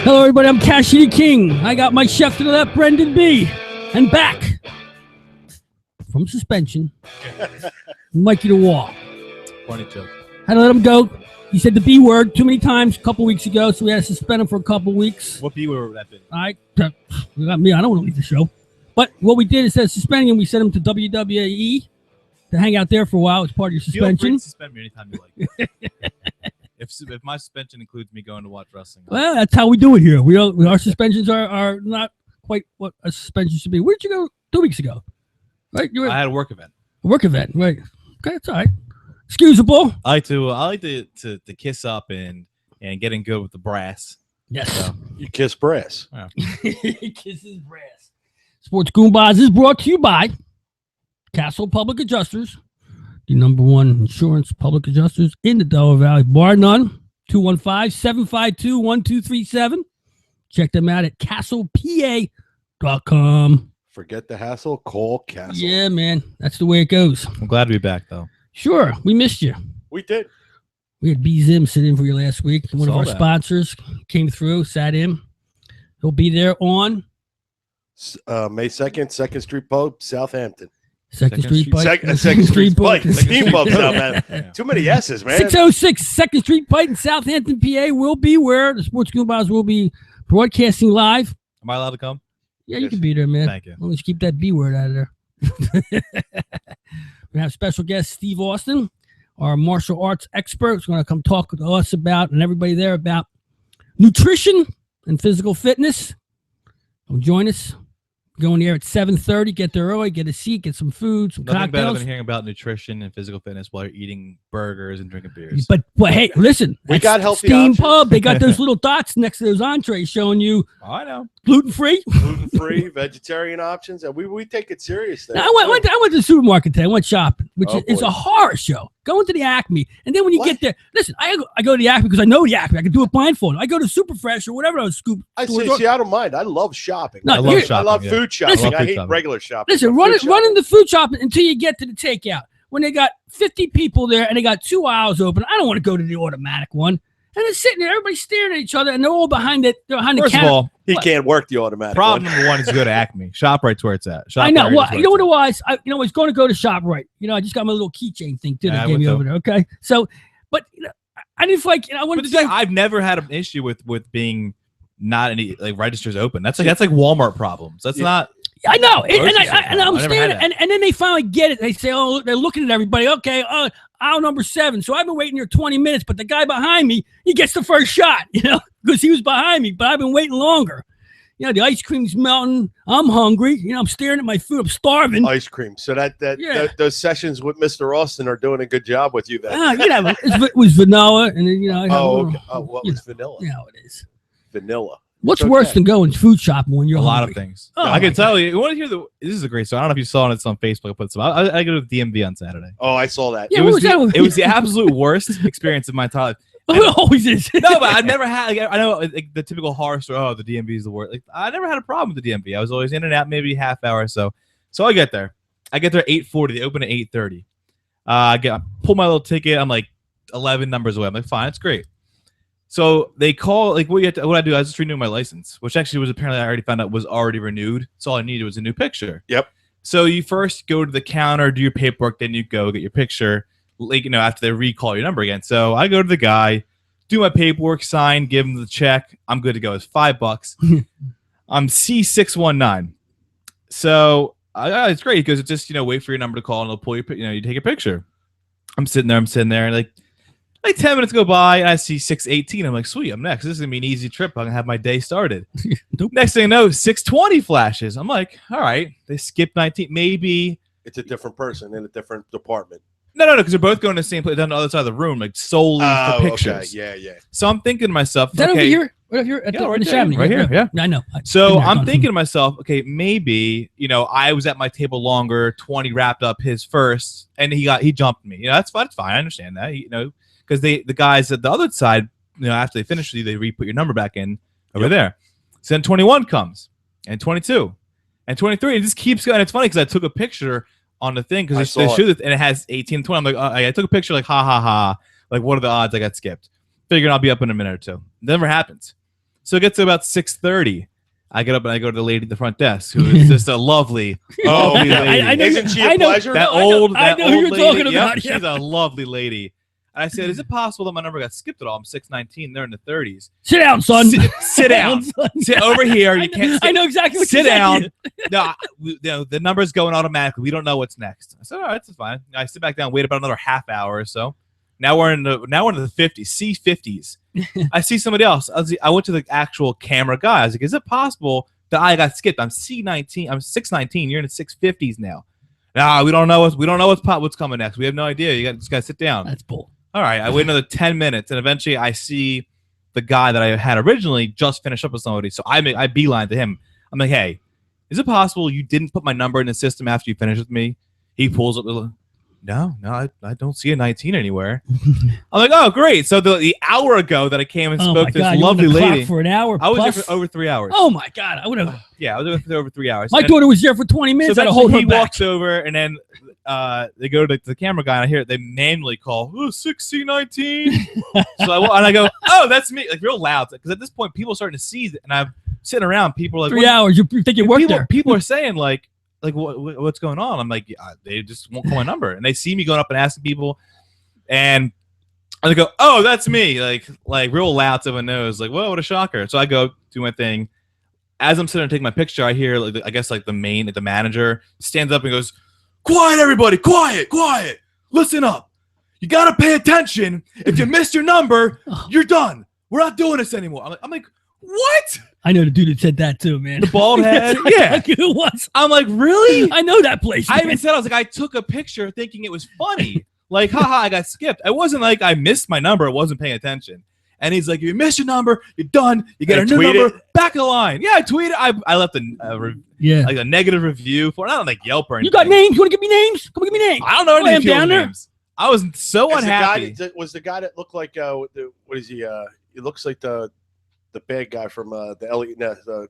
Hello, everybody. I'm Cashy the King. I got my chef to the left, Brendan B. And back from suspension, Mikey the Wall. 22. Had to let him go. He said the B word too many times a couple weeks ago, so we had to suspend him for a couple weeks. What B word would that be? All right. You got me. I don't want to leave the show. But what we did instead of suspending him, we sent him to WWE to hang out there for a while as part of your suspension. Feel free to suspend me anytime you like. If my suspension includes me going to watch wrestling. Well, that's how we do it here. Our suspensions are not quite what a suspension should be. Where did you go 2 weeks ago? Right? I had a work event. A work event, right? Okay, that's all right. Excusable. I like to kiss up and getting good with the brass. Yes. So, You kiss brass. yeah. He kisses brass. Sports Goombahs is brought to you by Castle Public Adjusters, the number one insurance public adjusters in the Delaware Valley, bar none. 215-752-1237. Check them out at castlepa.com. Forget the hassle. Call Castle. Yeah, man. That's the way it goes. I'm glad to be back though. Sure. We missed you. We did. We had B Zim sit in for you last week. One of our sponsors came through, sat in. He'll be there on May 2nd, 2nd Street Pub, Southampton. Second Street Pike. Second Street Pike. Pike. Steam Pub, Southampton. Too many S's, man. 606 2nd Street Pike in Southampton, PA will be where the Sports Goombahs will be broadcasting live. Am I allowed to come? Yeah, you can be there, man. Thank you. As long as you keep that B word out of there. We have special guest Steve Austin, our martial arts expert, who's going to come talk to us about, and everybody there, about nutrition and physical fitness. Come join us. Go in there at 7:30. Get there early. Get a seat. Get some food. Some Nothing better cocktails. than hearing about nutrition and physical fitness while you're eating burgers and drinking beers. But hey, listen. We got healthy Steam options. Pub. They got those little dots next to those entrees showing you Oh, I know. gluten-free. Gluten-free, vegetarian options. And we take it serious there. I went to the supermarket today. I went shopping, which Oh, is boy. a horror show. Go into the Acme, and then when you What? get there, listen, I go to the Acme because I know the Acme. I can do it blindfolded. I go to Superfresh or whatever those scoop. I stores see, are. I don't mind. I love shopping. No, I here- love yeah. food shopping. Listen, I hate shopping. regular shopping. Listen, but food run shopping. in the food shopping until you get to the takeout. When they got 50 people there and they got 2 aisles open, I don't want to go to the automatic one. And they're sitting there, everybody's staring at each other, and they're all behind the First counter. of all, He What? can't work the automatic problem one. number one is to go to Acme. ShopRite's where it's at. I know. ShopRite Well, is where you know what it's it was? I was going to go to ShopRite. I just got my little keychain thing too. Yeah, They I gave went me to- over there. Okay, so, but I didn't feel like I at. wanted But to. it's like, I've never had an issue with being not any like registers open. That's like Walmart problems. That's Yeah. not. I know, and Grocery store I'm problem. I never standing, had that. and then they finally get it. They say, "Oh, they're looking at everybody." Okay, aisle number 7. So I've been waiting here 20 minutes, but the guy behind me, he gets the first shot, because he was behind me. But I've been waiting longer. The ice cream's melting. I'm hungry. I'm staring at my food. I'm starving. Ice cream. So Yeah. those sessions with Mr. Austin are doing a good job with you then. It was vanilla, and then, I had a Oh, little- okay. Oh, what was vanilla? You know how it is. Vanilla. What's It's worse okay. than going food shopping when you're A lot of hungry? things. Oh, I can my tell you. You want to hear this is a great story. I don't know if you saw it. It's on Facebook. I put some. I go to the DMV on Saturday. Oh, I saw that. Yeah, it what was was that? it was the absolute worst experience of my entire life. It always is. No, but I've never had. Like, I know like, the typical horror story. Oh, the DMV is the worst. Like I never had a problem with the DMV. I was always in and out, maybe half hour or so. So I get there. I get there at 8:40. They open at 8:30. I pull my little ticket. I'm like 11 numbers away. I'm like, fine, it's great. So they call like what I do. I just renewed my license, which actually was apparently I already found out was already renewed. So all I needed was a new picture. Yep. So you first go to the counter, do your paperwork, then you go get your picture. Like after they recall your number again. So I go to the guy, do my paperwork, sign, give him the check. I'm good to go. It's $5. I'm C619. So it's great because it's just wait for your number to call and they'll pull your you take a picture. I'm sitting there, and like 10 minutes go by and I see 618. I'm like, sweet, I'm next. This is gonna be an easy trip. I'm gonna have my day started. Nope. Next thing I know, 620 flashes. I'm like, all right, they skipped 19. Maybe It's a different person in a different department. no, because they're both going to the same place on the other side of the room, like solely for pictures. Okay. Yeah. So I'm thinking to myself, Is that okay, over here? Right here at Yeah, the, right in the there, Chamonix, right here, yeah. I know. So Been there, I'm gone. thinking to myself, okay, maybe I was at my table longer. 20 wrapped up his first, and he jumped me. That's fine. It's fine. I understand that. Because the guys at the other side, after they finish with you, they re-put your number back in over there. So then 21 comes, and 22, and 23. It just keeps going. It's funny because I took a picture on the thing because they shoot it, and it has 18 and 20. I'm like, I took a picture like, ha ha ha. Like, what are the odds I got skipped? Figuring I'll be up in a minute or two. Never happens. So it gets to about 6:30. I get up and I go to the lady at the front desk, who is just a lovely, lovely lady. I know, Isn't she a pleasure? That I old know who you're lady. talking Yep, about. Yeah. she's a lovely lady. And I said, "Is it possible that my number got skipped at all? I'm 619. They're in the 30s. Sit down, son. Sit down. Son. Sit over here. You can't. I know exactly what Sit you down. said. No, the number's going automatically. We don't know what's next." I said, "All right, that's fine." I sit back down, wait about another half hour or so. Now we're in the 50s, C50s. I see somebody else. I went to the actual camera guy. I was like, "Is it possible that I got skipped? I'm C19. I'm 619. You're in the 650s now." Nah, we don't know what's coming next. We have no idea. You just gotta sit down. That's bull. All right. I wait another 10 minutes, and eventually I see the guy that I had originally just finished up with somebody. So I beeline to him. I'm like, "Hey, is it possible you didn't put my number in the system after you finished with me?" He pulls up the. No, I don't see a 19 anywhere. I'm like, "Oh, great." So the hour ago that I came and spoke to this lovely lady for an hour. I was there for over 3 hours. Oh my God, I would have. Yeah, I was there for over 3 hours. My daughter was there for 20 minutes. So I had to hold her he back. walks over, and then they go to the camera guy, and I hear they manually call 6C19. So I go, "Oh, that's me!" Like real loud, because at this point people are starting to see it, and I'm sitting around. People are like, 3 hours. You think you worked there? People are saying like what's going on? I'm like, yeah, they just won't call my number, and they see me going up and asking people, and they go, "Oh, that's me!" Like real loud to my nose, like, "Whoa, what a shocker!" So I go do my thing. As I'm sitting there taking my picture, I hear the manager stands up and goes, "Quiet, everybody! Quiet! Listen up! You gotta pay attention. If you missed your number, you're done. We're not doing this anymore." I'm like, "What?" I know the dude that said that too, man. The bald head. Yeah. Who was? I'm like, "Really?" I know that place. I even said, I was like, I took a picture thinking it was funny. Like, haha, I got skipped. It wasn't like I missed my number. I wasn't paying attention. And he's like, "If you missed your number, you're done. You get a new number. Back of the line." Yeah, I tweeted. I left a negative review for, not like Yelp or anything. You got names? You want to give me names? Come on, give me names. I don't know any of down there. names. I was so unhappy. Was the guy that looked like what is he? He looks like the bad guy from the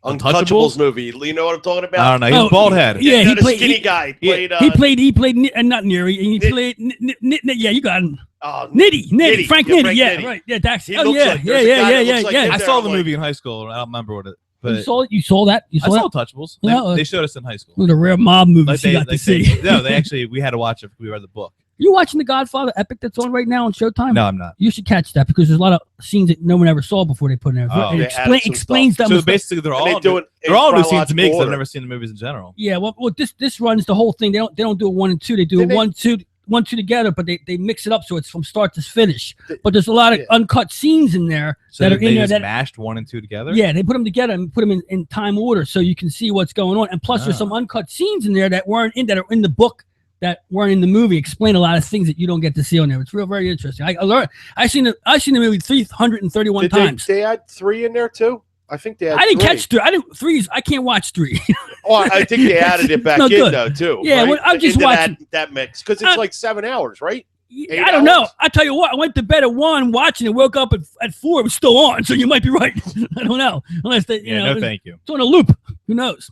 Untouchables movie. You know what I'm talking about? I don't know. He's bald head. Yeah, he the played skinny guy. He played not Neary. He played yeah, you got him. Nitty. Frank Nitty. Yeah, Nitty. right. Yeah, Dax. He Oh looks yeah, like- there's a guy that looks like him. I saw the movie in high school. I don't remember what it. But You saw that? You I saw saw that? Untouchables. No, They showed us in high school. One of the rare mob movies you got to see. We had to watch it. We read the book. You watching The Godfather Epic that's on right now on Showtime? No, I'm not. You should catch that because there's a lot of scenes that no one ever saw before they put in there. Oh. It explains them. So basically, they're all new scenes to me because I've never seen the movies in general. Yeah, well, this runs the whole thing. They don't do a 1 and 2. They do one, two together, but they mix it up so it's from start to finish. But there's a lot of uncut scenes in there So that are in there just that mashed 1 and 2 together. Yeah, they put them together and put them in time order so you can see what's going on. And plus, there's some uncut scenes in there that are in the book that weren't in the movie. Explain a lot of things that you don't get to see on there. It's very interesting. I learned. I seen the movie 331 times. They had 3 in there too. I think they had. I didn't 3. catch 3. I didn't 3s. I can't watch 3. Oh, I think they added it back No in good. though too. Yeah, right? well, I'm just Into watching that mix because it's like 7 hours, right? I don't know. I tell you what, I went to bed at 1 watching it, woke up at 4, it was still on. So you might be right. I don't know. Unless they, No, thank you. It's on a loop. Who knows?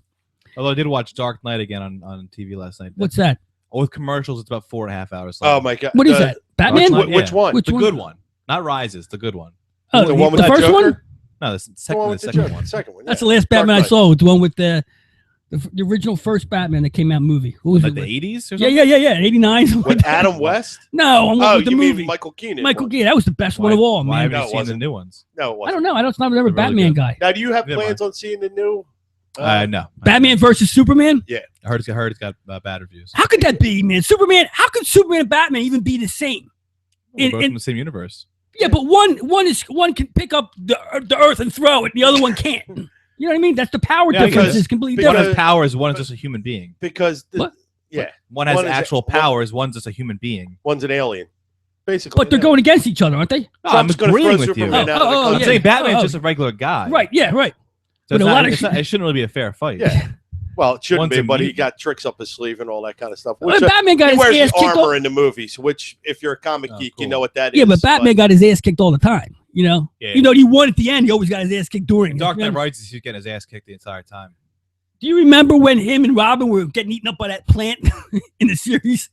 Although I did watch Dark Knight again on TV last night. What's that? With commercials, it's about 4.5 hours long. Oh my god! What is that? Batman? Which one? Which The one? good one, not Rises. The good one. Oh, The one with the the first Joker? one? No, the second one. Second one. That's the last Batman I saw. The one with the original first Batman that came out movie. What was Like it? the 80s or Yeah, something? 89. With Adam West? No, I'm looking at the you movie. mean Michael Keaton? Michael Keaton. That was the best one of all, Why man. have you No, it seen the wasn't. new ones? No, it I wasn't. don't know. I don't know. I'm never a They're really Batman good. guy. Now, do you have Never plans on seeing the new? No. Batman versus Superman? I heard it's got bad reviews. How could that be, man? How could Superman and Batman even be the same? We're both in the same universe. Yeah, but one can pick up the earth and throw it. The other one can't. You know what I mean? That's the power difference is completely One different. has powers. One is just a human being. Because What? One has One is actual powers. One's just a human being. one's an alien, basically. But they're going against each other, aren't they? No, I'm Trump's gonna agreeing throw with you. Superman out of the Oh, I'm country. saying Batman's Oh. just a regular guy. Right. Yeah. Right. So But it shouldn't really be a fair fight. Yeah. Well, it shouldn't One's be, a but he mutant. got tricks up his sleeve and all that kind of stuff. Well, Batman got he his wears ass the kicked armor off. in the movies, which, if you're a comic geek, you cool. know what that Yeah, is. but Batman got his ass kicked all the time. You know, Yeah. you know, he won at the end. He always got his ass kicked during. Dark you Knight know? Rises, he's getting his ass kicked the entire time. Do you remember when him and Robin were getting eaten up by that plant in the series?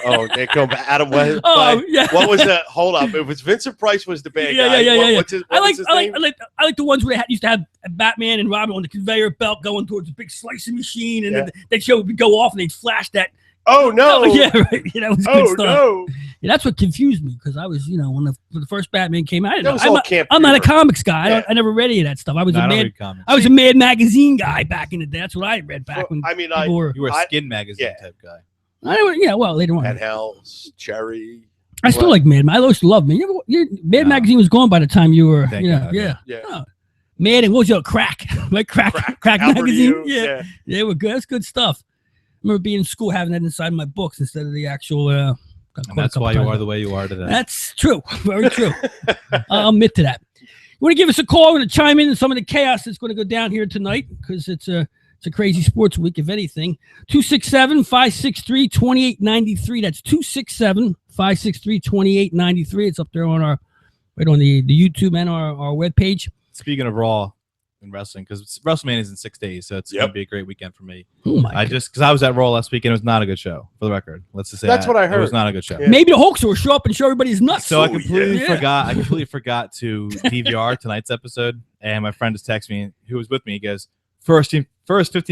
Oh, they go back. Adam West. Oh, yeah. What was that? Hold up. It was Vincent Price was the bad guy. Yeah. What's his name? I like the ones where they used to have Batman and Robin on the conveyor belt going towards a big slicing machine, and then that show would go off and they'd flash that. Oh no! Yeah, right. Yeah, that was good stuff. No! Yeah, that's what confused me because I was, when the first Batman came out, I'm not a comics guy. Yeah. I never read any of that stuff. I was a Mad Magazine guy back in the day. That's what I read back when. You were a Skin Magazine type guy. Well, later on. Penthouse, Cherry. I still like Mad. I used to love Mad. Mad Magazine was gone by the time you were. Yeah. Oh. Mad and what was your Crack? Like Crack Magazine. Yeah, they were good. That's good stuff. I remember being in school having that inside my books instead of the actual. And that's why you are the way you are today. That's true. Very true. I'll admit to that. You want to give us a call? We're going to chime in on some of the chaos that's going to go down here tonight because it's a crazy sports week, if anything. 267-563-2893. That's 267-563-2893. It's up there on right on the YouTube and our webpage. Speaking of Raw in wrestling, because WrestleMania is in 6 days, so it's going to be a great weekend for me. Oh my God. Because I was at Raw last week and it was not a good show, for the record. Let's just say that's what I heard. It was not a good show. Yeah. Maybe the Hulkster will show up and show everybody his nuts. So I completely forgot to DVR tonight's episode, and my friend just texted me, who was with me. He goes, first 15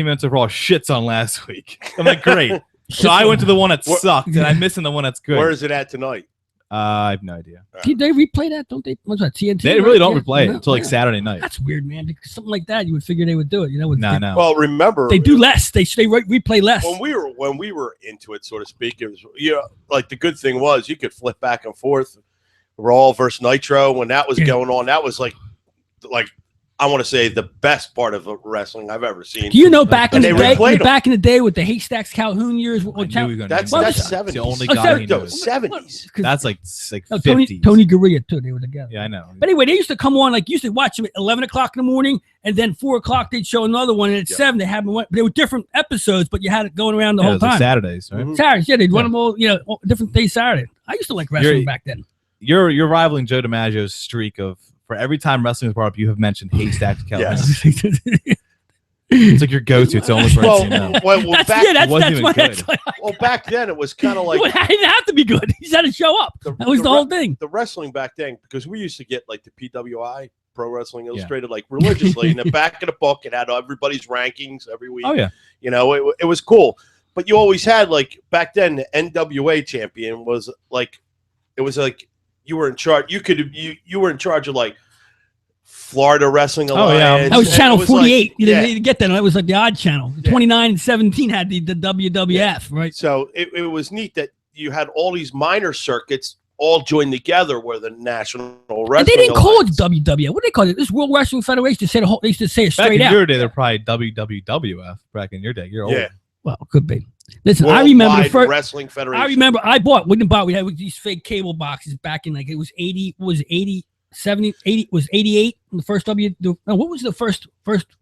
minutes of Raw shits on last week. I'm like, great. So I went to the one that sucked, and I'm missing the one that's good. Where is it at tonight? I have no idea. Did they replay that? Don't they? What's that? TNT? They really don't replay it until Saturday night. That's weird, man. Because something like that, you would figure they would do it. No. Well, remember they do less. They replay less. When we were into it, so to speak, it was like the good thing was you could flip back and forth. Raw versus Nitro when that was going on. That was like I want to say the best part of wrestling I've ever seen. Do you know back in the day with the Haystacks Calhoun years? That's 70s. The only guy he knows. 70s. That's like 50s. Tony Gurria too. They were together. Yeah, I know. But anyway, they used to come on you used to watch them at 11 o'clock in the morning, and then 4 o'clock they'd show another one, and at 7 they had one. They were different episodes, but you had it going around the whole time. Like Saturdays, right? Mm-hmm. Saturdays, they'd run them all different days Saturday. I used to like wrestling back then. You're rivaling Joe DiMaggio's streak of. For every time wrestling is brought up, you have mentioned Haystacks Calhoun. Yes. It's like your go-to. It's the only person you know. Back then it was kind of like it didn't have to be good. He had to show up. That was the whole thing. The wrestling back then, because we used to get like the PWI, Pro Wrestling Illustrated, like religiously. In the back of the book, it had everybody's rankings every week. Oh yeah, it was cool. But you always had back then the NWA champion was you were in charge. You were in charge of Florida Wrestling Alliance. Oh yeah, that was Channel 48. You didn't get that. It was like the odd channel. 29 and 17 had the WWF, right? So it was neat that you had all these minor circuits all joined together where the National Wrestling. And they didn't call it WWF. What did they call it? This World Wrestling Federation. They used to say it straight out. Back in your day, they're probably WWF. Back in your day, you're old. Yeah. Well, could be. Listen, Worldwide I remember the first Wrestling Federation. I remember we had these fake cable boxes back in it was 80, was 80, 70, 80, was 88 the first what was the first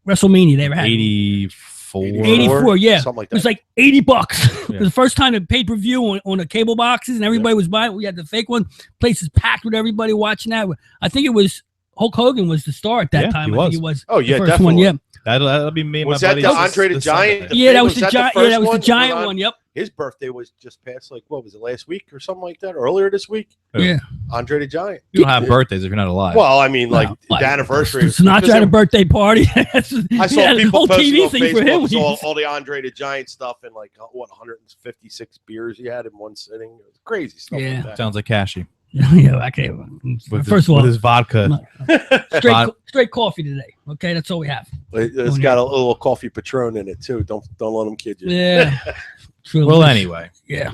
WrestleMania they ever had? 84, yeah. Something like that. It was like $80. Yeah. It was the first time it paid per view on the cable boxes, and everybody was buying it. We had the fake one. Places packed with everybody watching that. I think it was Hulk Hogan was the star at that time. I think he was. Oh yeah, the first definitely. One, yeah. That'll be me. Was that the Andre the Giant? That was the Giant. Yeah, that was the Giant one. Yep. His birthday was just past, what was it, last week or something like that? Earlier this week? Yeah. Andre the Giant. You don't have birthdays if you're not alive. Well, I mean, the anniversary. Sinatra had a birthday party. I saw people posting on Facebook all the Andre the Giant stuff and 156 beers he had in one sitting. It was crazy stuff like that. Sounds like Cashy. Yeah, okay. First of all, with his vodka, straight coffee today. Okay, that's all we have. It's got a little coffee Patron in it too. Don't let them kid you. Yeah. True. Well, anyway. Yeah.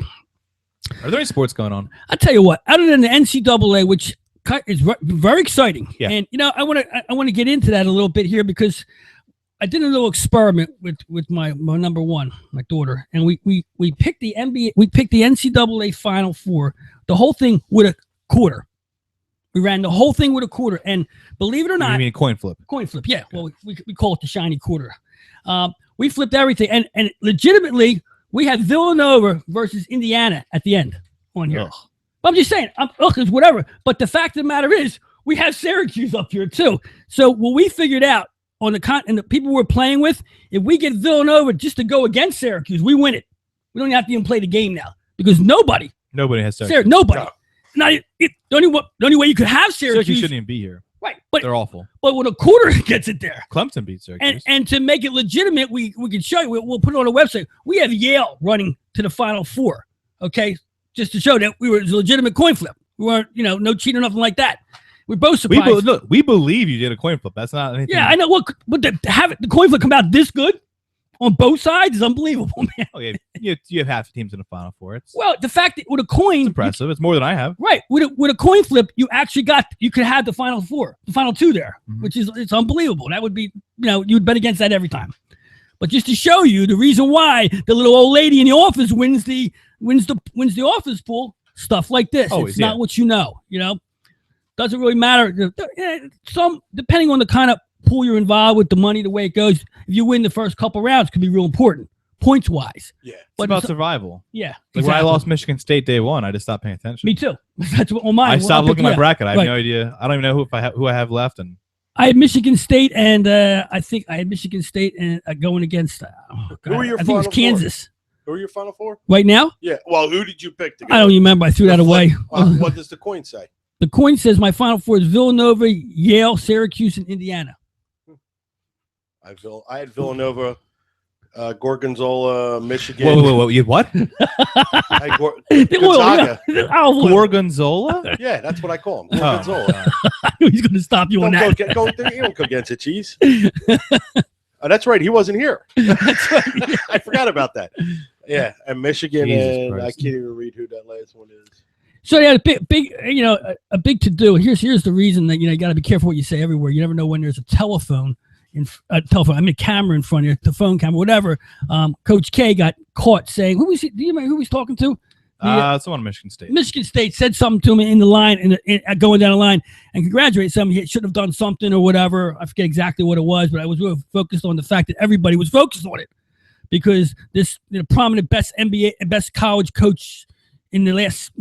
Are there any sports going on? I'll tell you what. Other than the NCAA, which is very exciting, and I want to get into that a little bit here because I did a little experiment with my number one, my daughter, and we picked the NBA. We picked the NCAA Final Four. The whole thing with a quarter. We ran the whole thing with a quarter, and believe it or not, you mean a coin flip? Coin flip, yeah. Well, we call it the shiny quarter. We flipped everything, and legitimately, we had Villanova versus Indiana at the end on here. Ugh. I'm just saying, it's whatever. But the fact of the matter is, we have Syracuse up here too. So what we figured out on and the people we're playing with, if we get Villanova just to go against Syracuse, we win it. We don't have to even play the game now because nobody has Syracuse. Nobody. No. Not the only way you could have Syracuse shouldn't even be here. Right, but they're awful. But when a quarter gets it there, Clemson beat Syracuse. And to make it legitimate, we can show you. We'll put it on a website. We have Yale running to the Final Four. Okay, just to show that it was a legitimate coin flip. We weren't, no cheating or nothing like that. We're both surprised. We believe you did a coin flip. That's not anything. Yeah, I know. But to have the coin flip come out this good on both sides is unbelievable, man. Oh yeah, you have half the teams in the Final Four. Well, the fact that with a coin, it's impressive. It's more than I have. Right, with a coin flip, you could have the Final Four, the Final Two there, which is it's unbelievable. That would be, you'd bet against that every time. But just to show you the reason why the little old lady in the office wins the office pool, stuff like this. Always, it's not what you know. Doesn't really matter. Some depending on the kind of pool you're involved with, the money, the way it goes. If you win the first couple rounds, it could be real important points wise. Yeah, but it's about survival. Yeah, like when I lost Michigan State day one, I just stopped paying attention. Me too. That's what on mine. I stopped looking at my bracket. I have no idea. I don't even know who I have left. And I had Michigan State, and I think I had Michigan State and going against. Who are your I think it was Kansas. Who are your Final Four? Right now? Yeah. Well, who did you pick to go? I don't remember. I threw that away. What does the coin say? The coin says my Final Four is Villanova, Yale, Syracuse, and Indiana. I had Villanova, Gorgonzola, Michigan. Whoa, you what? Gonzaga. Gorgonzola? Yeah, that's what I call him. Gorgonzola. I knew he's going to stop you on that. You don't go against it, cheese. Oh, that's right. He wasn't here. That's right. I forgot about that. Yeah, and Michigan, and I can't even read who that last one is. So they had a big to do. Here's the reason that you got to be careful what you say everywhere. You never know when there's a telephone. A camera in front of you, the phone camera, whatever. Coach K got caught saying, "Who was he? Do you remember who he's talking to?" Someone in Michigan State. Michigan State said something to him in the line, going down the line, and congratulated somebody. He should have done something or whatever. I forget exactly what it was, but I was really focused on the fact that everybody was focused on it because this prominent best NBA, best college coach in the last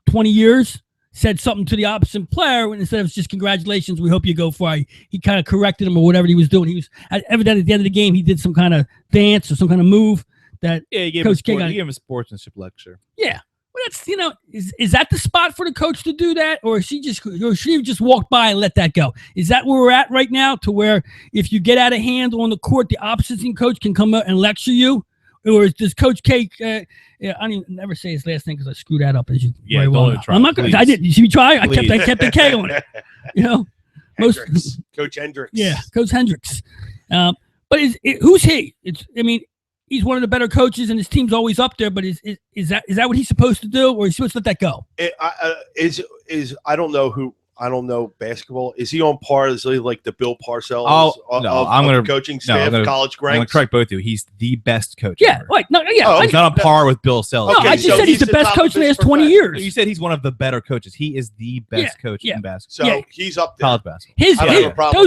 20 years. Said something to the opposite player instead of just congratulations, we hope you go far. He kind of corrected him or whatever he was doing. He was evidently at the end of the game, he did some kind of dance or some kind of move that he gave him a sportsmanship lecture. Yeah. Well, that's, is that the spot for the coach to do that? Or should he just walk by and let that go? Is that where we're at right now to where if you get out of hand on the court, the opposite team coach can come out and lecture you? Or does Coach K? I don't even never say his last name because I screwed that up. As you very well know. I'm not going. I didn't. You see me try? I kept the K on it. Coach Hendricks. Yeah, Coach Hendricks. But who's he? He's one of the better coaches, and his team's always up there. But is that what he's supposed to do, or is he supposed to let that go? I don't know who. I don't know basketball. Is he on par? Is he like the Bill Parcells of the coaching staff, college ranks? I'm going to correct both of you. He's the best coach. Yeah, ever. right. No, yeah. He's not on par with Bill Self. No, I just said he's the best coach in the last 20 years. You said he's one of the better coaches. He is the best coach in basketball. So he's up there. College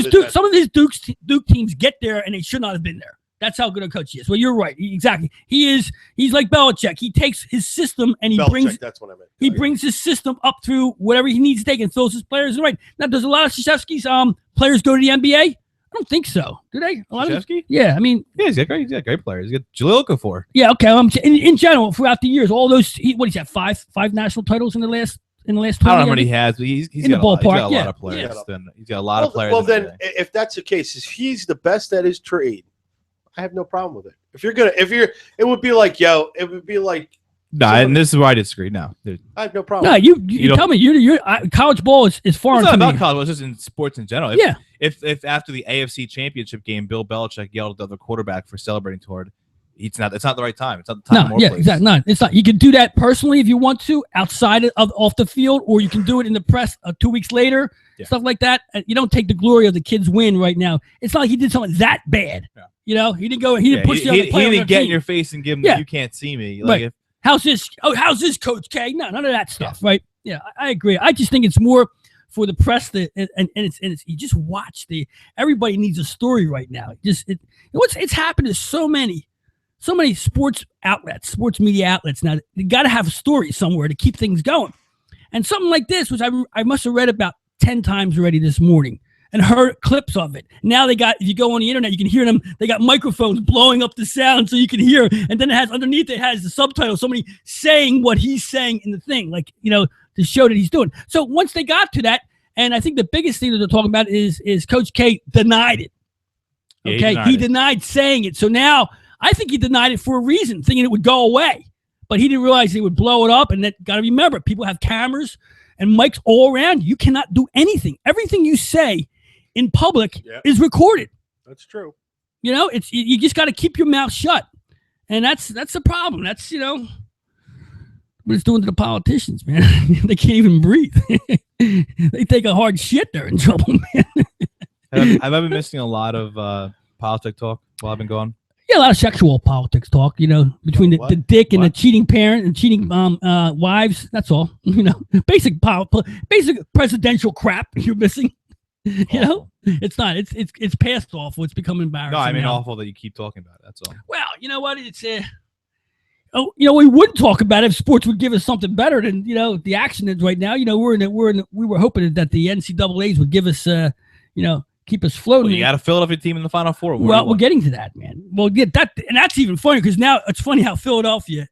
basketball. Some of his Duke teams get there, and they should not have been there. That's how good a coach he is. Well, you're right. Exactly. He's like Belichick. He takes his system and that's what I meant. He brings his system up through whatever he needs to take and throws his players in right. Now, does a lot of Krzyzewski's players go to the NBA? I don't think so. Do they? Krzyzewski? Yeah, he's got great players. He's got Jaleel Okafor. Yeah, okay. In general, throughout the years, all those he's had five national titles in the last 20 years. I don't know how many he has, but he's in the ballpark. He's got a lot of players. Yeah. He's got a lot of players. Well, then, if that's the case, if he's the best at his trade, I have no problem with it. It would be like. No, and this is where I disagree. No, I have no problem. No, you tell me. College ball is foreign to me. It's not about college ball. It's just in sports in general. If after the AFC Championship game, Bill Belichick yelled at the other quarterback for celebrating toward, it's not the right time. It's not the time. Exactly. No, it's not. You can do that personally if you want to, outside of off the field, or you can do it in the press 2 weeks later, stuff like that. You don't take the glory of the kid's win right now. It's not like he did something that bad. Yeah. He didn't go. He didn't push you on the player. He didn't get in your face and give him you can't see me. Like right. How's this Coach K? No, none of that stuff, right? Yeah, I agree. I just think it's more for the press and it's you just watch everybody needs a story right now. It's happened to so many sports outlets, sports media outlets now. You got to have a story somewhere to keep things going. And something like this, which I must have read about 10 times already this morning. and heard clips of it. Now if you go on the internet, you can hear them. They got microphones blowing up the sound so you can hear. And then underneath it has the subtitle, somebody saying what he's saying in the thing, like, to show that he's doing. So once they got to that, and I think the biggest thing that they're talking about is Coach K denied it. Okay, he denied saying it. So now I think he denied it for a reason, thinking it would go away. But he didn't realize he would blow it up. And that, got to remember, people have cameras and mics all around. You cannot do anything. Everything you say in public is recorded. That's true. It's you just got to keep your mouth shut, and that's the problem. That's what it's doing to the politicians, man. They can't even breathe. They take a hard shit, they're in trouble, man. Have I been missing a lot of politic talk while I've been gone? Yeah, a lot of sexual politics talk, between the dick and the cheating parent and cheating wives. That's all. Basic presidential crap you're missing. It's not. It's past awful. It's become embarrassing. No, I mean now. awful that you keep talking about it. That's all. Well, you know what? It's we wouldn't talk about it if sports would give us something better than the action is right now. We were hoping that the NCAA's would give us keep us floating. Well, you got a Philadelphia team in the Final Four. Well, we're getting to that, man. We'll get that, and that's even funny because now it's funny how Philadelphia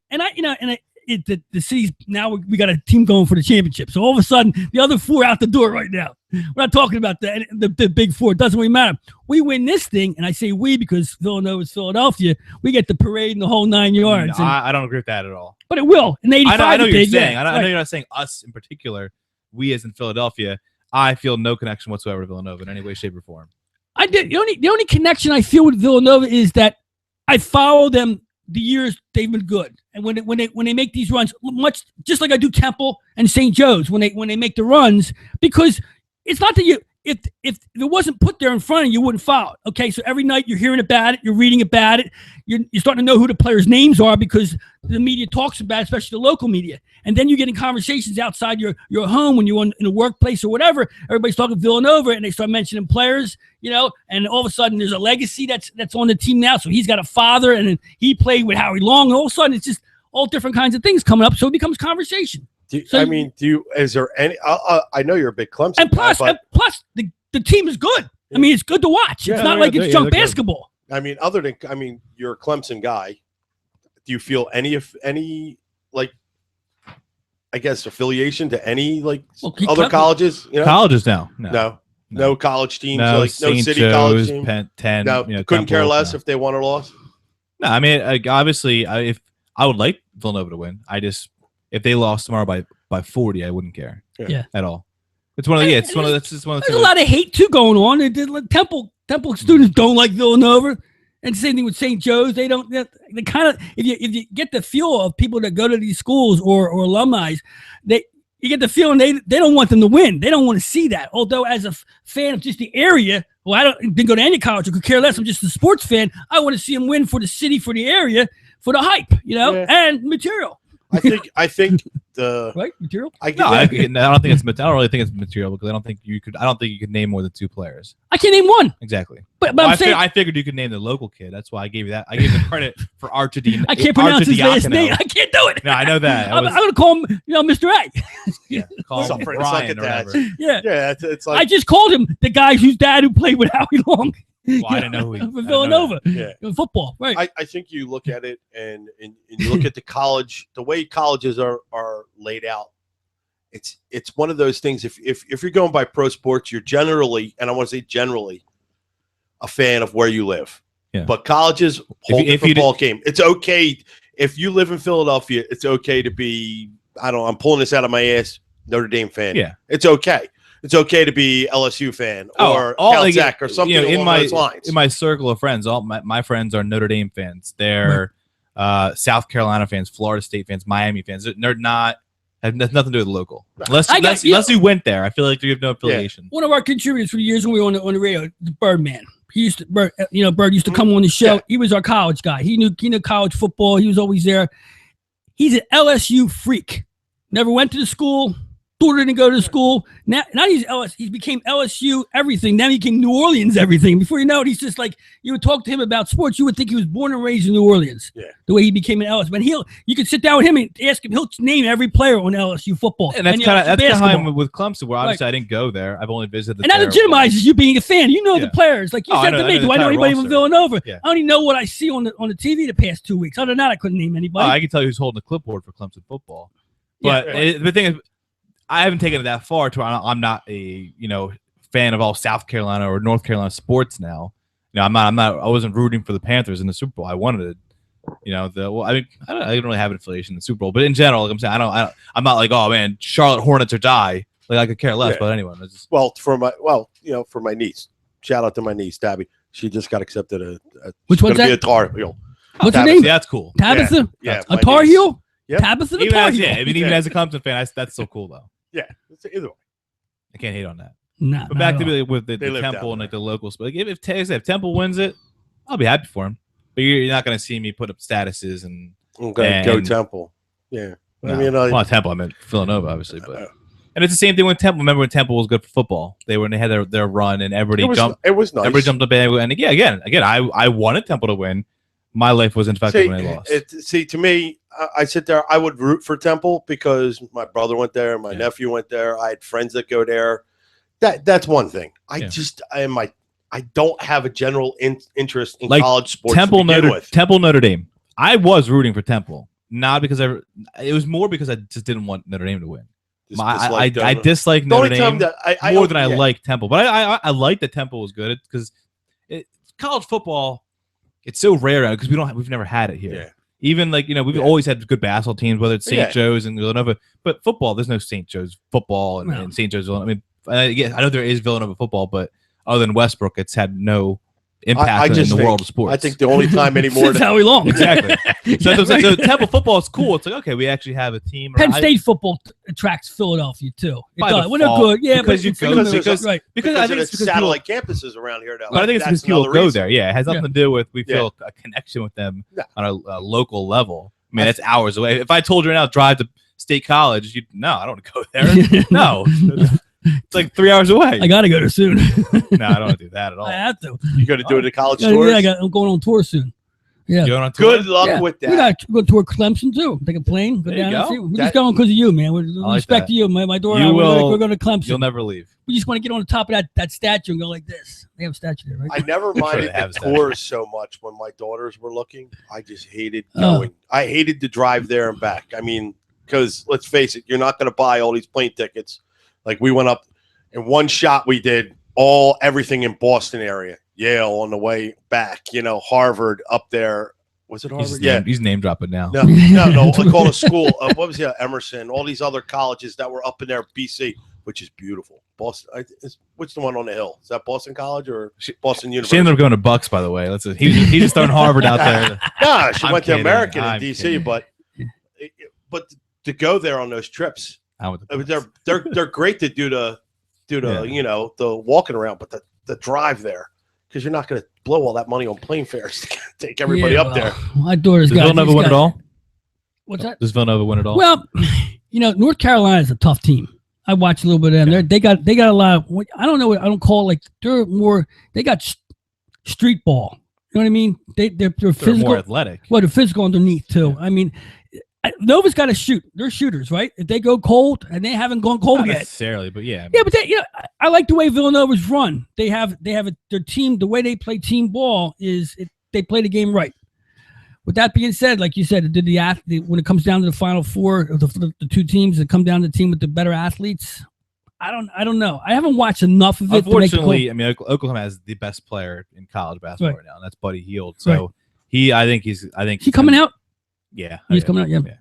the city's now we got a team going for the championship. So all of a sudden, the other four out the door right now. We're not talking about the big four. It doesn't really matter. We win this thing, and I say we because Villanova is Philadelphia. We get the parade and the whole 9 yards. No, I don't agree with that at all. But it will. In 85, I know what you're saying. Yeah, I know you're not saying us in particular. We as in Philadelphia. I feel no connection whatsoever to Villanova in any way, shape, or form. I did. The only connection I feel with Villanova is that I follow them the years they've been good, and when they make these runs, much just like I do Temple and St. Joe's when they make the runs, because it's not that if it wasn't put there in front of you, you wouldn't follow it. Okay, so every night you're hearing about it, you're reading about it, you're starting to know who the players' names are because the media talks about it, especially the local media. And then you get in conversations outside your home when you're in a workplace or whatever. Everybody's talking Villanova, and they start mentioning players, and all of a sudden there's a legacy that's on the team now. So he's got a father, and then he played with Howie Long, and all of a sudden it's just all different kinds of things coming up. So it becomes conversation. Is there any? I know you're a big Clemson. And plus, the team is good. I mean, it's good to watch. It's not like it's junk basketball. Good. I mean, you're a Clemson guy. Do you feel any I guess affiliation to any other colleges? Colleges now. No college teams. No, no St. city Joe's, college team. Penn, 10. No, couldn't care less if they won or lost. No, I mean, obviously, if I would like Villanova to win, if they lost tomorrow by 40, I wouldn't care. Yeah. At all. It's one of the. It's one of the. There's a lot of hate too going on. Temple students don't like Villanova, and same thing with St. Joe's. They don't. They kind of if you get the feel of people that go to these schools or alumni, you get the feeling they don't want them to win. They don't want to see that. Although as a fan of just the area, I didn't go to any college. I could care less. I'm just a sports fan. I want to see them win for the city, for the area, for the hype, and material. I think the right material. I don't think it's. I don't really think it's material because I don't think you could name more than two players. I can't name one. Exactly. But I'm saying I figured you could name the local kid. That's why I gave you that. I gave the credit for Archidine. I can't pronounce his last name. I can't do it. No, I know that. I'm going to call him, Mr. A. Yeah, call him Brian or whatever. Yeah. It's like I just called him the guy whose dad who played with Howie Long. Well, I didn't know who for Villanova. In football, right? I think you look at it and you look at the way colleges are laid out. It's one of those things. If you're going by pro sports, you're generally, and I want to say generally, a fan of where you live. Yeah. But colleges hold a football game. It's okay if you live in Philadelphia. It's okay to be. I'm pulling this out of my ass. Notre Dame fan. Yeah, it's okay. It's okay to be LSU fan or Caltech or something along those lines. In my circle of friends, all my friends are Notre Dame fans. They're South Carolina fans, Florida State fans, Miami fans. They're not. Has nothing to do with local. Unless you went there, I feel like you have no affiliation. One of our contributors for the years when we were on the radio, the Birdman. Bird used to come on the show. Yeah. He was our college guy. He knew college football. He was always there. He's an LSU freak. Never went to the school. daughter didn't go to school. Now he's he became LSU everything. Now he became New Orleans everything. Before you know it, he's just like, you would talk to him about sports, you would think he was born and raised in New Orleans. Yeah. The way he became an LSU. But you could sit down with him and ask him, he'll name every player on LSU football. And that's kind of how I'm with Clemson, where obviously I didn't go there. I've only visited. And that legitimizes you being a fan. You know the players. Like you said to me, do I know anybody from Villanova? Yeah. I only know what I see on the TV the past 2 weeks. Other than that, I couldn't name anybody. I can tell you who's holding the clipboard for Clemson football. But the thing is, I haven't taken it that far to where I'm not a fan of all South Carolina or North Carolina sports now. I'm not. I wasn't rooting for the Panthers in the Super Bowl. I wanted it. I don't really have an affiliation in the Super Bowl, but in general, like I'm saying, I'm not like, oh man, Charlotte Hornets or die. Like I could care less about anyone. For my niece. Shout out to my niece Tabby. She just got accepted which one's that? Be a Tar Heel. What's her name? Yeah, that's cool. Tabitha. Yeah, a Tar Heel. Yep. Tabitha the Tar Heel. Yeah, even as a Clemson fan, that's so cool though. Yeah, either way. I can't hate on that. Nah, but back to with the Temple and like the locals. Like if Temple wins it, I'll be happy for him. But you're not going to see me put up statuses and go Temple. Yeah, no, Temple. I meant Villanova, obviously, but and it's the same thing with Temple. Remember when Temple was good for football? They had their run and everybody jumped. It was nice. Everybody jumped up and again. I wanted Temple to win. My life wasn't affected when they lost. To me, I sit there. I would root for Temple because my brother went there, my nephew went there. I had friends that go there. That's one thing. I don't have a general interest in college sports. Temple Notre Dame. I was rooting for Temple, not because it was more because I just didn't want Notre Dame to win. I dislike Notre Dame more than I like Temple, but I like that Temple was good because college football. It's so rare because we've never had it here. Yeah. Even we've always had good basketball teams, whether it's St. Joe's and Villanova, but football, there's no St. Joe's football and St. Joe's. I mean, I know there is Villanova football, but other than Westbrook, it's had no impact in the world of sports. I think the only time anymore since Howie Long. Exactly. So Temple football is cool. It's like, okay, we actually have a team. Penn State football attracts Philadelphia too. It does. When they're good, because I think it's satellite campuses around here now. But I think it's because people go there. Yeah, it has nothing to do with we feel a connection with them on a local level. I mean, that's hours away. If I told you right now, drive to State College, I don't want to go there. No. It's like 3 hours away. I got to go there soon. No, I don't want to do that at all. I have to. You got to do it at college tours? Yeah, I'm going on tour soon. Yeah. Going on tour? Good luck with that. We got to go tour Clemson too. Take a plane. Go down and see. We're just going because of you, man. With respect to you. My daughter and I, we're going to Clemson. You'll never leave. We just want to get on the top of that statue and go like this. They have a statue there, right? I never minded the tours so much when my daughters were looking. I just hated going. I hated to drive there and back. I mean, because let's face it, you're not going to buy all these plane tickets. Like we went up in one shot, we did everything in Boston area, Yale on the way back, Harvard up there. Was it Harvard? He's name dropping now. No. I call a school. What was it? Emerson, all these other colleges that were up in there, BC, which is beautiful. Boston. What's the one on the hill? Is that Boston College or Boston University? She ended up going to Bucks, by the way. He just throwing Harvard out there. No, she went to American in DC, but to go there on those trips, they're great to do the the walking around, but the drive there, because you're not going to blow all that money on plane fares to take everybody up there. My daughter's got. Does Villanova win it all? What's that? Does Villanova win it all? Well, North Carolina is a tough team. I watched a little bit of them. Yeah. They got a lot of. I don't know what I don't call they're more. They got street ball. You know what I mean? They're physical, more athletic. Well, they're physical underneath too. Yeah. I mean. Nova's got to shoot. They're shooters, right? If they go cold, and they haven't gone cold Not yet. Necessarily, but yeah. Yeah, but I like the way Villanova's run. They have their team. The way they play team ball they play the game right. With that being said, like you said, when it comes down to the Final Four of the two teams that come down to the team with the better athletes, I don't know. I haven't watched enough of it. Unfortunately, Oklahoma has the best player in college basketball right now, and that's Buddy Hield. So I think he's coming out. Yeah, he's coming out. Yeah.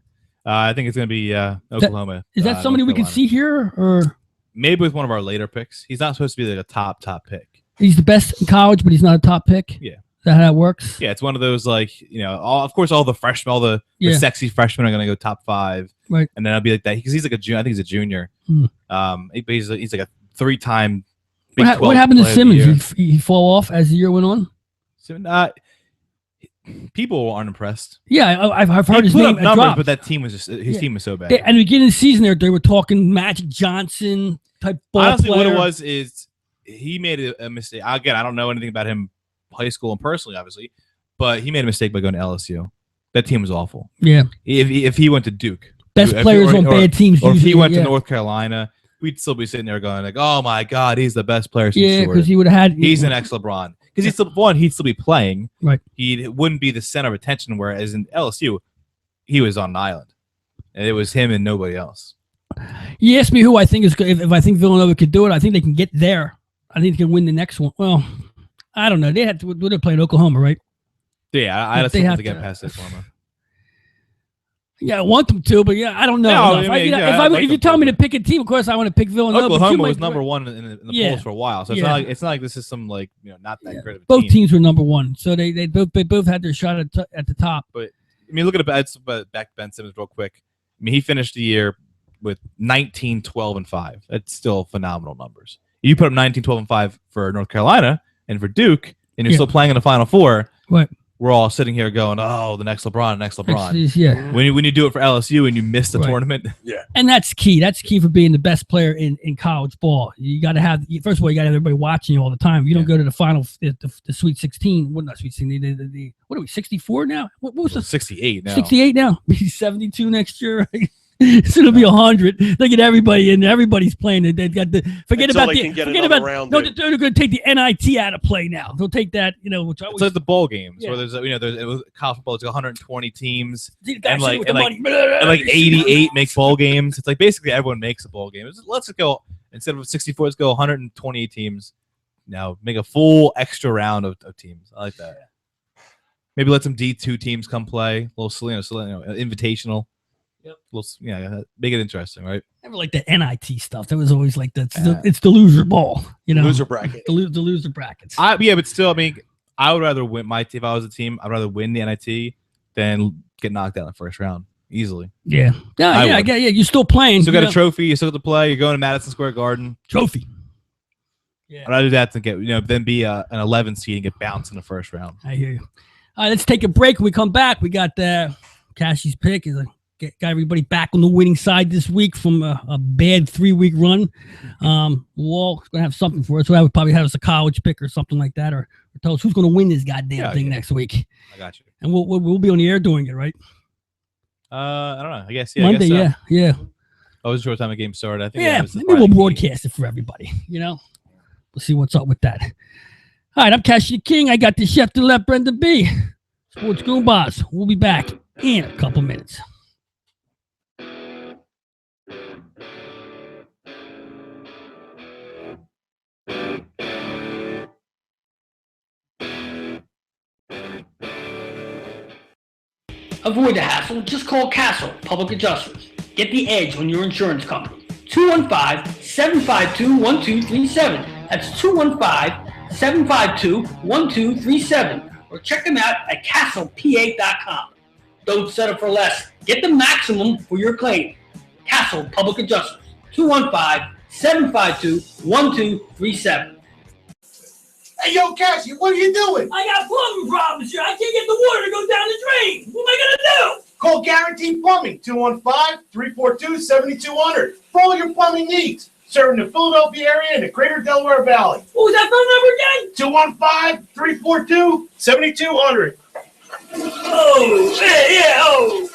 I think it's going to be Oklahoma. Is that somebody we can see here, or maybe with one of our later picks? He's not supposed to be like a top pick. He's the best in college, but he's not a top pick. Yeah, is that how that works? Yeah, it's one of those of course, all the freshmen, all the sexy freshmen are going to go top 5, right? And then I'll be like that because he's like a junior. I think he's a junior. He's like a 3-time. What happened to Simmons? Did he fall off as the year went on? people aren't impressed. Yeah, I've heard He his put name up numbers, drop. but that team was just his team was so bad. And the beginning of the season, they were talking Magic Johnson type ball Honestly, player. what it was is he made a mistake. Again, I don't know anything about him, high school and personally, obviously, but he made a mistake by going to LSU. That team was awful. Yeah. If he went to Duke, Best players on bad teams. Or if usually, he went to North Carolina, we'd still be sitting there going like, "Oh my God, he's the best player." Yeah, because he would have had. He's an ex-LeBron. Because he'd still be playing. Right. He wouldn't be the center of attention. Whereas in LSU, he was on an island, and it was him and nobody else. You asked me who I think is good. If I think Villanova could do it, I think they can get there. I think they can win the next one. Well, I don't know. They had to. They're playing Oklahoma, right? Yeah, I just have to get past Oklahoma. Yeah, I want them to, but I don't know. No, if you tell me to pick a team, of course I want to pick Villanova. Oklahoma was number one in the polls for a while, so it's not like this is some not that great of a both team. teams were number one, so they both had their shot at the top. But I mean, look at back to Ben Simmons real quick. I mean, he finished the year with 19, 12, and 5. That's still phenomenal numbers. You put up 19, 12, and 5 for North Carolina and for Duke, and you're still playing in the Final Four. Right. We're all sitting here going, "Oh, the next LeBron." Yeah. When you do it for LSU and you miss the tournament, and that's key. That's key for being the best player in college ball. You got to have first of all, you got to have everybody watching you all the time. You don't go to the final, the Sweet 16. What not Sweet 16? What are we? 64 now? What was the 68 now? 68 now. Be 72 next year. Right? So it'll be 100. Look at everybody in there. Everybody's playing it. They've got forget about they're going to take the NIT out of play now. They'll take that. Which it's like the bowl games where there's college football. It's 120 teams and like 88 make bowl games. It's like basically everyone makes a bowl game. Let's go instead of 64. Let's go 128 teams. Now make a full extra round of teams. I like that. Maybe let some D2 teams come play. A little invitational. Yep. Make it interesting, right? Never like the NIT stuff. That was always like it's the loser ball, loser bracket, the loser brackets. But still, I mean, I would rather win if I was a team. I'd rather win the NIT than get knocked out in the first round easily. Yeah. You're still playing. You still got a trophy. You still have to play. You're going to Madison Square Garden. Trophy. Yeah. I'd rather do that than than be an 11 seed and get bounced in the first round. I hear you. All right, let's take a break. When we come back, we got Cashy's pick is got everybody back on the winning side this week from a bad 3-week run. We're going to have something for us. So I would probably have us a college pick or something like that, or tell us who's going to win this goddamn thing next week. I got you. And we'll be on the air doing it, right? I don't know. I guess Monday. I guess so. Yeah. I wasn't sure what time the game started. I think maybe we'll broadcast it for everybody. We'll see what's up with that. All right, I'm Cashy the King. I got the chef to left, Brenda B. Sports Goombahs. We'll be back in a couple minutes. Avoid the hassle. Just call Castle Public Adjusters. Get the edge on your insurance company. 215-752-1237. That's 215-752-1237. Or check them out at castlepa.com. Don't settle for less. Get the maximum for your claim. Castle Public Adjusters. 215-752-1237. Hey, yo, Cashy, what are you doing? I got plumbing problems here. I can't get the water to go down the drain. What am I going to do? Call Guaranteed Plumbing, 215-342-7200 for all your plumbing needs. Serving the Philadelphia area and the greater Delaware Valley. What was that phone number again? 215-342-7200. Oh, yeah.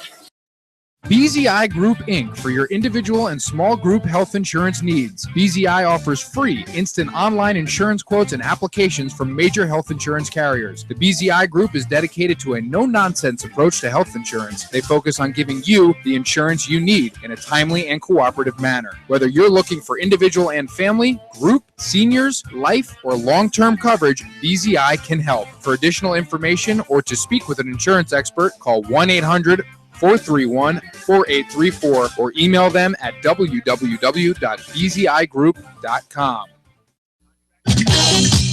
BZI Group Inc. for your individual and small group health insurance needs. BZI offers free, instant online insurance quotes and applications from major health insurance carriers. The BZI Group is dedicated to a no-nonsense approach to health insurance. They focus on giving you the insurance you need in a timely and cooperative manner. Whether you're looking for individual and family, group, seniors, life, or long-term coverage, BZI can help. For additional information or to speak with an insurance expert, call 1-800-431-4834 or email them at www.bzigroup.com.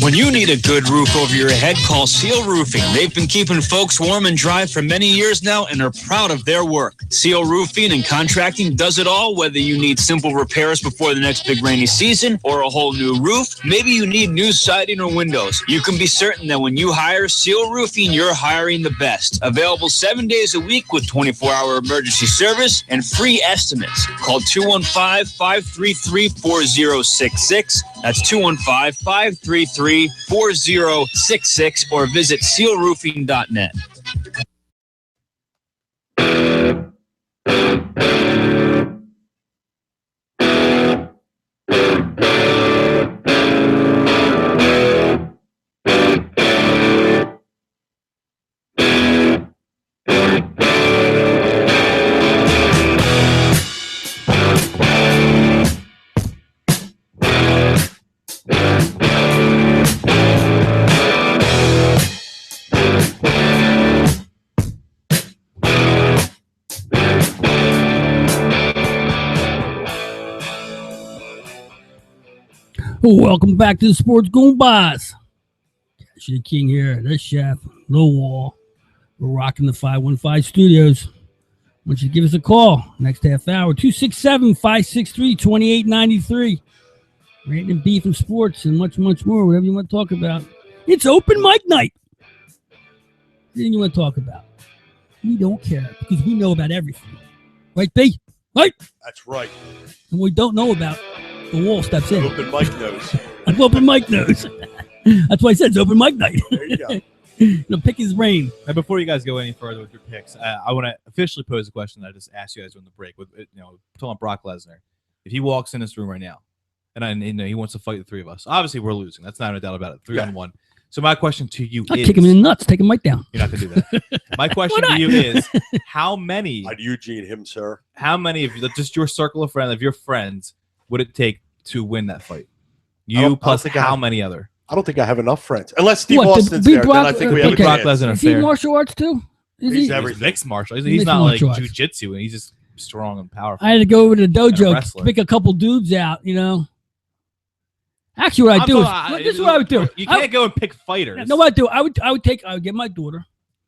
When you need a good roof over your head, call Seal Roofing. They've been keeping folks warm and dry for many years now and are proud of their work. Seal Roofing and Contracting does it all, whether you need simple repairs before the next big rainy season or a whole new roof. Maybe you need new siding or windows. You can be certain that when you hire Seal Roofing, you're hiring the best. Available 7 days a week with 24-hour emergency service and free estimates. Call 215-533-4066. That's 215-533-4066 or visit sealroofing.net. Welcome back to the Sports Goombahs. Cashy the King here, the chef, the wall. We're rocking the 515 studios. Why don't you give us a call next half hour, 267-563-2893. Rating and beef and sports and much, much more, whatever you want to talk about. It's open mic night. Anything you want to talk about. We don't care because we know about everything. Right, B? Right? That's right. And we don't know about the wall steps in. Open mic knows. An open mic knows. That's why I said it's open mic night. There you go. Pick his brain. And before you guys go any further with your picks, I want to officially pose a question that I just asked you guys during the break. With talking about Brock Lesnar, if he walks in this room right now, and he wants to fight the three of us, obviously we're losing. That's not a doubt about it. 3-on-1. So my question to you I'll is, kick him in the nuts. Take him right down. You're not gonna do that. My question to you is, how many? I'd Eugene him, sir. How many of just your circle of friends, of your friends, would it take to win that fight? You plus how many other? I don't think I have enough friends. Unless Steve What, Austin's there, then I think we have a Brock chance. Lesnar. Is he martial arts too? He's everything. Mixed martial. He's Mixed not like martial arts. jujitsu, and he's just strong and powerful. I had to go over to the And a dojo, wrestler. pick a couple dudes out, Actually, what I do is this is what I would do. You can't go and pick fighters. No, what I do, I would get my daughter.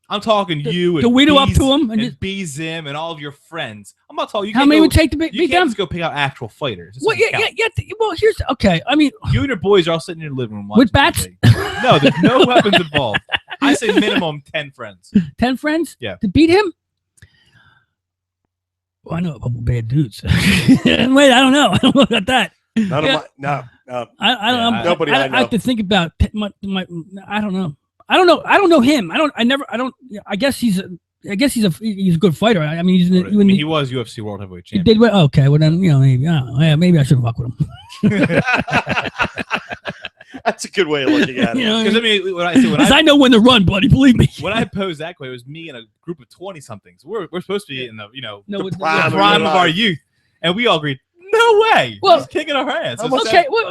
I'm talking you and the Weedo up to him and and Zim and all of your friends. I'm not talking. How many would take to beat You them? can't just go pick out actual fighters. It Well, doesn't yeah. count. Well, here's okay. I mean, You and your boys are all sitting in your living room with watching bats. TV. No, there's no weapons involved. I say minimum 10 friends. 10 friends. Yeah. To beat him. Well, I know a couple bad dudes. Wait, I don't know. I don't know about that. None Yeah. of my, no. I I know. have to think about my I don't know. I don't know him. I guess he's a good fighter. I mean, He was UFC World Heavyweight he Champion. did well. Okay, well then maybe I should fuck with him. That's a good way of looking at it. Because I mean, Because I know when to run, buddy. Believe me. when I posed that question, it was me and a group of 20-somethings. We're supposed to be in the No, the prime prime of of your our life. youth, and we all agreed, no way. Well- He's kicking our ass. Okay. Well,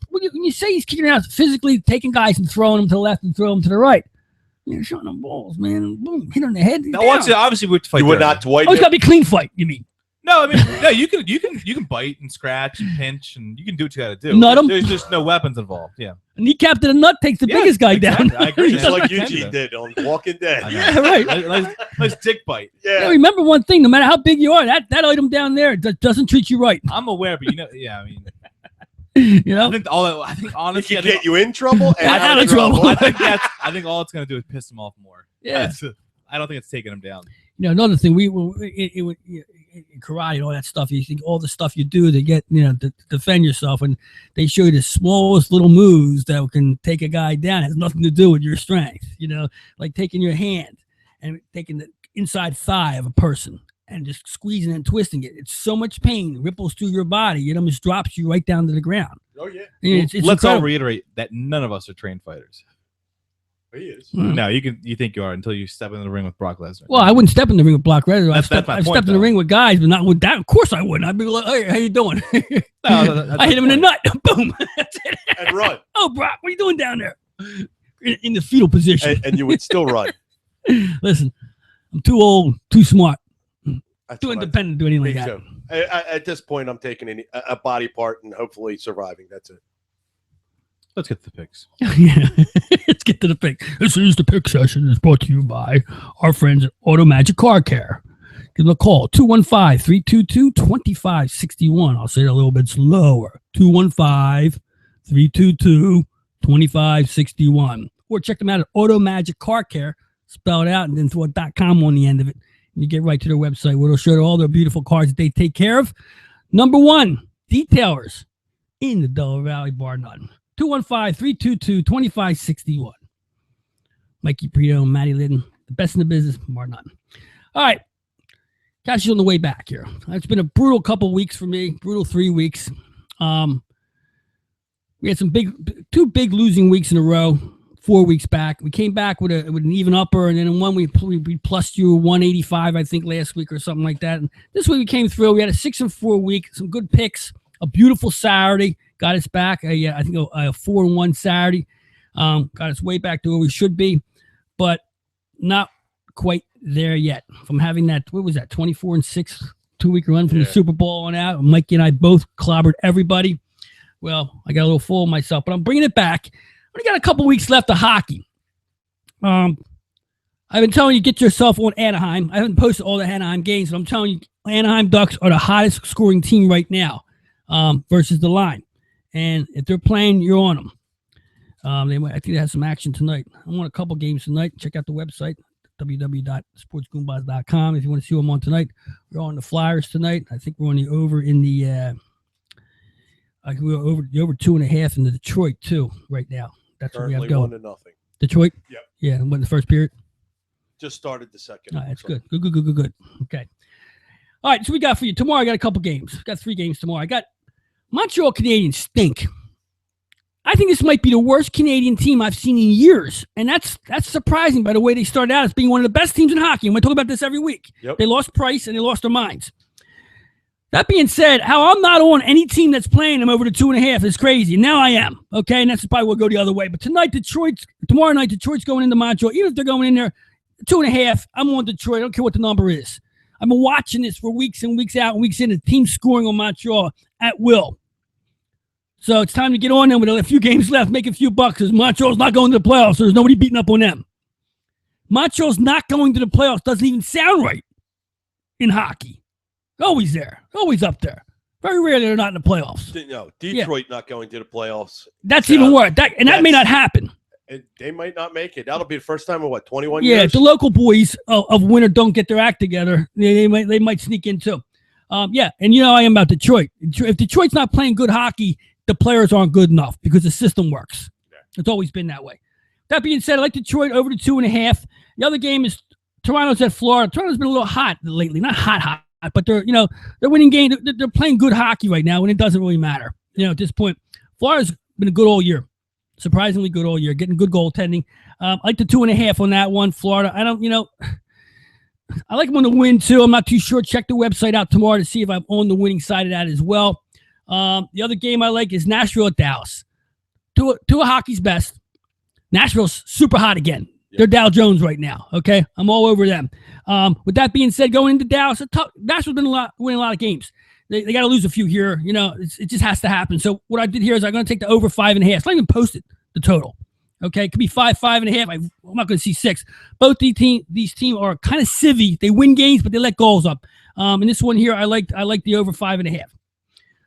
when you say he's kicking out physically, taking guys and throwing them to the left and throwing them to the right, you're showing them balls, man. Boom, hit on the head. Now, down. obviously, we have to fight. You would dirty. not Dwight. Oh, it's got to be clean fight. You mean? No, I mean, no. You can bite and scratch and pinch, and you can do what you got to do. Nut 'em. There's just no weapons involved. Yeah. A kneecap to the nut takes the Yeah, biggest guy exactly. down. I agree. Just Yeah. like Yeah. Eugene did on Walking Dead. I know. Yeah, right. Nice dick bite. Yeah, Yeah. remember one thing: no matter how big you are, that item down there doesn't treat you right. I'm aware, but yeah, I mean, You know. I think It honestly, can get you in trouble and Out of trouble. trouble. I think all it's gonna do is piss him off more. Yeah. I don't think it's taking him down. Another thing in karate and all that stuff, you think all the stuff you do to get to defend yourself, and they show you the smallest little moves that can take a guy down. It has nothing to do with your strength. Like taking your hand and taking the inside thigh of a person and just squeezing and twisting it. It's so much pain ripples through your body, it almost drops you right down to the ground. Oh yeah, It's Let's all incredible. reiterate that none of us are trained fighters. he is. No, you think you are until you step into the ring with Brock Lesnar. Well, I wouldn't step in the ring with Brock Lesnar. That's my I've point, stepped in the though. ring with guys, but not with that. Of course I wouldn't. I'd be like, hey, how you doing? That's I hit him in the nut. Boom. That's it. And run, Oh, Brock, what are you doing down there? In the fetal position. and you would still run. Listen, I'm too old, too smart, That's too what I independent to do anything like think that. so. At this point, I'm taking a body part and hopefully surviving. That's it. Let's get to the picks. Yeah, let's get to the pick. This is the pick session. It's brought to you by our friends at Auto Magic Car Care. Give them a call, 215-322-2561. I'll say it a little bit slower, 215-322-2561. Or check them out at Auto Magic Car Care, spell it out, and then throw a .com on the end of it. And you get right to their website where it'll show you all their beautiful cars that they take care of. Number one, detailers in the Delaware Valley, bar none. 215-322-2561. Mikey Prito and Matty Liddon, the best in the business, bar none. All right. Cashy's on the way back here. It's been a brutal couple weeks for me, brutal 3 weeks. We had two big losing weeks in a row, 4 weeks back. We came back with an even upper, and then in one we plus you 185, I think, last week or something like that. And this week we came through. We had a 6-4 week, some good picks, a beautiful Saturday. Got us back. I think a 4-1 Saturday. Got us way back to where we should be, but not quite there yet. From having that, what was that, 24-6 2-week run from the Super Bowl on out. Mikey and I both clobbered everybody. Well, I got a little full of myself, but I'm bringing it back. We got a couple weeks left of hockey. I've been telling you, get yourself on Anaheim. I haven't posted all the Anaheim games, but I'm telling you, Anaheim Ducks are the hottest scoring team right now versus the line. And if they're playing, you're on them. I think they have some action tonight. I want a couple games tonight. Check out the website, www.sportsgoombahs.com. If you want to see them on tonight, we're on the Flyers tonight. I think we're on the over in the we're over 2.5 in the Detroit too right now. That's what we have going. 1-0. Detroit. Yep. Yeah. What, the first period? Just started the second. All right, that's good. Good. Okay. All right. So we got for you tomorrow. I got a couple games. Got 3 games tomorrow. I got Montreal Canadiens stink. I think this might be the worst Canadian team I've seen in years. And that's surprising by the way they started out as being one of the best teams in hockey. And we talk about this every week. Yep. They lost Price and they lost their minds. That being said, how I'm not on any team that's playing them over the 2.5 is crazy. Now I am. Okay. And that's probably will go the other way. But tomorrow night, Detroit's going into Montreal. Even if they're going in there 2.5, I'm on Detroit. I don't care what the number is. I've been watching this for weeks and weeks out and weeks in. The team scoring on Montreal at will. So it's time to get on them with a few games left, make a few bucks because Montreal's not going to the playoffs. So there's nobody beating up on them. Montreal's not going to the playoffs. Doesn't even sound right in hockey. Always there. Always up there. Very rarely they're not in the playoffs. No, Detroit not going to the playoffs. That's even worse. That may not happen. They might not make it. That'll be the first time in, 21 years? Yeah, if the local boys of winter don't get their act together, they might sneak in too. Yeah, and you know I am about Detroit. If Detroit's not playing good hockey, the players aren't good enough because the system works. Yeah. It's always been that way. That being said, I like Detroit over the 2.5. The other game is Toronto's at Florida. Toronto's been a little hot lately. Not hot, but they're winning games. They're playing good hockey right now, and it doesn't really matter. At this point, Florida's been good all year. Surprisingly good all year. Getting good goaltending. I like the 2.5 on that one. Florida. I like them on the win too. I'm not too sure. Check the website out tomorrow to see if I'm on the winning side of that as well. The other game I like is Nashville at Dallas. Two of hockey's best. Nashville's super hot again. Yep. They're Dow Jones right now. Okay, I'm all over them. With that being said, going into Dallas, Nashville's been winning a lot of games. They got to lose a few here. It just has to happen. So what I did here is I'm going to take the over 5.5. It's not even posted the total. Okay, it could be 5.5. I'm not going to see 6. Both these teams are kind of civvy. They win games, but they let goals up. And this one here, I like the over 5.5.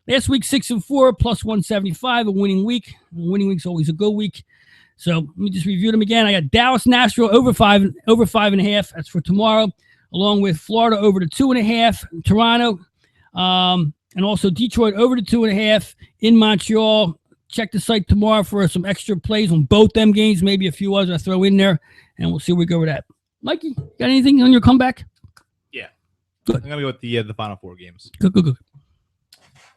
Last week, 6-4 plus 175, a winning week. A winning week's always a good week. So let me just review them again. I got Dallas, Nashville over 5.5. That's for tomorrow, along with Florida over the 2.5, Toronto, and also Detroit over the 2.5 in Montreal. Check the site tomorrow for some extra plays on both them games, maybe a few others I throw in there, and we'll see where we go with that. Mikey, got anything on your comeback? Yeah. Good. I'm going to go with the Final Four games. Good.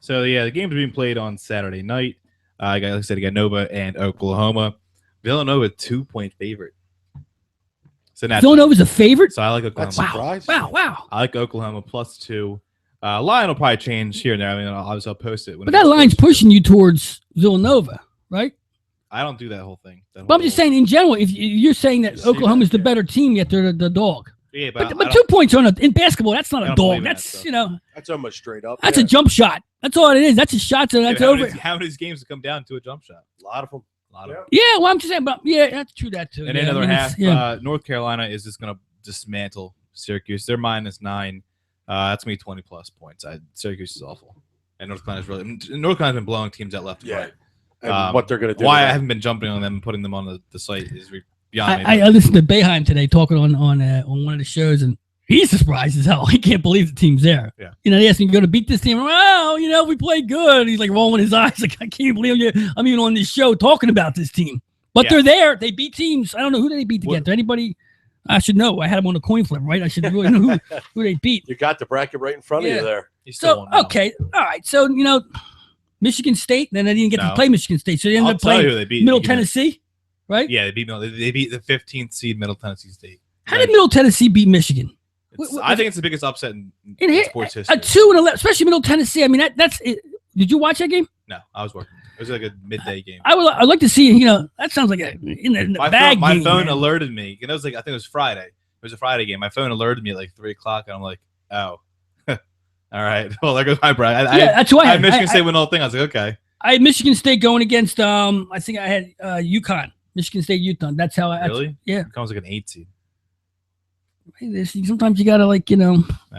So, the games are being played on Saturday night. Like I said, I got Nova and Oklahoma. Villanova, 2-point favorite. So Villanova's a favorite? So I like Oklahoma. Wow. I like Oklahoma +2. Line will probably change here and there. I mean, I'll post it. But that line's pushing you towards Villanova, right? I don't do that whole thing. But I'm just saying, in general, if you're saying that Oklahoma's the better team, yet they're the dog. Yeah, but 2 points in basketball, that's not a dog. That's, That's almost straight up. That's a jump shot. That's all it is. That's a shot. So that's over. How many games come down to a jump shot? A lot of them. A lot of them. Yeah, well, I'm just saying, but yeah, that's true. That too. And yeah, another half. Yeah. North Carolina is just going to dismantle Syracuse. They're -9. That's going to be 20 plus points. Syracuse is awful, and North Carolina's been blowing teams out left and right. And what they're going to do. Why I haven't been jumping on them and putting them on the site is beyond me. I listened to Boeheim today talking on one of the shows, and he's surprised as hell. He can't believe the team's there. Yeah. They asked me to go to beat this team. Well, we played good. He's like rolling his eyes, like I can't believe I'm even on this show talking about this team. But they're there. They beat teams. I don't know who they beat against. Anybody? I should know. I had them on the coin flip, right? I should really know who they beat. You got the bracket right in front of you there. So okay, all right. So Michigan State. Then they didn't get to play Michigan State, so they ended up playing who they beat. Middle Tennessee, right? Yeah, they beat the 15th seed Middle Tennessee State. How did Middle Tennessee beat Michigan? I think it's the biggest upset in sports history. A 2-11, especially Middle Tennessee. I mean, that's it. Did you watch that game? No, I was working. It was like a midday game. I'd like to see. That sounds like in the bag. My game, phone man. alerted me. It was I think it was Friday. It was a Friday game. My phone alerted me at like 3:00, and I'm like, oh, all right. Well, there goes my brag. That's why I had Michigan State win the whole thing. I was like, okay. I had Michigan State going against. I think I had UConn. Michigan State, UConn. That's how I. Really? Yeah. UConn was like an 8 seed. Sometimes you gotta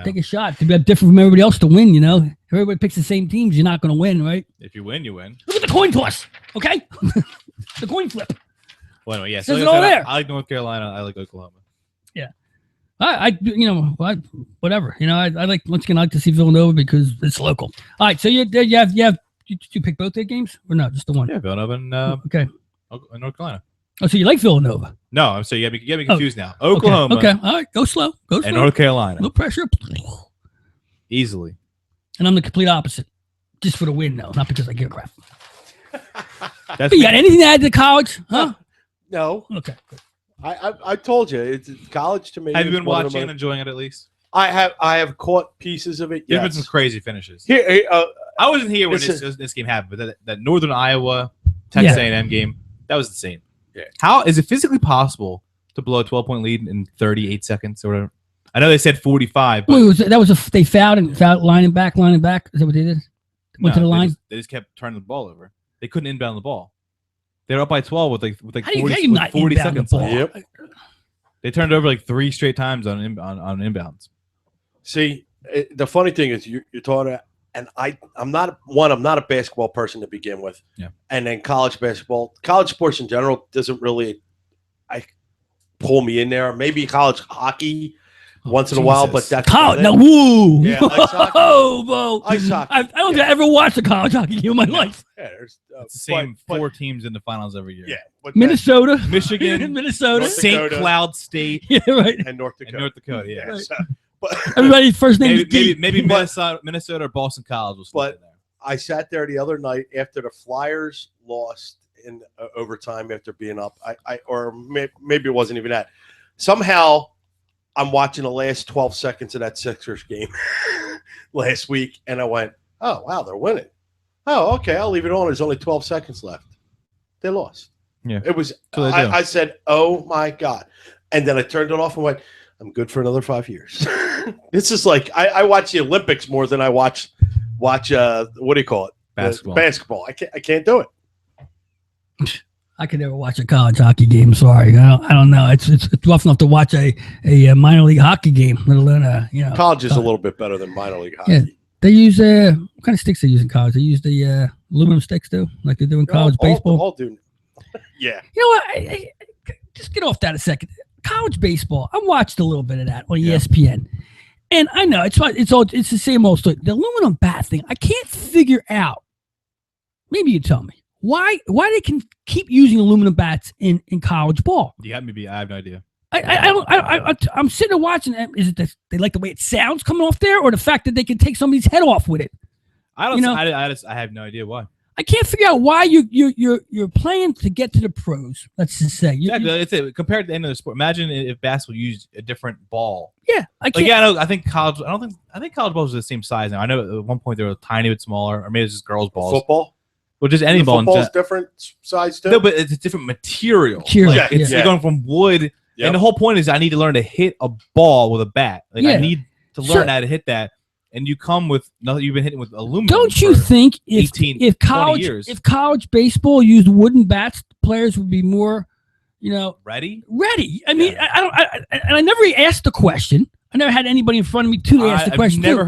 take a shot to be different from everybody else to win. If everybody picks the same teams, you're not gonna win, right? If you win, you win. Look at the coin toss, okay? The coin flip. Well, anyway, yeah. Says it all there. I like North Carolina. I like Oklahoma. Yeah, whatever. I like once again I like to see Villanova because it's local. All right, so you pick both their games or no? Just the one? Yeah, Villanova and okay, North Carolina. Oh, so you like Villanova? No, I'm saying you get me confused now. Oklahoma. Okay. All right. Go slow. And North Carolina. No pressure. Easily. And I'm the complete opposite. Just for the win, though. Not because I give a crap. That's you got anything to add to college? Huh? No. Okay. Good. I told you it's college to me. Have you been watching and enjoying it at least? I have caught pieces of it. There's been some crazy finishes. I wasn't here when this game happened, but that Northern Iowa Texas A&M game, that was insane. Yeah. How is it physically possible to blow a 12-point lead in 38 seconds or whatever? I know they said 45. But they fouled lining back. Is that what they did? Went to the line. They just kept turning the ball over. They couldn't inbound the ball. They were up by 12 with 40 seconds. The ball? Yep. They turned it over like 3 straight times on inbounds. See, the funny thing is you're talking. And I'm not a basketball person to begin with. Yeah. And then college sports in general doesn't really pull me in there. Maybe college hockey once in a while, but that's college. Now, woo! Yeah, ice hockey. Oh, ice hockey. I don't think I ever watched a college hocky game in my life. Yeah, there's it's the same 4 teams in the finals every year. Yeah, but Minnesota, Michigan, Minnesota, St. Cloud State, yeah, right, and North Dakota. Yeah. Right. So, but everybody's first name is maybe Minnesota or Boston College was in there. I sat there the other night after the Flyers lost in overtime after being up. Maybe it wasn't even that. Somehow, I'm watching the last 12 seconds of that Sixers game last week, and I went, "Oh wow, they're winning." Oh, okay, I'll leave it on. There's only 12 seconds left. They lost. Yeah, it was. I said, "Oh my god," and then I turned it off and went, "I'm good for another 5 years." This is like I watch the Olympics more than I watch what do you call it? Basketball. I can't do it. I could never watch a college hockey game. Sorry, I don't know. It's rough enough to watch a minor league hockey game, let alone College is a little bit better than minor league hockey. Yeah, they use what kind of sticks they use in college? They use the aluminum sticks too, like they do in college baseball. All do. Yeah. You know what? I just get off that a second. College baseball. I watched a little bit of that on ESPN, and I know it's the same old story. The aluminum bat thing. I can't figure out. Maybe you tell me. Why they can keep using aluminum bats in college ball? I have no idea. I'm sitting there watching. Is it that they like the way it sounds coming off there, or the fact that they can take somebody's head off with it? I have no idea why. I can't figure out why you're playing to get to the pros. Let's just say. Compared to the end of the sport. Imagine if basketball used a different ball. Yeah, I can't. I think college. I think college balls are the same size now. I know at one point they were a tiny bit smaller, or maybe it's just girls' balls. Football. Well, just any ball. Football's different size too. No, but it's a different material. It's going from wood, and the whole point is I need to learn to hit a ball with a bat. I need to learn how to hit that. and you come with nothing. You've been hitting with aluminum. Don't you think if 18, if 20 college years. if college baseball used wooden bats, players would be more, ready? I mean, I never asked the question. I never had anybody in front of me to ask the question. I've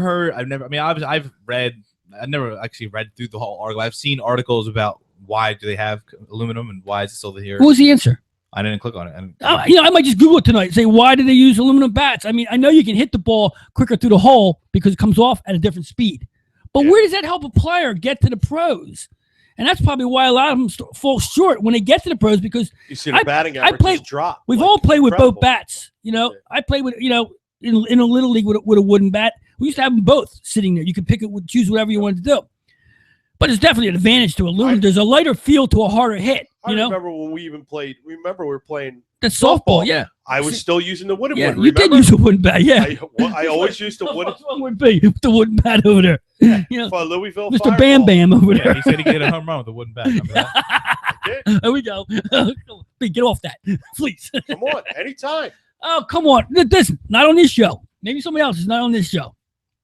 never actually read through the whole article. I've seen articles about why do they have aluminum and why is it still here. What was the answer? I didn't click on it. I might just Google it tonight and say, why do they use aluminum bats? I mean, I know you can hit the ball quicker through the hole because it comes off at a different speed. But where does that help a player get to the pros? And that's probably why a lot of them fall short when they get to the pros because you see the batting average drop. We've all played with both bats. I played with, in a little league with a wooden bat. We used to have them both sitting there. You could choose whatever you wanted to do. But it's definitely an advantage to aluminum. There's a lighter feel to a harder hit. I remember when we even played. Remember we were playing that's softball. Yeah, I was still using the wooden one. You did use a wooden bat. Yeah, I always used the wooden. What's wrong with me? The wooden bat over there. For Louisville, Mr. Fireball. Bam Bam over there. He said he get a home run with a wooden bat. Remember that? There we go. Get off that, please. Come on, anytime. Oh, come on. Listen, not on this show. Maybe somebody else is not on this show.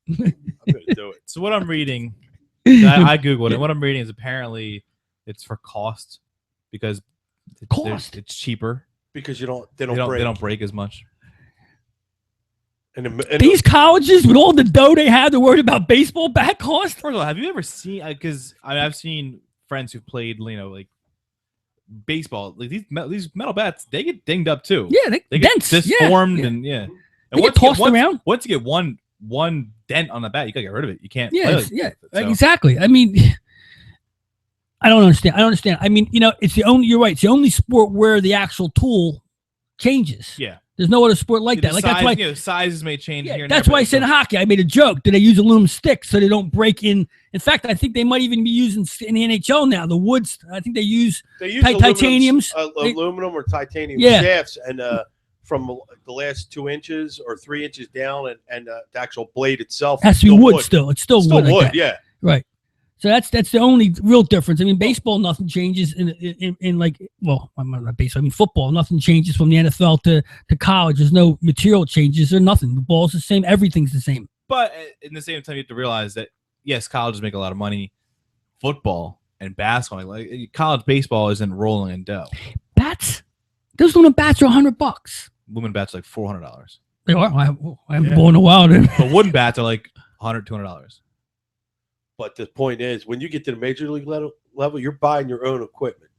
I'm gonna do it. So what I'm reading, I googled it. What I'm reading is apparently it's for cost because it's cheaper because they don't break as much. And these colleges with all the dough they have, they're worried about baseball bat cost. First of all, have you ever seen? Because I've seen friends who've played, like baseball. Like these metal bats, they get dinged up too. Yeah, they get disformed and they get tossed around. Once you get one dent on the bat, you gotta get rid of it. You can't. Exactly. I mean, I don't understand. I mean, it's the only. You're right. It's the only sport where the actual tool changes. Yeah. There's no other sport like that. Like size, that's why sizes may change here. And that's why I said hockey. I made a joke. Do they use aluminum sticks so they don't break in? In fact, I think they might even be using in the NHL now. The woods. I think they use titaniums, aluminum or titanium shafts, and from the last 2 inches or 3 inches down, and the actual blade itself has to be wood. Still, it's still wood. Like yeah. Right. So that's the only real difference. I mean, baseball, nothing changes in like, well, I'm not baseball. I mean, football, nothing changes from the NFL to college. There's no material changes or nothing. The ball's the same. Everything's the same. But in the same time, you have to realize that, yes, colleges make a lot of money. Football and basketball, like college baseball isn't rolling in dough. Bats? Those aluminum bats are $100. Aluminum bats are like $400. They are? I haven't bought in a while. But wooden bats are like $100, $200. But the point is, when you get to the major league level, you're buying your own equipment.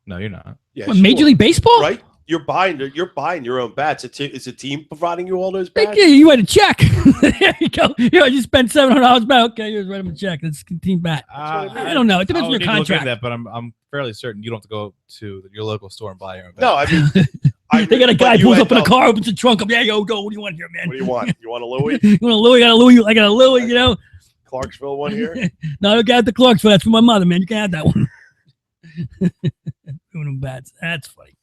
No, you're not. Yeah, Major League Baseball, right? You're buying your own bats. Is a team providing you all those bats? Yeah, you write a check. There you go. I just spent $700 back. Okay, here's write them a check. It's a team bat. I don't know. It depends on your contract. That, but I'm fairly certain you don't have to go to your local store and buy your own bat. No, I mean, they got a guy pulls up in a car, opens the trunk. Yeah, go. What do you want here, man? What do you want? You want a Louis? You want a Louis? I got a Louis. Clarksville one here? No, I don't got the Clarksville. That's for my mother, man. You can have that one. Doing them bats. That's funny.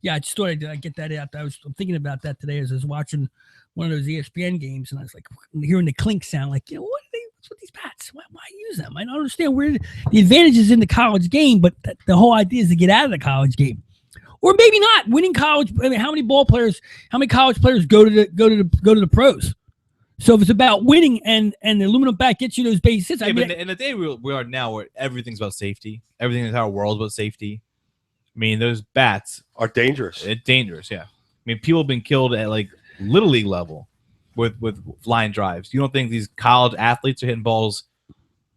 Yeah, I just thought I'd get that out. I'm thinking about that today as I was watching one of those ESPN games, and I was like hearing the clink sound. Like, what's with these bats? Why use them? I don't understand where the advantage is in the college game, but the whole idea is to get out of the college game, or maybe not winning college. I mean, how many college players go to the pros? So if it's about winning and the aluminum bat gets you those base hits, but in the day we are now, where everything's about safety, everything in the entire world is about safety. I mean, those bats are dangerous. It's dangerous, yeah. I mean, people have been killed at like little league level with line drives. You don't think these college athletes are hitting balls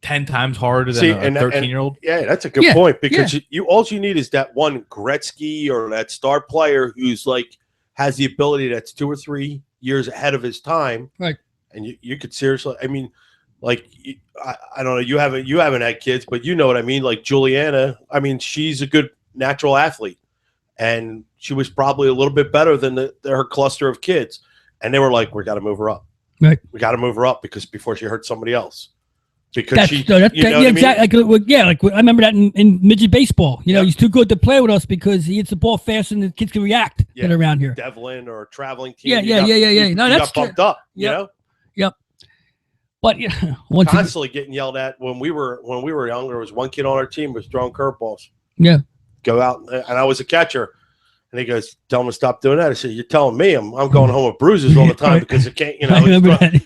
10 times harder than a 13-year-old? Yeah, that's a good point because you all you need is that one Gretzky or that star player who's like has the ability that's 2 or 3 years ahead of his time, right? And you could seriously, I mean, like I don't know, you haven't had kids, but you know what I mean. Like Juliana, I mean, she's a good natural athlete, and she was probably a little bit better than her cluster of kids, and they were like, "We got to move her up, right? We got to move her up because before she hurt somebody else." Because exactly. Like I remember that in midget baseball. He's too good to play with us because he hits the ball faster than the kids can react that are around here. Devlin or a traveling team. Yeah. No, that's got bumped up. Yep. But constantly getting yelled at when we were younger. There was one kid on our team was throwing curveballs. Yeah. Go out, and I was a catcher. And he goes, tell him to stop doing that. I said, you're telling me I'm going home with bruises all the time because I can't,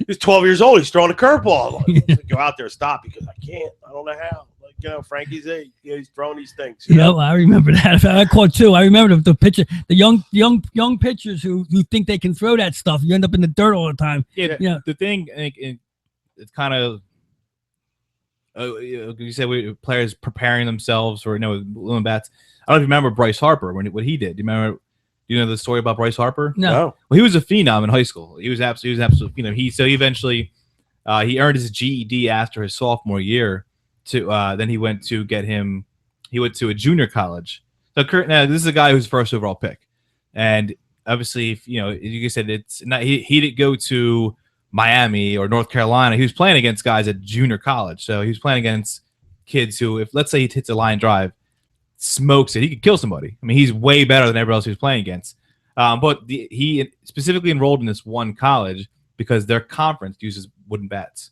he's 12 years old. He's throwing a curveball. Like, go out there and stop because I can't. I don't know how. Like, Frankie's he's throwing these things. I remember that. I caught too. I remember the pitcher, the young pitchers who think they can throw that stuff. You end up in the dirt all the time. Yeah. The thing, it's kind of, you said players preparing themselves for with bats. I don't know if you remember Bryce Harper what he did. Do you know the story about Bryce Harper? No. Well, he was a phenom in high school. He was absolutely phenom. He eventually he earned his GED after his sophomore year. Then he went to a junior college. So now this is a guy who's first overall pick, and obviously, if you said it's not he didn't go to Miami or North Carolina. He was playing against guys at junior college. So he was playing against kids who, if let's say he hits a line drive, smokes it, he could kill somebody. I mean, he's way better than everybody else he was playing against. But he specifically enrolled in this one college because their conference uses wooden bats.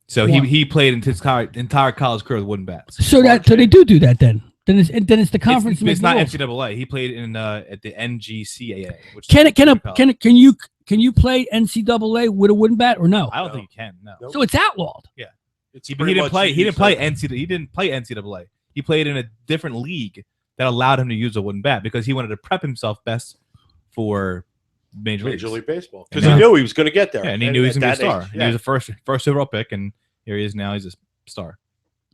So he played in his entire college career with wooden bats. So they do that then. Then it's the conference. It's not NCAA. He played in at the NGCAA. Which Can you play NCAA with a wooden bat or no? I don't think you can. No. So it's outlawed. Yeah. He didn't play NCAA. He played in a different league that allowed him to use a wooden bat because he wanted to prep himself best for Major League Baseball. Because he knew he was going to get there. Yeah, and he knew he was going to be a star. Age, He was the first overall pick, and here he is now. He's a star.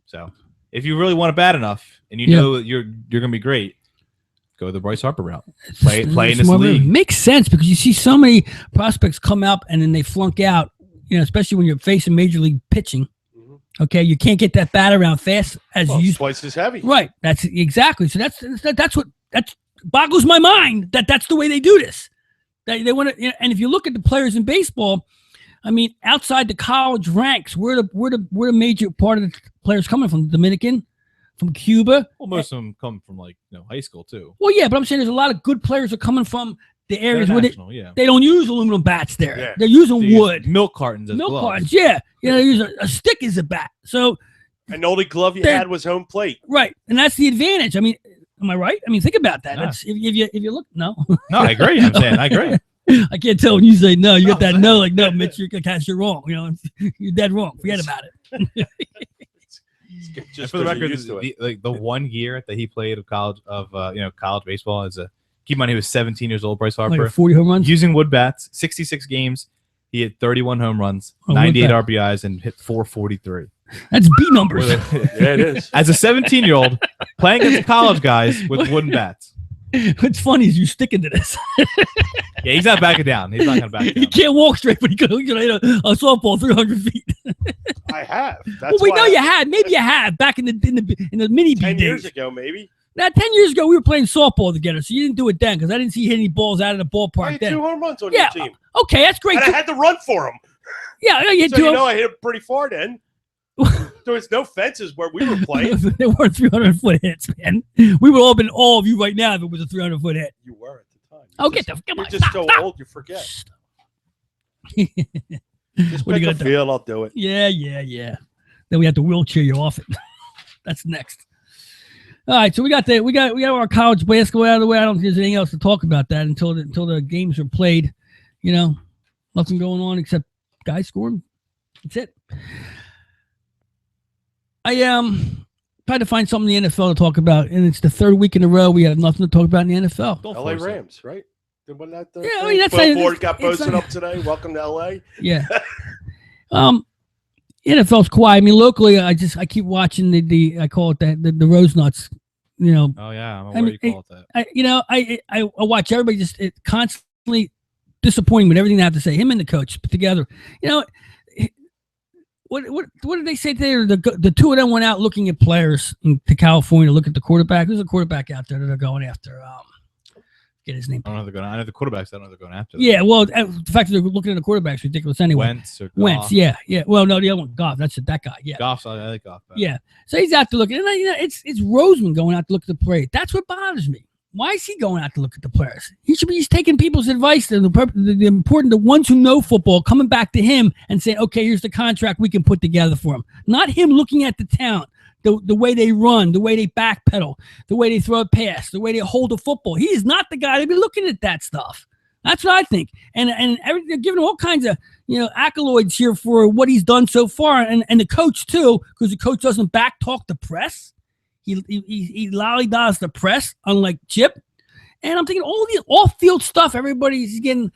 So if you really want to bat enough and you know you're going to be great, go the Bryce Harper route. Play in this league. Makes sense because you see so many prospects come up and then they flunk out, especially when you're facing major league pitching. Okay, you can't get that bat around fast as you used. Twice as heavy. Right. That's exactly. So that's what boggles my mind that's the way they do this. They want to, and if you look at the players in baseball, I mean, outside the college ranks, where the major part of the players coming from? Dominican, from Cuba. Well, most of them come from high school too. Well, yeah, but I'm saying there's a lot of good players that are coming from the areas where they don't use aluminum bats there. Yeah. They're using wood. Milk cartons. Yeah. They use a stick as a bat. So, and the only glove you had was home plate. Right. And that's the advantage. I mean, am I right? I mean, think about that. That's, if you look, no. No, I agree. I'm saying I agree. I can't tell when you say no. You got that no, like no, Mitch, you're wrong. You're dead wrong. Forget about it. Just for the record, the 1 year that he played of college baseball keep in mind he was 17 years old. Bryce Harper, like 40 home runs using wood bats, 66 games. He had 31 home runs, 98 RBIs, and hit 443. That's B numbers. Yeah, it is. As a 17-year-old playing against college guys with wooden bats. What's funny is you sticking to this. Yeah, he's not backing down. He's not going to back down. He can't walk straight, but he could hit a softball 300 feet. I have. That's we know you had. Maybe you had back in the mini B 10 days. years ago, maybe. Now, 10 years ago, we were playing softball together, so you didn't do it then because I didn't see you hit any balls out of the ballpark I had then. 2 home runs on your team. Okay, that's great. And I had to run for them. Yeah, you had I hit it pretty far then. There was no fences where we were playing. There weren't 300-foot hits, man. We would all been all of you right now if it was a 300-foot hit. You were at the time. Come on. You're just so old, you forget. Just pick a field, I'll do it. Yeah. Then we have to wheelchair you off it. That's next. All right, so we got our college basketball out of the way. I don't think there's anything else to talk about that until the games are played. Nothing going on except guys scoring. That's it. I tried to find something in the NFL to talk about, and it's the third week in a row we have nothing to talk about in the NFL. LA Rams, right? Wasn't that the I mean, that's billboard got posted up today. Welcome to LA. Yeah. NFL's quiet. I mean, locally, I keep watching the I call it the Rose Nuts. Oh yeah, I'm aware you call it that. I watch everybody just constantly disappointing with everything they have to say. Him and the coach put together. What did they say today? The two of them went out looking at players to California to look at the quarterback. There's a quarterback out there that they're going after. Get his name. I know the quarterbacks. I don't know they're going after. Yeah, well, the fact that they're looking at the quarterback's ridiculous anyway. Wentz, yeah. Well, no, the other one, Goff. That's that guy. Yeah, Goff. I like Goff. Yeah, so he's out to look, and it's Roseman going out to look at the play. That's what bothers me. Why is he going out to look at the players? He should be just taking people's advice. The ones who know football, coming back to him and saying, okay, here's the contract we can put together for him. Not him looking at the talent. the way they run, the way they backpedal, the way they throw a pass, the way they hold the football. He is not the guy to be looking at that stuff. That's what I think. And they're giving him all kinds of accolades here for what he's done so far, and the coach too, because the coach doesn't back talk the press. He lollydogs the press, unlike Chip. And I'm thinking all the off-field stuff everybody's getting,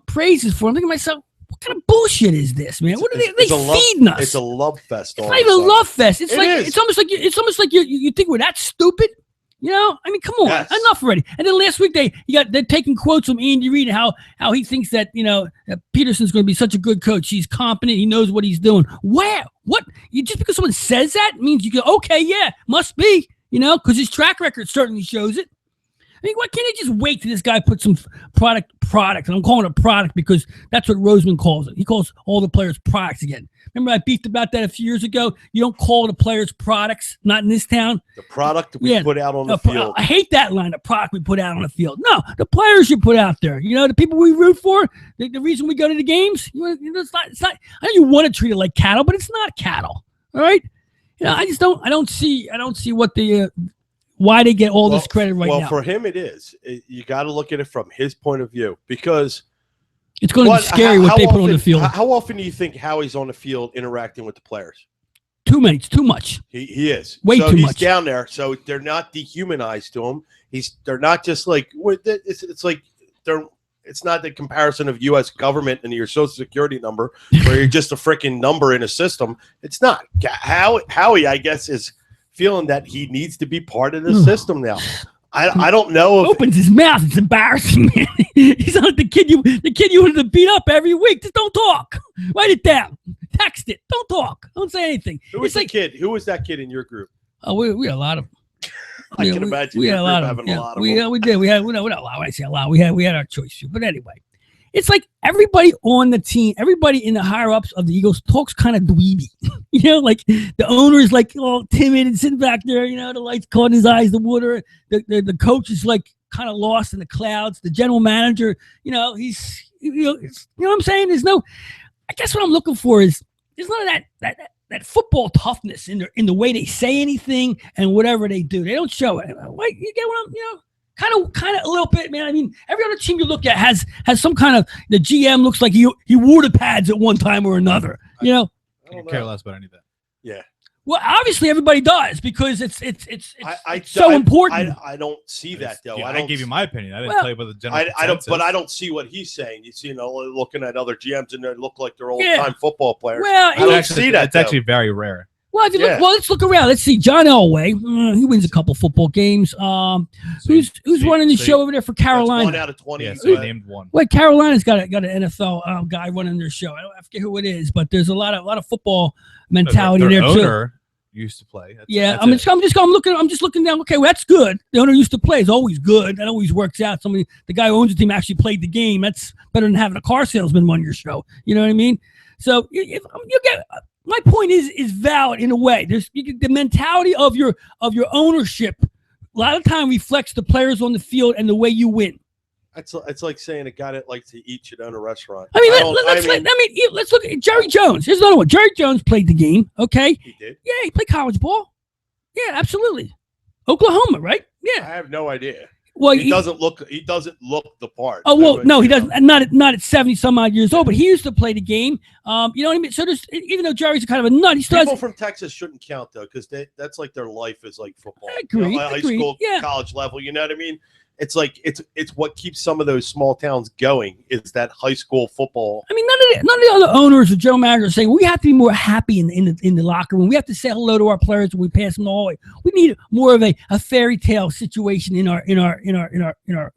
praises for. I'm thinking to myself, what kind of bullshit is this, man? What are they feeding us? It's a love fest. It's not even a love fest. It's almost like you think we're that stupid. I mean, come on, enough already. And then last week they're taking quotes from Andy Reid how he thinks that that Peterson's going to be such a good coach. He's competent. He knows what he's doing. Where? What? Just because someone says that means you go, okay, yeah, must be. Because his track record certainly shows it. I mean, why can't they just wait till this guy puts some product? And I'm calling it a product because that's what Roseman calls it. He calls all the players products again. Remember I beefed about that a few years ago? You don't call the players products, not in this town. The product we put out on the field. I hate that line, the product we put out on the field. No, the players you put out there. The people we root for, the reason we go to the games. It's not. I know you want to treat it like cattle, but it's not cattle. All right? I don't see what the why they get all this credit now. Well, for him it is. You got to look at it from his point of view because it's going to be scary what they put on the field. How often do you think Howie's on the field interacting with the players? Too many. It's too much. He is. Way too much. He's down there, so they're not dehumanized to him. They're not just like it's like it's not the comparison of U.S. government and your social security number where you're just a freaking number in a system. It's not. Howie, I guess, is feeling that he needs to be part of the system now. I don't know. Opens his mouth. It's embarrassing, man. He's like the kid you wanted to beat up every week. Just don't talk. Write it down. Text it. Don't talk. Don't say anything. Who was that kid in your group? Oh, we had a lot of them. I can imagine. We had a lot of them. We did. We had not a lot. When I say a lot, we had our choice. But anyway, it's like everybody on the team, everybody in the higher ups of the Eagles talks kind of dweeby. Like the owner is like all timid and sitting back there. The lights caught in his eyes, the water. The coach is like kind of lost in the clouds. The general manager, he's what I'm saying. There's no. I guess what I'm looking for is there's none of that football toughness in the way they say anything and whatever they do. They don't show it. Wait, you get what I'm kind of a little bit, man. I mean, every other team you look at has some kind of the GM looks like he wore the pads at one time or another. I don't care less about any of that. Yeah. Well, obviously everybody does because it's so important. I don't see that though. Yeah, I gave you my opinion. I didn't tell you about the general consensus. But I don't see what he's saying. You see, looking at other GMs and they look like they're old-time football players. Well, I don't see that. It's actually very rare. Well, if you look, let's look around. Let's see. John Elway, he wins a couple football games. Who's running the show over there for Carolina? 1 out of 20. Yeah, so named one. Wait, Carolina's got an NFL guy running their show. I forget who it is, but there's a lot of football mentality their there owner too. Used to play. I'm just looking down. Okay, well, that's good. The owner used to play. It's always good. That always works out. The guy who owns the team actually played the game. That's better than having a car salesman run your show. You know what I mean? So if you get. My point is valid in a way. The mentality of your ownership a lot of time reflects the players on the field and the way you win. It's like saying a guy that likes to eat should own a restaurant. I mean, let's look at Jerry Jones. Here's another one. Jerry Jones played the game. Okay, he did. Yeah, he played college ball. Yeah, absolutely. Oklahoma, right? Yeah. I have no idea. Well, he doesn't look the part. Oh well, no, he doesn't. Not at 70 some odd years old, but he used to play the game. You know what I mean? So even though Jerry's kind of a nut, he still people from Texas shouldn't count though, because that's like their life is like football. I agree. High school, college level. You know what I mean? It's like it's what keeps some of those small towns going is that high school football. I mean, none of the other owners or general managers saying we have to be more happy in the locker room. We have to say hello to our players when we pass them the hallway. We need more of a fairy tale situation in our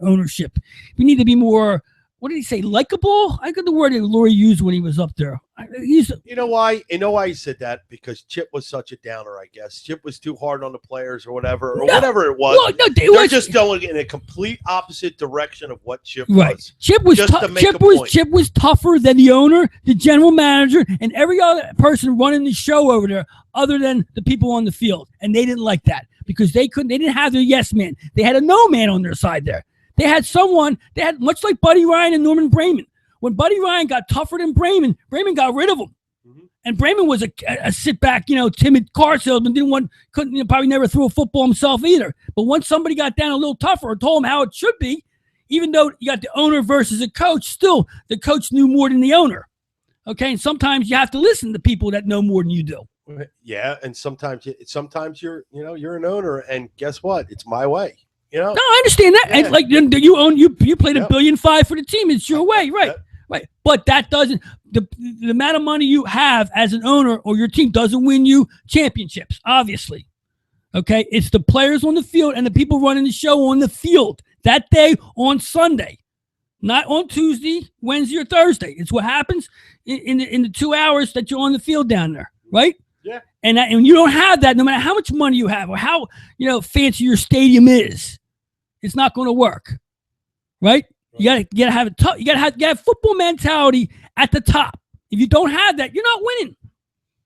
ownership. We need to be more. What did he say? Likable? I got the word that Laurie used when he was up there. You know why? You know why he said that? Because Chip was such a downer, I guess. Chip was too hard on the players or whatever it was. They're just going in a complete opposite direction of what Chip was. Chip was tougher than the owner, the general manager, and every other person running the show over there other than the people on the field. And they didn't like that because they didn't have their yes man. They had a no man on their side there. They had much like Buddy Ryan and Norman Brayman. When Buddy Ryan got tougher than Brayman got rid of him. Mm-hmm. And Bremen was a sit back, timid car salesman. Couldn't probably never threw a football himself either. But once somebody got down a little tougher or told him how it should be, even though you got the owner versus a coach, still the coach knew more than the owner. Okay, and sometimes you have to listen to people that know more than you do. Yeah, and sometimes you're an owner, and guess what? It's my way. No, I understand that. Yeah. And like you played $1.5 billion for the team. It's your way, right? Yep. Right. But that doesn't the amount of money you have as an owner or your team doesn't win you championships, obviously. Okay? It's the players on the field and the people running the show on the field that day on Sunday. Not on Tuesday, Wednesday, or Thursday. It's what happens in the 2 hours that you're on the field down there, right? Yeah. And you don't have that no matter how much money you have or how fancy your stadium is. It's not going to work. Right? You gotta have it tough. You gotta have football mentality at the top. If you don't have that, you're not winning.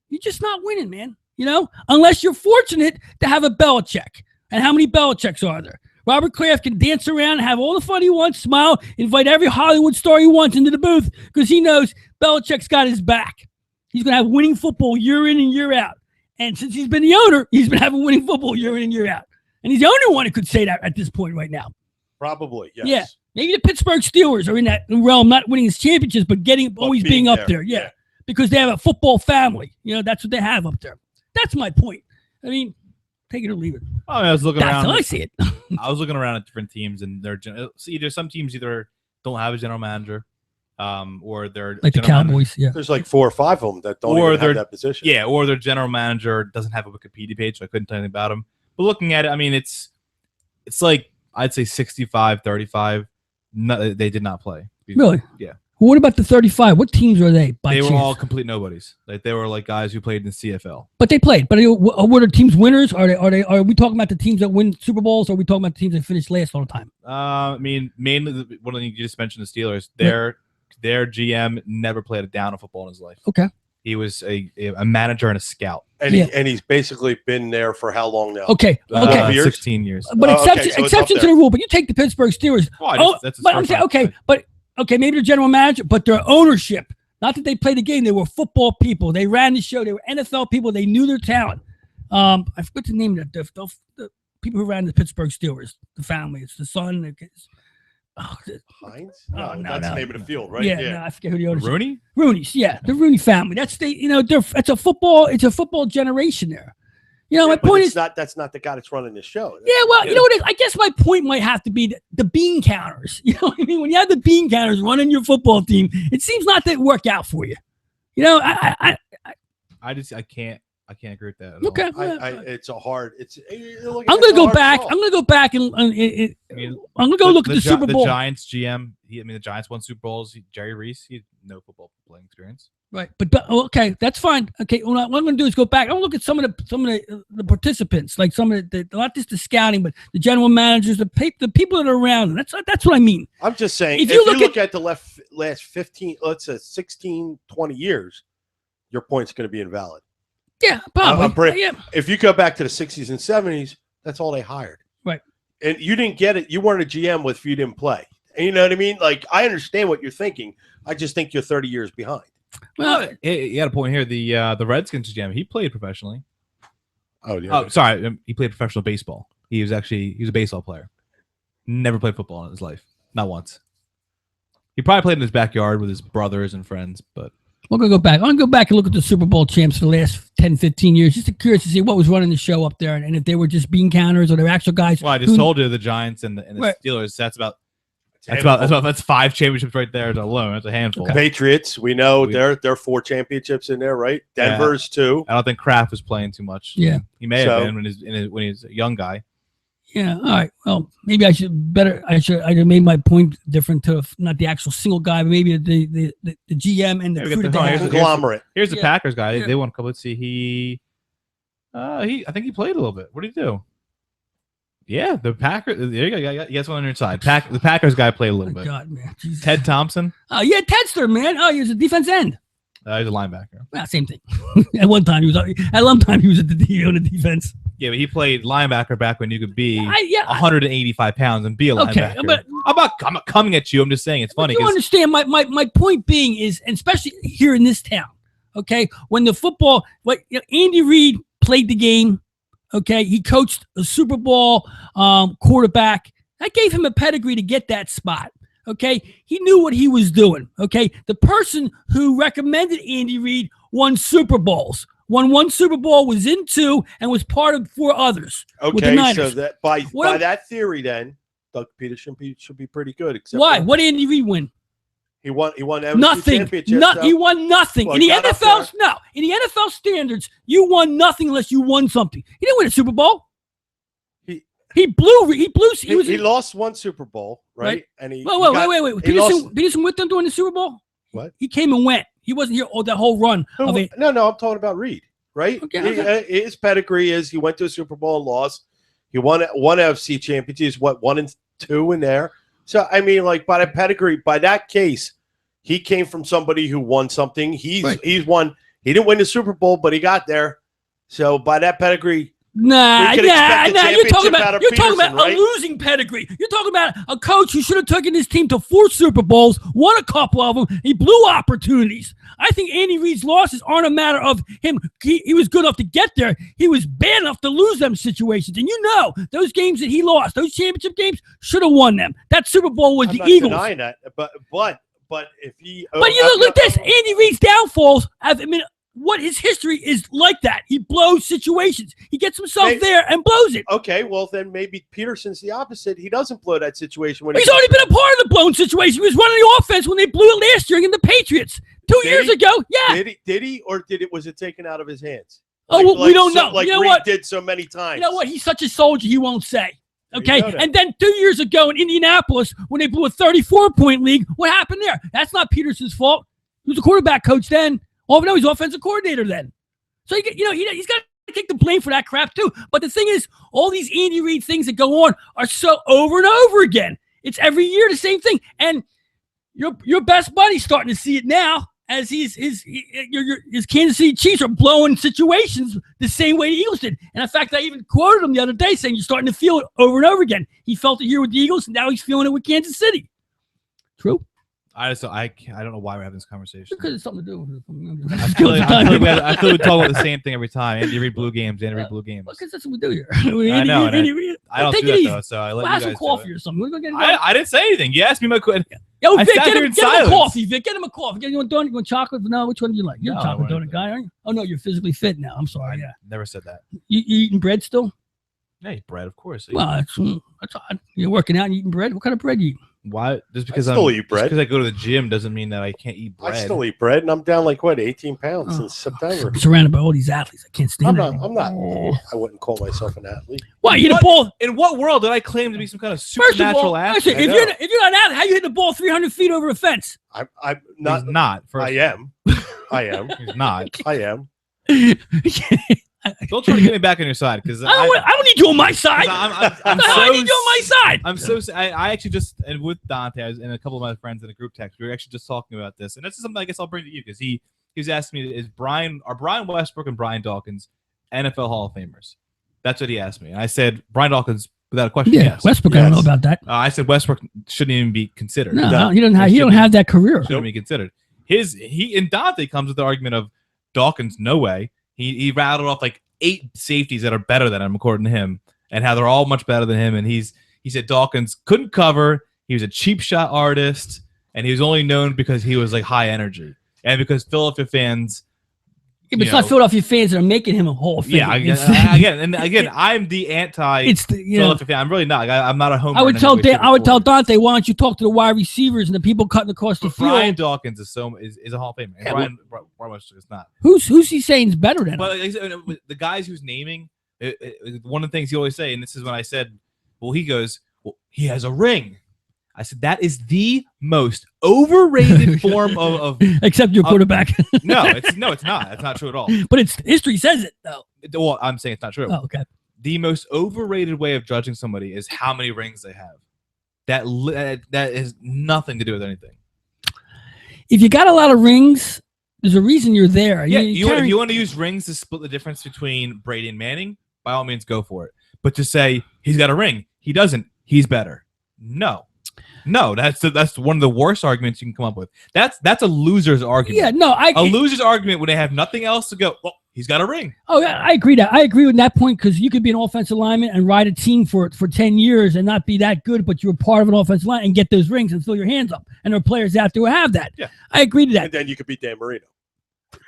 You're just not winning, man. Unless you're fortunate to have a Belichick. And how many Belichicks are there? Robert Kraft can dance around, have all the fun he wants, smile, invite every Hollywood star he wants into the booth because he knows Belichick's got his back. He's going to have winning football year in and year out. And since he's been the owner, he's been having winning football year in and year out. And he's the only one who could say that at this point right now. Probably, yes. Yeah. Maybe the Pittsburgh Steelers are in that realm, not winning his championships, but always being up there. Yeah. Because they have a football family. That's what they have up there. That's my point. I mean, take it or leave it. Oh, I was looking around. That's how I see it. I was looking around at different teams, and either some teams don't have a general manager, or they're like the Cowboys. Yeah, there's like 4 or 5 of them that don't even have that position. Yeah, or their general manager doesn't have a Wikipedia page, so I couldn't tell anything about him. But looking at it, I mean, it's like I'd say 65-35. No, they did not play. Really? Yeah. Well, what about the 35? What teams are they? They were all complete nobodies. Like they were like guys who played in the CFL. But they played. But were the teams winners? Are we talking about the teams that win Super Bowls? Or are we talking about the teams that finish last all the time? I mean, mainly one of the you just mentioned the Steelers. Their GM never played a down of football in his life. Okay. He was a manager and a scout. And he's basically been there for how long now? Okay. 16 years. But exception to the rule. But you take the Pittsburgh Steelers. That's but I'm saying, okay, maybe the general manager, but their ownership, not that they played the game, they were football people. They ran the show. They were NFL people. They knew their talent. I forgot the name of the people who ran the Pittsburgh Steelers, the family. It's the son. Hines? No, that's the name of the field, right? Yeah. No, I forget who the owner is. Rooney's, yeah. The Rooney family. That's it's a football generation there. My point is that's not the guy that's running the show. Yeah, well, you know what it is? I guess my point might have to be the bean counters. You know what I mean? When you have the bean counters running your football team, it seems not to work out for you. I can't agree with that. Okay. It's a hard. I'm going to go back. I'm going to go back and I'm going to go look at the Super Bowl. The Giants GM. The Giants won Super Bowls. Jerry Reese. He had no football playing experience. Right, but okay, that's fine. Okay, what I'm going to do is go back. I'm going to look at some of the participants, like some of the not just the scouting, but the general managers, the people that are around. That's what I mean. I'm just saying, if you look at the last 15, let's say 16, 20 years, your point's going to be invalid. Yeah, probably. If you go back to the 60s and 70s, that's all they hired. Right, and you didn't get it. You weren't a GM if you didn't play. And you know what I mean? Like I understand what you're thinking. I just think you're 30 years behind. Well, you got a point here. The Redskins GM, he played professionally. Oh, yeah. Oh, sorry. He played professional baseball. He was a baseball player. Never played football in his life. Not once. He probably played in his backyard with his brothers and friends, but we're going to go back. I'm going to go back and look at the Super Bowl champs for the last 10, 15 years. Just curious to see what was running the show up there and if they were just bean counters or they were actual guys. Well, I just told you the Giants and the Steelers. That's 5 championships right there alone. That's a handful. Okay. Patriots, we know they're 4 championships in there, right? Denver's 2. I don't think Kraft was playing too much. Yeah, he may have been when he was a young guy. Yeah. All right. Well, maybe I should made my point different to not the actual single guy, but maybe the GM and the conglomerate. Here's the Packers guy. They won a couple. Let's see. I think he played a little bit. What did he do? Yeah, the Packers. There you go. You guys on your side. The Packers guy played a little bit. God, man. Jesus. Ted Thompson. Oh, yeah, Tedster, man. Oh, he was a defense end. He's a linebacker. Well, same thing. At one time, he was at the defense. Yeah, but he played linebacker back when you could be 185 pounds and be a linebacker. But I'm not coming at you. I'm just saying it's funny. You understand my point being is, and especially here in this town, Okay, when the football, Andy Reid played the game. Okay, he coached a Super Bowl quarterback. That gave him a pedigree to get that spot. Okay, he knew what he was doing. Okay, the person who recommended Andy Reid won Super Bowls. Won one Super Bowl, was in 2, and was part of 4 others. Okay, so that by that theory, then Doug Peterson should be pretty good. Except why? What did Andy Reid win? He won nothing. He won nothing. Well, In the NFL standards, you won nothing unless you won something. He didn't win a Super Bowl. He lost one Super Bowl, right? And he wait. Peterson with them during the Super Bowl? What? He came and went. He wasn't here that whole run. No, I'm talking about Reid, right? Okay. His pedigree is he went to a Super Bowl and lost. He won FC championships, 1 and 2 in there. So, I mean, like, by the pedigree, by that case, he came from somebody who won something. He's won. He didn't win the Super Bowl, but he got there. So, by that pedigree, Nah. You're talking about right? a losing pedigree. You're talking about a coach who should have taken his team to 4 Super Bowls, won a couple of them. He blew opportunities. I think Andy Reid's losses aren't a matter of him. He was good enough to get there. He was bad enough to lose them situations. And those games that he lost, those championship games, should have won them. That Super Bowl was the Eagles. I'm not denying that, but if he. But you look at this. Andy Reid's downfalls what his history is like that. He blows situations. He gets himself there and blows it. Okay, well, then maybe Peterson's the opposite. He doesn't blow that situation. He's already been a part of the blown situation. He was running the offense when they blew it last year against the Patriots. 2 years ago. Yeah. Did he, or was it taken out of his hands? We don't know. Like Reid did so many times. You know what? He's such a soldier, he won't say. Okay, and then 2 years ago in Indianapolis, when they blew a 34-point lead, what happened there? That's not Peterson's fault. He was a quarterback coach then. Oh, no, he's offensive coordinator then. So, he's got to take the blame for that crap too. But the thing is, all these Andy Reid things that go on are so over and over again. It's every year the same thing. And your best buddy's starting to see it now as his Kansas City Chiefs are blowing situations the same way the Eagles did. And in fact, I even quoted him the other day saying you're starting to feel it over and over again. He felt it here with the Eagles, and now he's feeling it with Kansas City. True? I don't know why we're having this conversation. Because it's something to do with it. I feel like we talk about the same thing every time. Andy Reid blew games. Because that's what we do here. I know. I don't do that, though, so I let you guys have some coffee or something. I didn't say anything. You asked me my question. Yo, Vic, get him a coffee, Vic. Get him a coffee. You want donut? You want chocolate? No, which one do you like? You're a chocolate donut guy, aren't you? Oh, no, you're physically fit now. I'm sorry. Yeah. Never said that. You eating bread still? Yeah, eat bread, of course. Well, that's odd. You're working out and eating bread? What kind of bread you eat? Why? Just because I still eat bread. Because I go to the gym doesn't mean that I can't eat bread. I still eat bread, and I'm down 18 pounds since September. I'm surrounded by all these athletes. I can't stand it. I'm not. I wouldn't call myself an athlete. Why? You hit a ball? In what world did I claim to be some kind of supernatural athlete? If you're not an athlete, how you hit the ball 300 feet over a fence? I'm not. He's not. I am. He's not. I am. Don't try to get me back on your side because I don't need you on my side. I need you on my side. I actually just, and with Dante and a couple of my friends in a group text, we were actually just talking about this, and this is something I guess I'll bring to you because he was asking me, are Brian Westbrook and Brian Dawkins NFL Hall of Famers? That's what he asked me, and I said Brian Dawkins without a question. Yeah, yes. Westbrook. Yes. I don't know about that. I said Westbrook shouldn't even be considered. No, he don't have that career. Shouldn't be considered. And Dante comes with the argument of Dawkins, no way. He rattled off 8 safeties that are better than him, according to him, and how they're all much better than him. And he said Dawkins couldn't cover. He was a cheap shot artist, and he was only known because he was high energy, and because Philadelphia fans. Yeah, but it's not Philadelphia fans that are making him a Hall of Fame. Yeah, again, I'm the anti-Philadelphia fan. I'm really not. I'm not a homer. I would tell Dante, why don't you talk to the wide receivers and the people cutting across the field? Brian Dawkins is a Hall of Famer. Yeah, Brian Westbrook is not. Who's he saying is better than him? Well, the guys who's naming, one of the things he always say, and this is when I said, he goes, he has a ring. I said, that is the most overrated form of except your quarterback. No, it's not. That's not true at all. But history says it, though. Well, I'm saying it's not true. Oh, okay. The most overrated way of judging somebody is how many rings they have. That has nothing to do with anything. If you got a lot of rings, there's a reason you're there. Yeah, if you want to use rings to split the difference between Brady and Manning, by all means, go for it. But to say he's got a ring, he doesn't, he's better. No. No, that's one of the worst arguments you can come up with. That's a loser's argument. Yeah, no, a loser's argument when they have nothing else to go. Well, he's got a ring. Oh, yeah, I agree with that point because you could be an offensive lineman and ride a team for 10 years and not be that good, but you were part of an offensive line and get those rings and fill your hands up. And there are players out there who have that. Yeah, I agree to that. And then you could beat Dan Marino.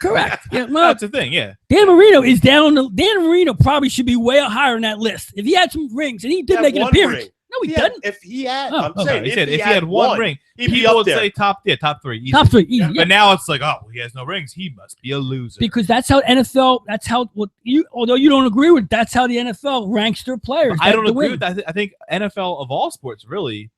Correct. Yeah, well, that's the thing. Yeah, Dan Marino is down. Dan Marino probably should be way higher on that list if he had some rings and he did make an appearance. Ring. No, he doesn't. If he had, Oh, I'm saying, he said if he had one ring, people would say top 3. Easy. Top 3, easy. Yeah. Yeah. But now it's like, oh, he has no rings. He must be a loser. Because that's how NFL. That's how although you don't agree with, that's how the NFL ranks their players. I don't agree with that. I think NFL of all sports, really,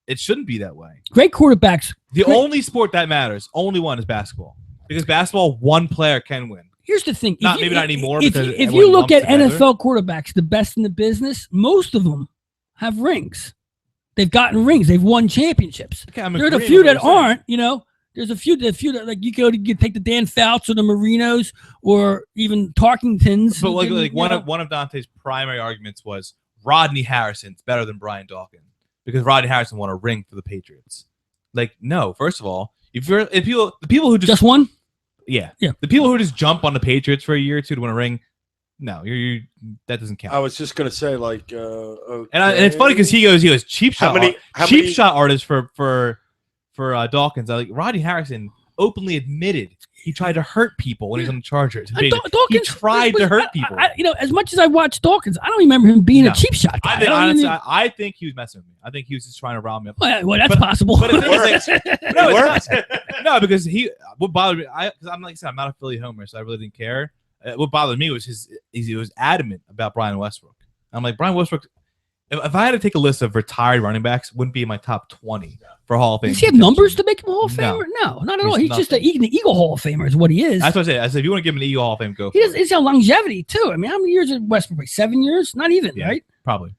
it shouldn't be that way. Great quarterbacks. The only sport that matters, only one, is basketball. Because basketball, one player can win. Here's the thing. Maybe not anymore. If you look at NFL quarterbacks, the best in the business, most of them have rings. They've gotten rings. They've won championships. Okay, there are a few that aren't. There's a few that like you take the Dan Fouts or the Marinos or even Tarkingtons. But like one of Dante's primary arguments was Rodney Harrison's better than Brian Dawkins because Rodney Harrison won a ring for the Patriots. Like, no, first of all, the people who just won, yeah, the people who just jump on the Patriots for a year or two to win a ring. No, that doesn't count. I was just gonna say, like, okay. and it's funny because he goes cheap shot shot artist for Dawkins. Like Rodney Harrison openly admitted he tried to hurt people when he was on the Chargers. He tried to hurt people. As much as I watched Dawkins, I don't remember him being a cheap shot guy. I think he was messing with me. I think he was just trying to round me up. Well, that's possible. But no, because what bothered me, because I'm like I said, I'm not a Philly homer, so I really didn't care. What bothered me was he was adamant about Brian Westbrook. I'm like, Brian Westbrook, if I had to take a list of retired running backs, wouldn't be in my top 20 for Hall of Fame. Does he have numbers to make him a Hall of Famer? No, not at all. He's just an Eagle Hall of Famer is what he is. That's what I said. If you want to give him an Eagle Hall of Fame, go for it. He's got longevity, too. I mean, how many years at Westbrook? 7 years? Not even, right? Probably.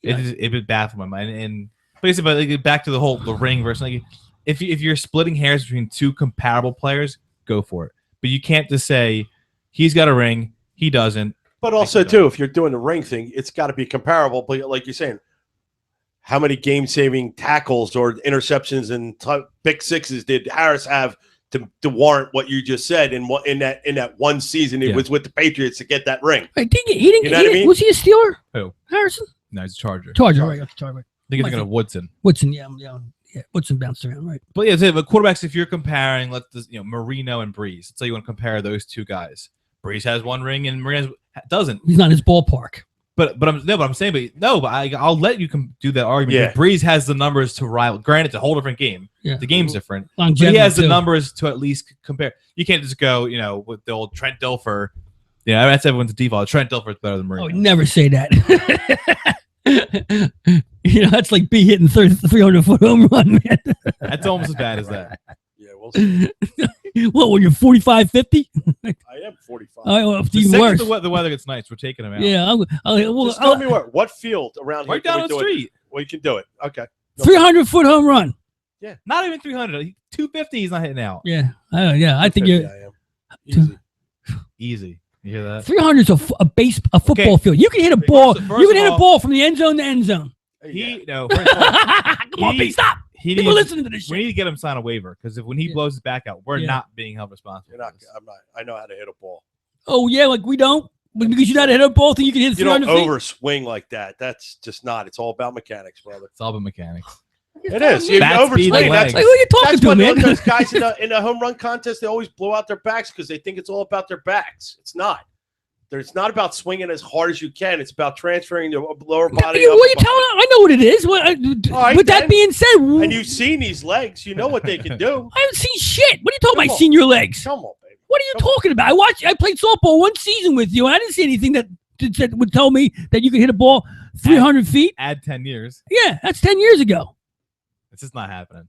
Yeah. It would baffle my mind. And basically, back to the ring versus, like, if you're splitting hairs between two comparable players, go for it. But you can't just say, he's got a ring, he doesn't. But also, too, if you're doing the ring thing, it's got to be comparable. But like you're saying, how many game-saving tackles or interceptions and pick sixes did Harris have to warrant what you just said in that one season? It was with the Patriots to get that ring. He didn't. You know what I mean? Was he a Steeler? Who? Harrison? No, he's a Charger. Right. I think he's thinking of Woodson. Yeah, Woodson bounced around, right? But yeah, but quarterbacks, if you're comparing, Marino and Breeze, let's say you want to compare those two guys. Breeze has one ring and Marino doesn't. He's not in his ballpark. But I'll let you do that argument. Yeah. Breeze has the numbers to rival. Granted, it's a whole different game. Yeah. The game's different. But he has the numbers to at least compare. You can't just go, with the old Trent Dilfer. Yeah, that's everyone's default. Trent Dilfer's better than Marino. Oh, never say that. That's like B hitting 300-foot home run, man. That's almost as bad as that. Yeah, we'll see. What, when you're 45, 50? I am 45. Even worse. The weather gets nice. We're taking him out. Yeah. Just tell me what field around here. Right down the street. Well, you can do it. Okay. 300-foot home run. Yeah. Not even 300. 250 he's not hitting out. Yeah. I think you're. I am. Easy. You hear that? 300 is a football field. You can hit a ball. You can hit a ball from the end zone to end zone. Come on, B, stop. People listening to this shit. We need to get him sign a waiver because when he blows his back out, we're not being held responsible. I'm not. I know how to hit a ball. Oh yeah, like we don't. Because you know how to hit a ball, think you can hit 300 feet. You don't overswing like that. That's just not. It's all about mechanics, brother. It's all about mechanics. It is. You overswing. That's like, who are you talking to, man? Those guys in the home run contest, they always blow out their backs because they think it's all about their backs. It's not. It's not about swinging as hard as you can. It's about transferring the lower body. What are you telling? I know what it is. With that being said, and you've seen these legs, you know what they can do. I haven't seen shit. What are you talking about? I've seen your legs. Come on, baby. What are you talking about? I played softball one season with you, and I didn't see anything that would tell me that you could hit a ball 300 feet. Add 10 years. Yeah, that's 10 years ago. It's just not happening.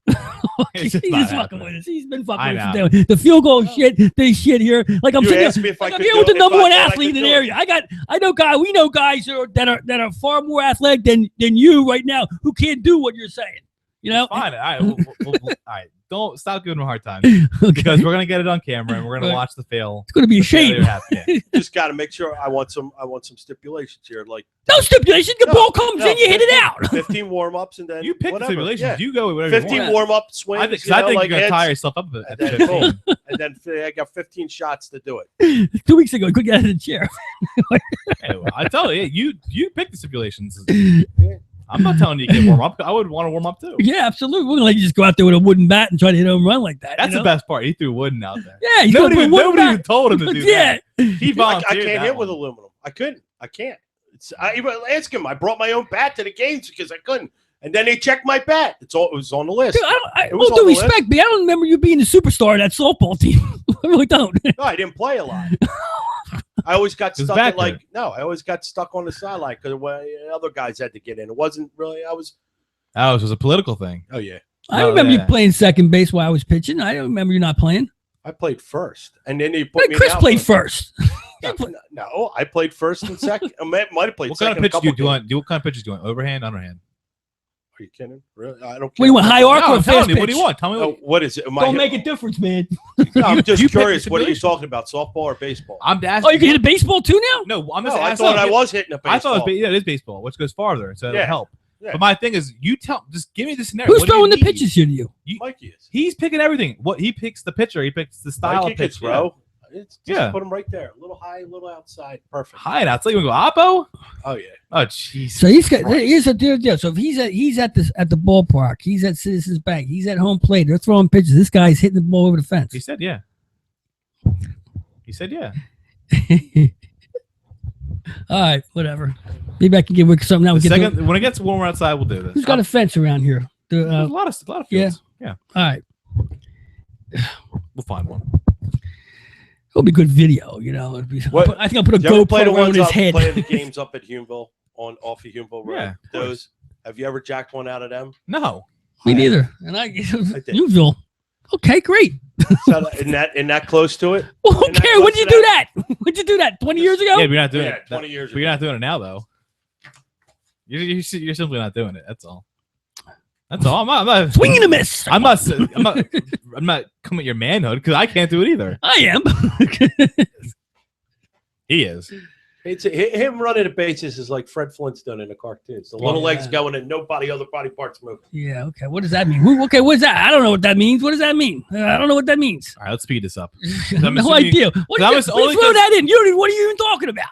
He's just fucking with us. He's been fucking with us. The field goal shit, this shit here. Like I'm saying, I'm here with the number one athlete in the area. We know guys that are far more athletic than you right now who can't do what you're saying. You know, Fine. All right. All right. Don't stop giving him a hard time okay. because we're gonna get it on camera and we're gonna Right. watch the fail. It's going to be a The failure shame. happen. Yeah. Just got to make sure. I want some stipulations here. Like No stipulation. The No, ball comes in, you hit it 15 out. 15 warm-ups and then You pick the whatever. simulations. Yeah. You go with whatever 15 you want. warm-up swings. I think you know, you're like gonna hits, tire yourself up at and then 15. boom. And then I got 15 shots to do it. 2 weeks ago, I couldn't get out of the chair. Hey, well, I tell you, you pick the stipulations. I'm not telling you to get warm up. I would want to warm up too. Yeah, absolutely. We're going to let you just go out there with a wooden bat and try to hit a home run like that. That's you know? the best part. He threw wooden out there. Yeah, he's Nobody, going to put a wooden nobody even bat. told him to do Yeah. that. He I volunteered. can't that hit with one. aluminum. I couldn't. I can't. I even ask him. I brought my own bat to the games because I couldn't. And then they checked my bat. It was on the list. Dude, It was well, on due the list. respect, me, I don't remember you being the superstar of that softball team. I really don't. No, I didn't play a lot. I always got His stuck back at I always got stuck on the sideline because other guys had to get in. It wasn't really. Oh, it was a political thing. Oh yeah. I No, remember yeah. you playing second base while I was pitching. I don't remember you not playing. I played first, and then he put me. Chris in played outfield. first. No, I played first and second. I might have played What kind second. of pitches do you a couple do? What kind of pitches do you want? Overhand, underhand? Are you kidding? Really? I don't. What do you want, high arc No, or I'm fast telling you. pitch? What do you want? Tell me. Oh, what is it? Am I Don't make a difference, man. No, I'm just you pick the curious. What are you stipulation. talking about? Softball or baseball? I'm asking. Oh, you can hit a baseball too now? No, I'm No, just I asking. thought I was hitting a baseball. I thought it is baseball, which goes farther, so it'll Yeah. help. Yeah. But my thing is, just give me the scenario. Who's What do you throwing the need? pitches here to you? Mikey is. He's picking everything. What he picks the pitcher, he picks the style Mikey of can pitch. throw. It's just Yeah. put him right there. A little high, a little outside. Perfect. High and out. So you want to go Oppo? Oh yeah. Oh jeez. So here's the deal. So if he's at the ballpark, he's at Citizens Bank, he's at home plate, they're throwing pitches. This guy's hitting the ball over the fence. He said yeah. He said yeah. All right, whatever. Maybe I can get with something now. The second, when it gets warmer outside, we'll do this. Who's got a fence around here? There's a lot of fields. Yeah. All right. We'll find one. It'll be good video, you know. What- I think I'll put a Did you ever play the GoPro on ones his up, head. playing the games up at Humeville off of Humeville Road? Yeah, of course. Those. Have you ever jacked one out of them? No. Me neither. And Newville. Okay, great. So in that close to it? Well, who Isn't that cares? close When'd you to do that? When'd you do that? 20 years ago? Yeah, but you're not doing Yeah, it. 20 years But you're not doing it now, though. You're simply not doing it. That's all. That's all. I'm not Swing and a miss. I'm not coming at your manhood because I can't do it either. I am. He is. It's him running the bases is like Fred Flintstone in the cartoons. The little legs yeah. going and nobody other body parts moving. Yeah, okay. What does that mean? Okay, what is that? I don't know what that means. What does that mean? I don't know what that means. All right, let's speed this up. No idea. What that do was you only throw that in? What are you even talking about?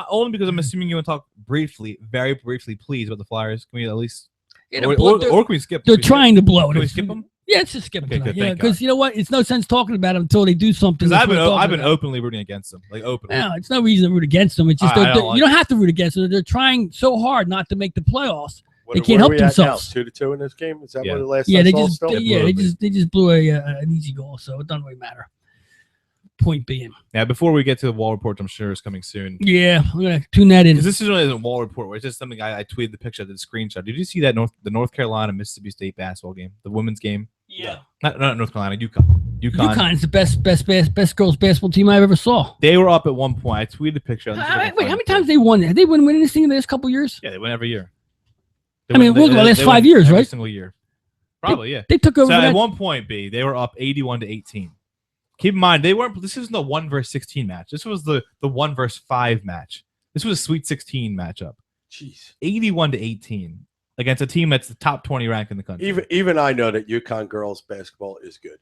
Only because I'm assuming you want to talk briefly, very briefly, please, about the Flyers. Can we at least, Yeah, or can we skip? they're trying to blow it. Can we skip them? Yeah, it's just skip them. Okay, good, Yeah, thank because you know what? It's no sense talking about them until they do something. Because that's I've been worth talking I've been about. openly rooting against them, like openly. No, it's no reason to root against them. It's just I don't you don't have to root against them. They're trying so hard not to make the playoffs. They can't help themselves. 2-2 in this game. Is that Yeah. what the last? Yeah, I they saw just still? they just blew an easy goal, so it doesn't really matter. Point being, Yeah, before we get to the Wall Report, I'm sure is coming soon. yeah, I'm gonna tune that in. Because this really isn't a Wall Report, it's just something I tweeted the picture, the screenshot. Did you see that the North Carolina Mississippi State basketball game, the women's game? Yeah, Not North Carolina, UConn. UConn's the best girls basketball team I ever saw. They were up at one point. I tweeted the picture. Wait, how many times they won? Have they won winning this thing in the last couple years? Yeah, they win every year. I mean, we'll go last 5 years, every right? Single year. Probably, yeah. They took over. So that. at one point, they were up 81-18. Keep in mind, this isn't the 1 versus 16 match. This was the 1 versus 5 match. This was a Sweet 16 matchup. Jeez. 81-18 against a team that's the top 20 ranked in the country. Even I know that UConn girls basketball is good.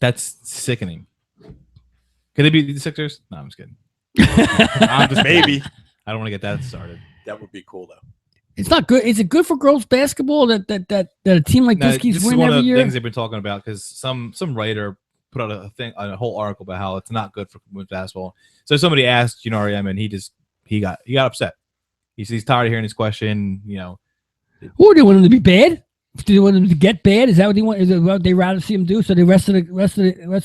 That's sickening. Could they beat the Sixers? No, I'm just kidding. Maybe I don't want to get that started. that would be cool though. It's not good. Is it good for girls basketball that a team like this keeps is winning one of every the year? things they've been talking about because some writer put out a whole article about how it's not good for women's basketball. So somebody asked REM and he got upset. He's tired of hearing this question. Or do they want them to be bad? Do they want them to get bad? Is that what they want? Is it what they rather see them do? So the rest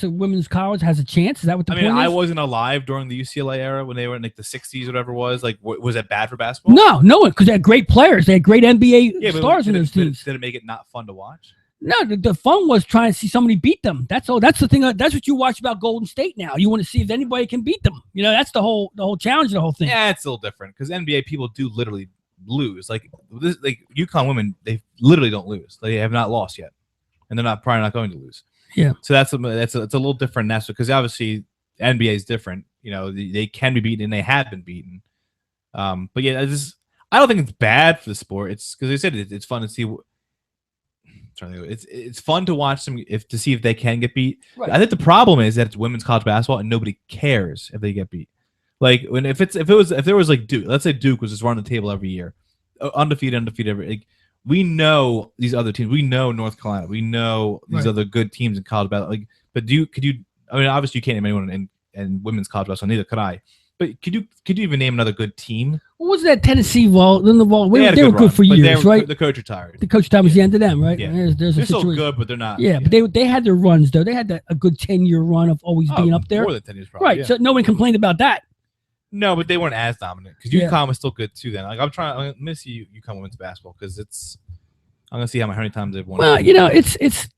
of women's college has a chance. Is that what the point is? I wasn't alive during the UCLA era when they were in like the 60s, whatever it was. Like, was it bad for basketball? No one, because they had great players. They had great NBA but stars in those teams. Did it make it not fun to watch? No, the fun was trying to see somebody beat them. That's all. That's the thing. That's what you watch about Golden State now. You want to see if anybody can beat them. That's the whole challenge of the whole thing. Yeah, it's still different because NBA people do literally lose. Like UConn women, they literally don't lose. They have not lost yet, and they're probably not going to lose. Yeah. So it's a little different. That's because obviously NBA is different. They can be beaten and they have been beaten. But yeah, I don't think it's bad for the sport. It's because they said it's fun to see. It's fun to watch them to see if they can get beat. Right. I think the problem is that it's women's college basketball and nobody cares if they get beat. Like if there was like Duke, let's say Duke was just running the table every year, undefeated every. Like, we know these other teams. We know North Carolina. We know these other good teams in college basketball. Like, but could you? I mean, obviously you can't name anyone in women's college basketball. Neither could I. But could you even name another good team? What was that Tennessee Vol? Then the Vol. They were good for years, right? The coach retired. The coach time was the end of them, right? Yeah. They're still good, but they're not. Yeah, but they had their runs though. They had a good 10-year run of always being up there. More than 10 years, probably. Right. Yeah. So no one complained about that. No, but they weren't as dominant because UConn was still good too. Then, like I'm going to see UConn women's basketball because I'm going to see how many times they've won. Well, it's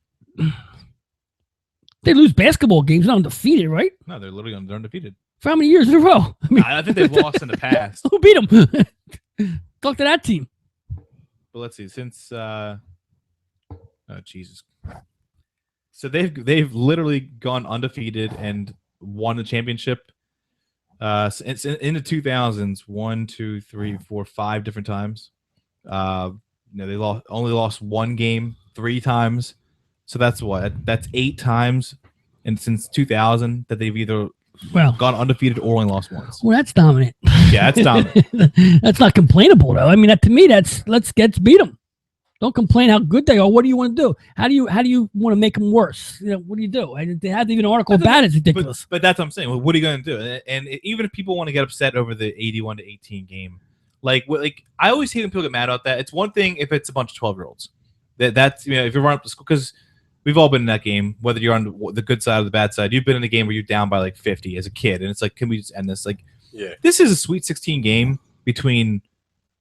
they lose basketball games, not undefeated, right? No, they're literally undefeated. For how many years in a row? I think they've lost in the past. Who beat them? Talk to that team. But let's see. Since Jesus, so they've literally gone undefeated and won the championship. It's in the 2000s, 1, 2, 3, 4, 5 different times. They only lost one game 3 times. So that's 8 times, and since 2000 that they've either gone undefeated or only lost once. Well, that's dominant. Yeah, that's dominant. That's not complainable though. I mean, to me, let's beat them. Don't complain how good they are. What do you want to do? How do you want to make them worse? What do you do? They have even an article about it. It's ridiculous. But that's what I'm saying. Well, what are you going to do? And even if people want to get upset over the 81-18 game, like I always hate when people get mad about that. It's one thing if it's a bunch of 12-year-olds. That's if you're running up the school, because we've all been in that game, whether you're on the good side or the bad side. You've been in a game where you're down by like 50 as a kid, and it's like, can we just end this? Like, this is a Sweet 16 game between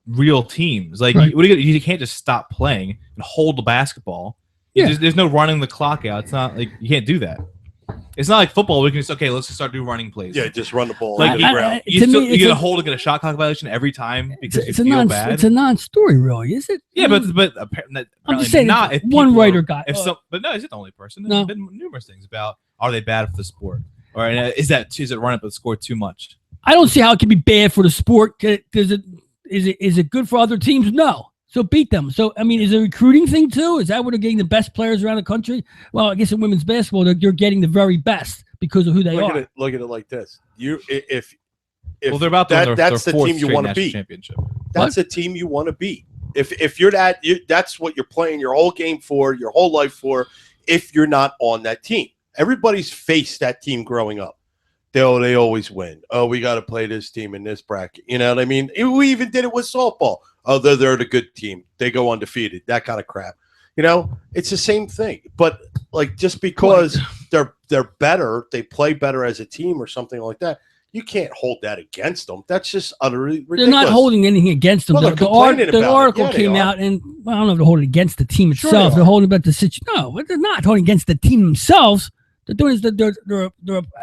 real teams. Like, right. You can't just stop playing and hold the basketball. Yeah. There's no running the clock out. It's not like you can't do that. It's not like football. We can just let's just start doing running plays. Yeah, just run the ball. Like you get a hold and get a shot clock violation every time because you feel bad. It's a non-story, really, is it? Yeah, but apparently I'm just saying not. If one writer got. But no, is it the only person? No. There's been numerous things about are they bad for the sport, or is it run up the score too much? I don't see how it can be bad for the sport. Is it good for other teams? No. So beat them. So, I mean, is it a recruiting thing too? Is that where they're getting the best players around the country? Well, I guess in women's basketball, you're getting the very best because of who they are. Look at it like this. If they're about to that's the team you want to beat. Championship. That's the team you want to beat. If you're that's what you're playing your whole game for, your whole life for. If you're not on that team, everybody's faced that team growing up. They always win. Oh, we got to play this team in this bracket. You know what I mean? We even did it with softball. Oh, they're the good team. They go undefeated. That kind of crap. It's the same thing. But like just because they're better, they play better as a team or something like that. You can't hold that against them. That's just utterly ridiculous. They're not holding anything against them. Well, the article came out, and I don't know if they're holding against the team itself. Sure they're holding about the situation. No, they're not holding against the team themselves. They're doing is they're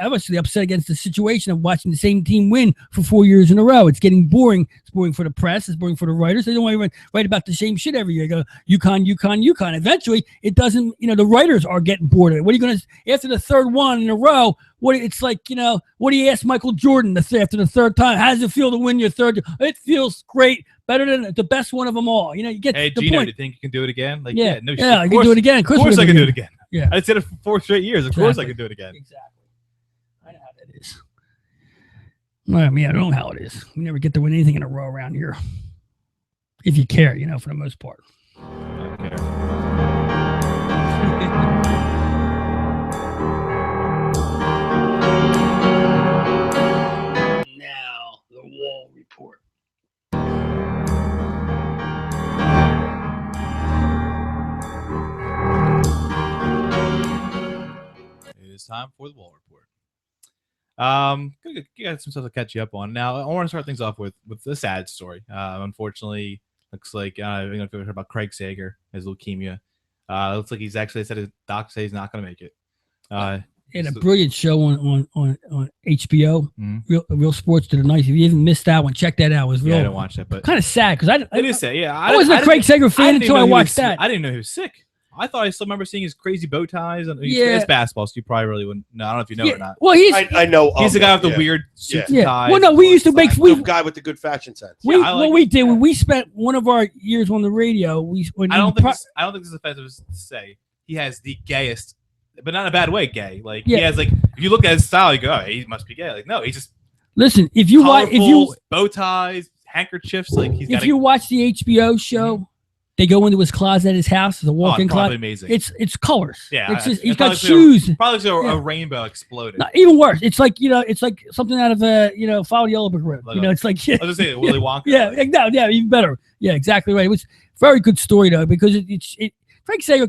obviously upset against the situation of watching the same team win for 4 years in a row. It's getting boring. It's boring for the press. It's boring for the writers. They don't want to write about the same shit every year. They go UConn. Eventually, it doesn't. The writers are getting bored of it. What are you going to after the third one in a row? It's like what do you ask Michael Jordan after the third time? How does it feel to win your third? It feels great. Better than the best one of them all. You get the Gino, point. Do you think you can do it again? Like, yeah, no, yeah, I can do it again. Of course I can do it again. Yeah, I said it for 4 straight years. Of course I can do it again. Exactly. I know how that is. I mean, I don't know how it is. We never get to win anything in a row around here. If you care, for the most part. Okay. Now, the Wall Report. It's time for the Wall Report. Got some stuff to catch you up on. Now, I want to start things off with a sad story. Unfortunately, looks like I don't know if you heard about Craig Sager, his leukemia. Looks like he's actually said his doc say he's not going to make it. They had a brilliant show on HBO. Real Sports did a nice. If you haven't missed that one, check that out. It was real. I didn't watch that, but kind of sad because it is sad. Yeah, I wasn't a Craig Sager fan until I watched that. I didn't know he was sick. I thought I still remember seeing his crazy bow ties. Yeah, it's basketball, so you probably really wouldn't. No, I don't know if you know or not. Well, I know. He's the guy with the weird suits and ties. Well, no, we used to make the guy with the good fashion sense. We did. When we spent one of our years on the radio. I don't think this is offensive to say. He has the gayest, but not in a bad way, gay. Like he has like, if you look at his style, you go, oh, he must be gay. Like no, he's just listen. If you watch, bow ties, handkerchiefs, like he's. If you watch the HBO show, they go into his closet at his house. It's a walk-in closet. Amazing. It's colors. Yeah, it's just, he's got shoes. Probably a rainbow exploded. No, even worse. It's like it's like something out of Follow the Yellow Brick Road. It's like I was just saying Willy Wonka. Yeah, even better. Yeah, exactly right. It was a very good story though because it Craig Sager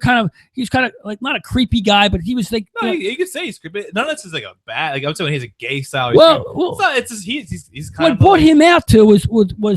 he's kind of like not a creepy guy, but he was like you could say he's creepy. None of this is like a bad. Like I'm saying, he's a gay style. It's just he's kind of. What brought him out to was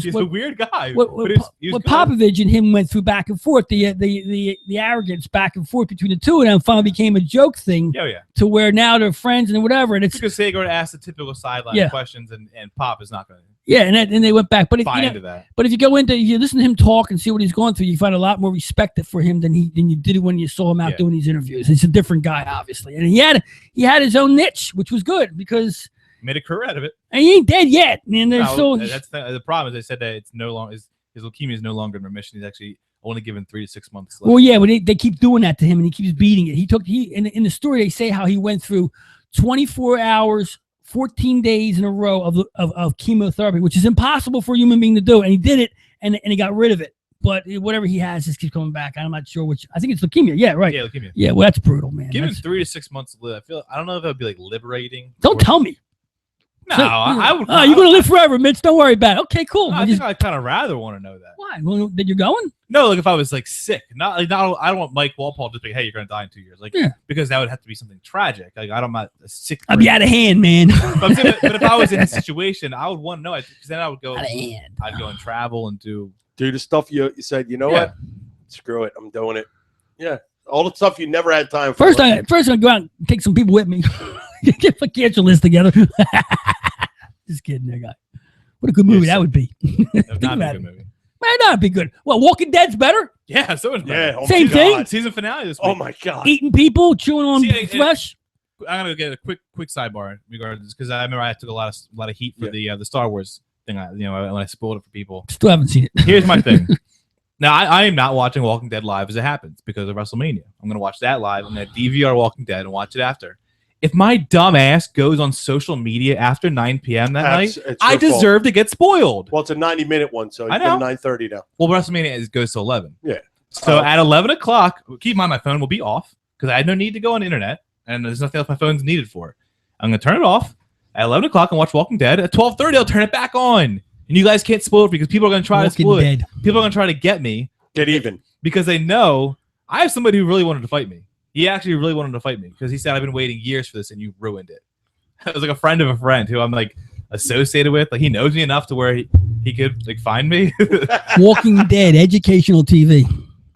he's a weird guy. What Popovich and him went through back and forth, the arrogance back and forth between the two of them finally became a joke thing. Oh yeah. To where now they're friends and whatever, and it's because Sager asked the typical sideline questions, and Pop is not going to. Yeah, and they went back, but if you listen to him talk and see what he's going through, you find a lot more respect for him than you did when you saw him out doing these interviews. He's a different guy, obviously, and he had his own niche, which was good because made a career out of it. And he ain't dead yet, man. That's the problem. Is they said that it's no longer his leukemia is no longer in remission. He's actually only given 3 to 6 months left. Well, yeah, but they keep doing that to him, and he keeps beating it. In the story they say how he went through 24 hours. 14 days in a row of chemotherapy, which is impossible for a human being to do. And he did it and he got rid of it. But whatever he has just keeps coming back. I'm not sure which. I think it's leukemia. Yeah, right. Yeah, leukemia. Yeah, well, that's brutal, man. Give him 3 to 6 months to live. I don't know if that would be like liberating. Don't tell me. No, I would. Oh, you're going to live forever, Mitch. Don't worry about it. Okay, cool. No, I think I'd kind of rather want to know that. Why? Well, that you're going? No, like if I was like sick. I don't want Mike Walpole to be, hey, you're going to die in 2 years. Like, because that would have to be something tragic. Like, I'm not a sick person. I'd be out of hand, man. but if I was in a situation, I would want to know it because then I would go. Out of hand. I'd go and travel and do the stuff you said. You know what? Screw it. I'm doing it. Yeah, all the stuff you never had time for. First, I'm gonna go out and take some people with me. Get a cancer list together. Just kidding, that guy. What a good movie that would be. Not a good movie. Man, that'd be good. Well, Walking Dead's better. Yeah, so is better. Yeah, same thing. Season finale this week. Oh my god, eating people, chewing on flesh. I'm gonna get a quick sidebar regarding this because I remember I took a lot of heat for the Star Wars thing. When I spoiled it for people. Still haven't seen it. Here's my thing. Now I am not watching Walking Dead live as it happens because of WrestleMania. I'm gonna watch that live. I'm gonna DVR Walking Dead and watch it after. If my dumb ass goes on social media after 9 p.m. that night, I deserve to get spoiled. Well, it's a 90-minute one, so you get 9:30 now. Well, WrestleMania goes to 11. Yeah. So at 11 o'clock, keep in mind my phone will be off because I had no need to go on the internet, and there's nothing else my phone's needed for. I'm going to turn it off at 11 o'clock and watch Walking Dead. At 12:30, I'll turn it back on. And you guys can't spoil it because people are going to try to spoil it. People are going to try to get me. Get even. Because they know I have somebody who really wanted to fight me. He actually really wanted to fight me because he said, I've been waiting years for this and you ruined it. It was like a friend of a friend who I'm like associated with. Like he knows me enough to where he could like find me. Walking Dead, educational TV.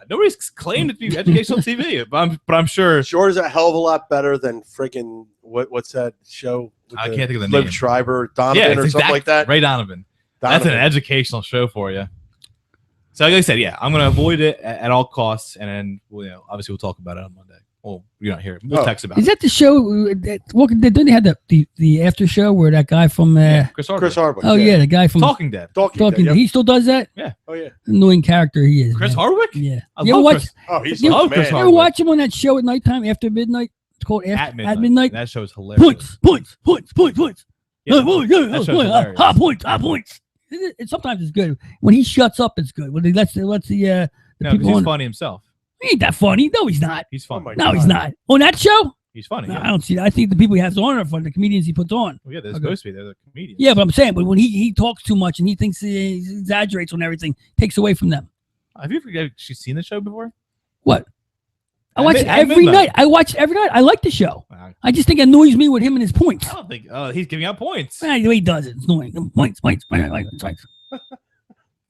Nobody's claimed it to be educational TV, but I'm sure. Sure is a hell of a lot better than freaking what's that show? I can't think of the Liv name. Schreiber, Donovan or something like that. Ray Donovan. That's an educational show for you. So like I said, I'm going to avoid it at all costs, and then obviously we'll talk about it on Monday. Well, you're not here. We'll text about it. Is that the show? Walking Dead? Didn't they have the after show where that guy from Chris Hardwick? Oh yeah, the guy from Talking Dead. Talking Dead. He still does that? Yeah. Oh yeah. Annoying character he is. Chris man. Hardwick? Yeah. You ever watch? He's you Chris ever watch him on that show at nighttime after midnight? It's called At Midnight. That show is hilarious. Points. Yeah, that show's hilarious. Hot points. Sometimes it's good when he shuts up. It's good when he lets the people he's on. Funny himself. He ain't that funny. No, he's not. He's funny. No, he's not. On that show? He's funny. No, I don't see that. I think the people he has on are funny. The comedians he puts on. Well, yeah, they're supposed to be. They're the comedians. Yeah, but I'm saying, but when he talks too much and he thinks he exaggerates on everything, takes away from them. Have you actually seen the show before? What? I watch it every night. I watch every night. I like the show. Wow. I just think it annoys me with him and his points. I don't think he's giving out points. The way he does it, it's annoying. Points.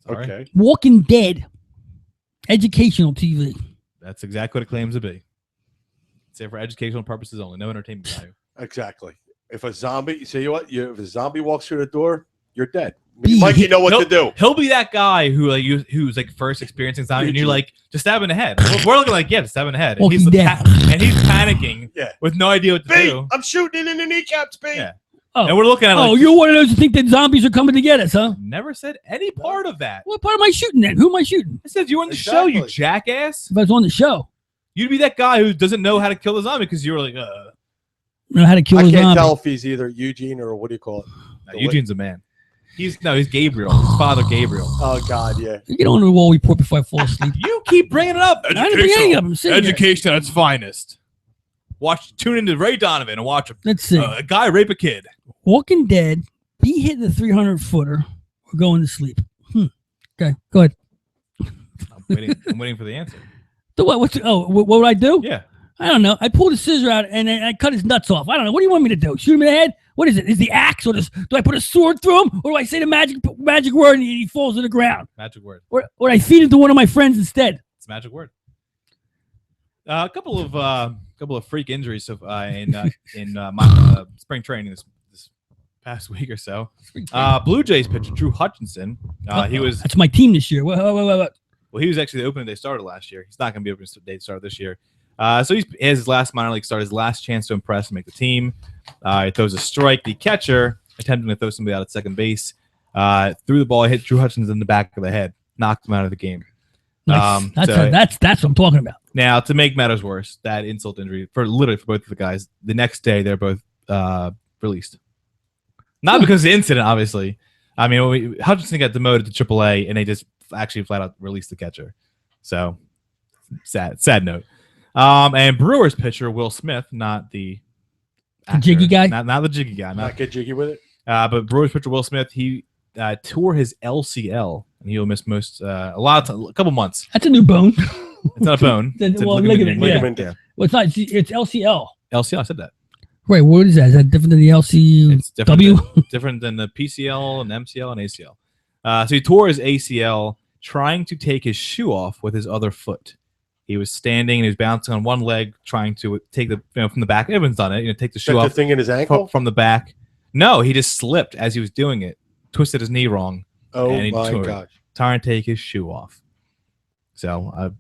Okay. Walking Dead, educational TV. That's exactly what it claims to be. Say for educational purposes only, no entertainment value. Exactly. If a zombie, you see what? If a zombie walks through the door, you're dead. Be- Mike, you know what to do. He'll be that guy who's like first experiencing zombie, and you're like, just stab in the head. We're looking like, yeah, just stab in the head. And he's, and he's panicking with no idea what to do. I'm shooting in the kneecaps, B. Yeah. Oh. And we're looking at Oh, you're one of those who think that zombies are coming to get us, huh? Never said any part of that. What part am I shooting then? Who am I shooting? I said you were on the show, you jackass. If I was on the show. You'd be that guy who doesn't know how to kill the zombie because you were like, know how to kill a zombie. I can't tell if he's either Eugene or what do you call it? No, Eugene's a man. He's Gabriel. His father, Gabriel. Oh, God, yeah. You get on the wall report before I fall asleep. You keep bringing it up. I didn't bring any of them. Education at its finest. Tune into Ray Donovan and watch Let's see. A guy rape a kid. Walking Dead, be hitting the 300-footer or going to sleep. Okay, go ahead. I'm waiting for the answer. So what would I do? Yeah. I don't know. I pulled a scissor out and I cut his nuts off. I don't know. What do you want me to do? Shoot him in the head? What is it? Is the axe or do I put a sword through him? Or do I say the magic word and he falls to the ground? Magic word. Or I feed him to one of my friends instead? It's a magic word. A couple of freak injuries in my spring training this past week or so. Blue Jays pitcher Drew Hutchinson. That's my team this year. What? Well, he was actually the opening day starter last year. He's not going to be opening day starter this year. So he has his last minor league start, his last chance to impress and make the team. He throws a strike. The catcher, attempting to throw somebody out at second base, threw the ball, hit Drew Hutchinson in the back of the head, knocked him out of the game. Nice. That's what I'm talking about. Now, to make matters worse, that insult injury for both of the guys, the next day they're both released. Not because of the incident, obviously. I mean, Hutchinson got demoted to AAA, and they just actually flat out released the catcher. So, sad note. And Brewers pitcher Will Smith, not the actor, jiggy guy, not the jiggy guy, not get jiggy with it. But Brewers pitcher Will Smith, he tore his LCL, and he'll miss a couple months. That's a new bone. It's not a bone. It's a ligament. Yeah. Well, it's not. It's LCL. LCL. I said that. Wait, what is that? Is that different than the LCW? It's different than the PCL and MCL and ACL. So he tore his ACL trying to take his shoe off with his other foot. He was standing and he was bouncing on one leg, trying to take from the back. Everyone's done it. Take the shoe off. The thing in his ankle from the back. No, he just slipped as he was doing it, twisted his knee wrong. Oh my gosh! Trying to take his shoe off. So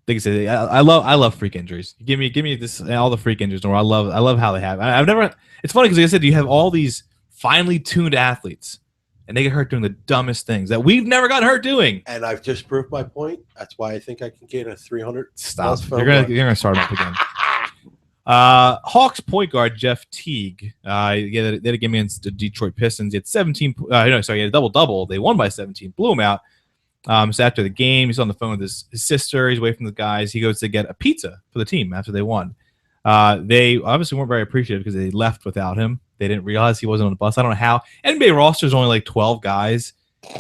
like I said, I love freak injuries. Give me this all the freak injuries. I love how they have. I've never. It's funny because like I said, you have all these finely tuned athletes, and they get hurt doing the dumbest things that we've never gotten hurt doing. And I've just proved my point. That's why I think I can get a 300. Stop. You're gonna start up again. Hawks point guard Jeff Teague. They had a game against the Detroit Pistons. He had 17. He had a double-double. They won by 17. Blew him out. So after the game, he's on the phone with his sister. He's away from the guys. He goes to get a pizza for the team after they won. They obviously weren't very appreciative because they left without him. They didn't realize he wasn't on the bus. I don't know how. NBA roster is only like 12 guys.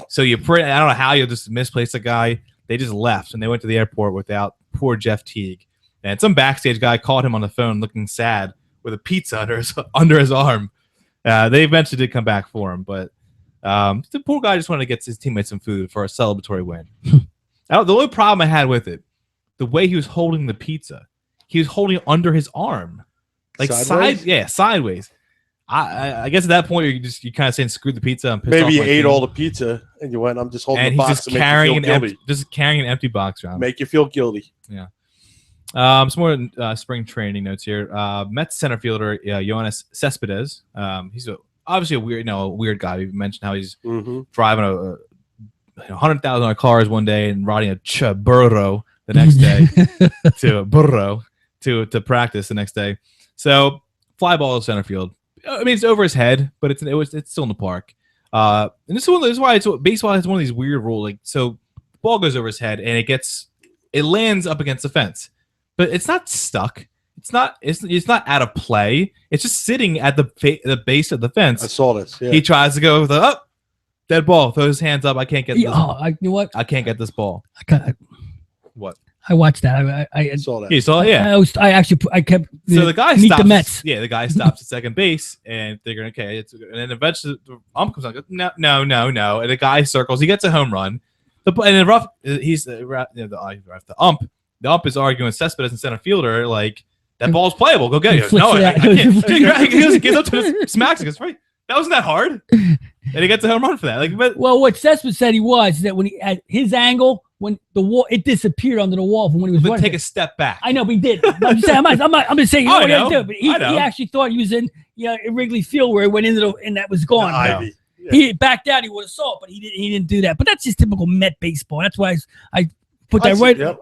So I don't know how you'll just misplace a guy. They just left, and they went to the airport without poor Jeff Teague. And some backstage guy called him on the phone looking sad with a pizza under his arm. They eventually did come back for him, but the poor guy just wanted to get his teammates some food for a celebratory win. The only problem I had with it, the way he was holding the pizza, he was holding it under his arm, like sideways. I guess at that point you kind of saying screw the pizza. Maybe you ate all the pizza and you went, I'm just holding the box to make you feel guilty. Just carrying an empty box around. Make you feel guilty. Yeah. Some more spring training notes here. Mets center fielder Yoenis Cespedes. He's obviously a weird guy. We mentioned how he's driving a $100,000 cars one day and riding a burro the next day to practice the next day. So fly ball to center field. I mean, it's over his head, but it's still in the park. And this is why baseball has one of these weird rules. Like, so the ball goes over his head and it lands up against the fence, but it's not stuck. It's not out of play. It's just sitting at the base of the fence. I saw this. Yeah. He tries to go with dead ball. Throws his hands up. I can't get this. You know what? I can't get this ball. What? I watched that. I saw that. You saw it? Yeah. I kept. So the guy meet stops. The Mets. Yeah, the guy stops at second base, and they're okay. And then eventually the ump comes on. Goes, no. And the guy circles. He gets a home run. The ump is arguing with Cespedes and center fielder like That ball's playable. Go get it. Flicks No, it I out. can't. He gets up to the smacks. He goes, right. That wasn't that hard. And he gets a home run for that. Like, but Well, what Cespedes said he was that when he at his angle, when the wall, it disappeared under the wall from when he was then running. take a step back. I know, but he did. I'm just saying. I'm just saying. Oh, What I know. do, but he I know. actually thought he was in Wrigley Field where he went into the and that was gone. Ivy. Yeah. He backed out. He would have saw it, but he didn't do that. But that's just typical Met baseball. That's why I put that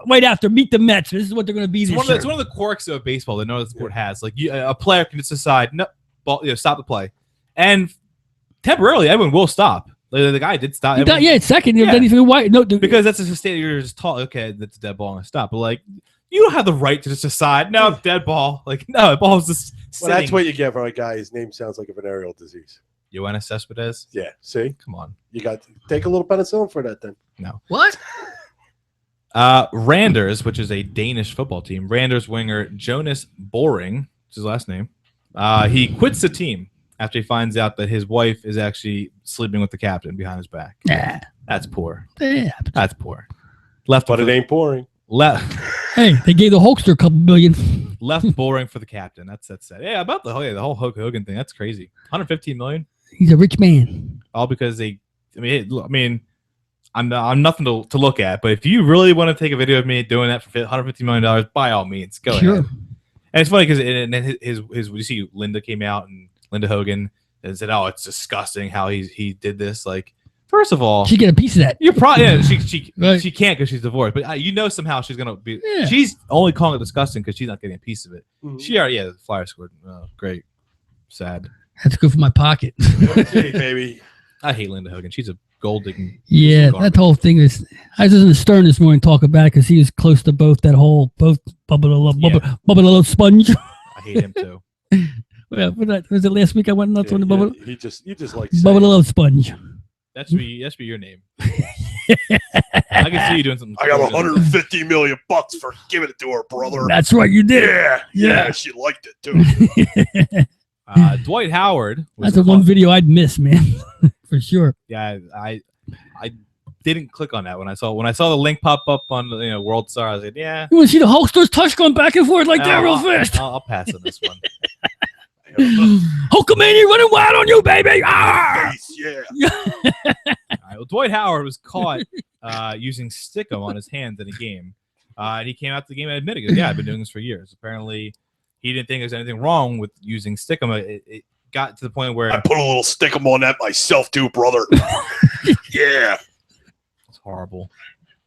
right after Meet the Mets. This is what they're going to be this year. It's one of the quirks of baseball that no other sport has. Like a player can just decide, no, ball, stop the play, and temporarily everyone will stop. The guy did stop. It's second. Yeah. Then he's white. No, because that's a state you're just taught. Okay, that's a dead ball and stop. But like, you don't have the right to just decide. No, dead ball. Like no, the ball's just. Well, that's what you get for a guy. His name sounds like a venereal disease. Yoenis Cespedes. Yeah. See, come on. You got to take a little penicillin for that then. No. What? Randers, which is a Danish football team. Randers winger Jonas Boring, which is his last name. He quits the team after he finds out that his wife is actually sleeping with the captain behind his back. Yeah. That's poor. Yeah. That's poor. Left, but it ain't boring. Hey, they gave the Hulkster a couple million. Left Boring for the captain. That's sad. Yeah, about the whole Hulk Hogan thing. That's crazy. 115 million. He's a rich man. All because I'm nothing to look at, but if you really want to take a video of me doing that for $150 million, by all means, go ahead. And it's funny because you see Linda came out and Linda Hogan and said, "Oh, it's disgusting how he did this." Like, first of all, she get a piece of that. You're probably Right. she can't because she's divorced, but somehow she's gonna be. Yeah. She's only calling it disgusting because she's not getting a piece of it. Mm-hmm. She already the Flyers scored. Oh, great, sad. That's good for my pocket. Hey, baby. I hate Linda Hogan. She's a gold digging. Yeah, that whole thing is. I was listening to Stern this morning talk about it because he was close to both Bubba Sponge. I hate him too. Was it last week I went nuts on the Bubba? You just like Bubba Sponge. That should be your name. I can see you doing something. I got $150 million for giving it to her brother. That's right, you did. Yeah, she liked it too. Dwight Howard. That's the one video I'd miss, man, for sure. Yeah, I didn't click on that when I saw the link pop up on World Star. I was like, yeah. You want to see the Hulkster's touch going back and forth like that real fast? I'll pass on this one. Hulkamania running wild on you, baby! Ah! Yeah. All right, well, Dwight Howard was caught using stickum on his hands in a game, and he came out to the game and admitted, "Yeah, I've been doing this for years." Apparently, he didn't think there's anything wrong with using stickum. It got to the point where I put a little stickum on that myself too, brother. Yeah, it's horrible.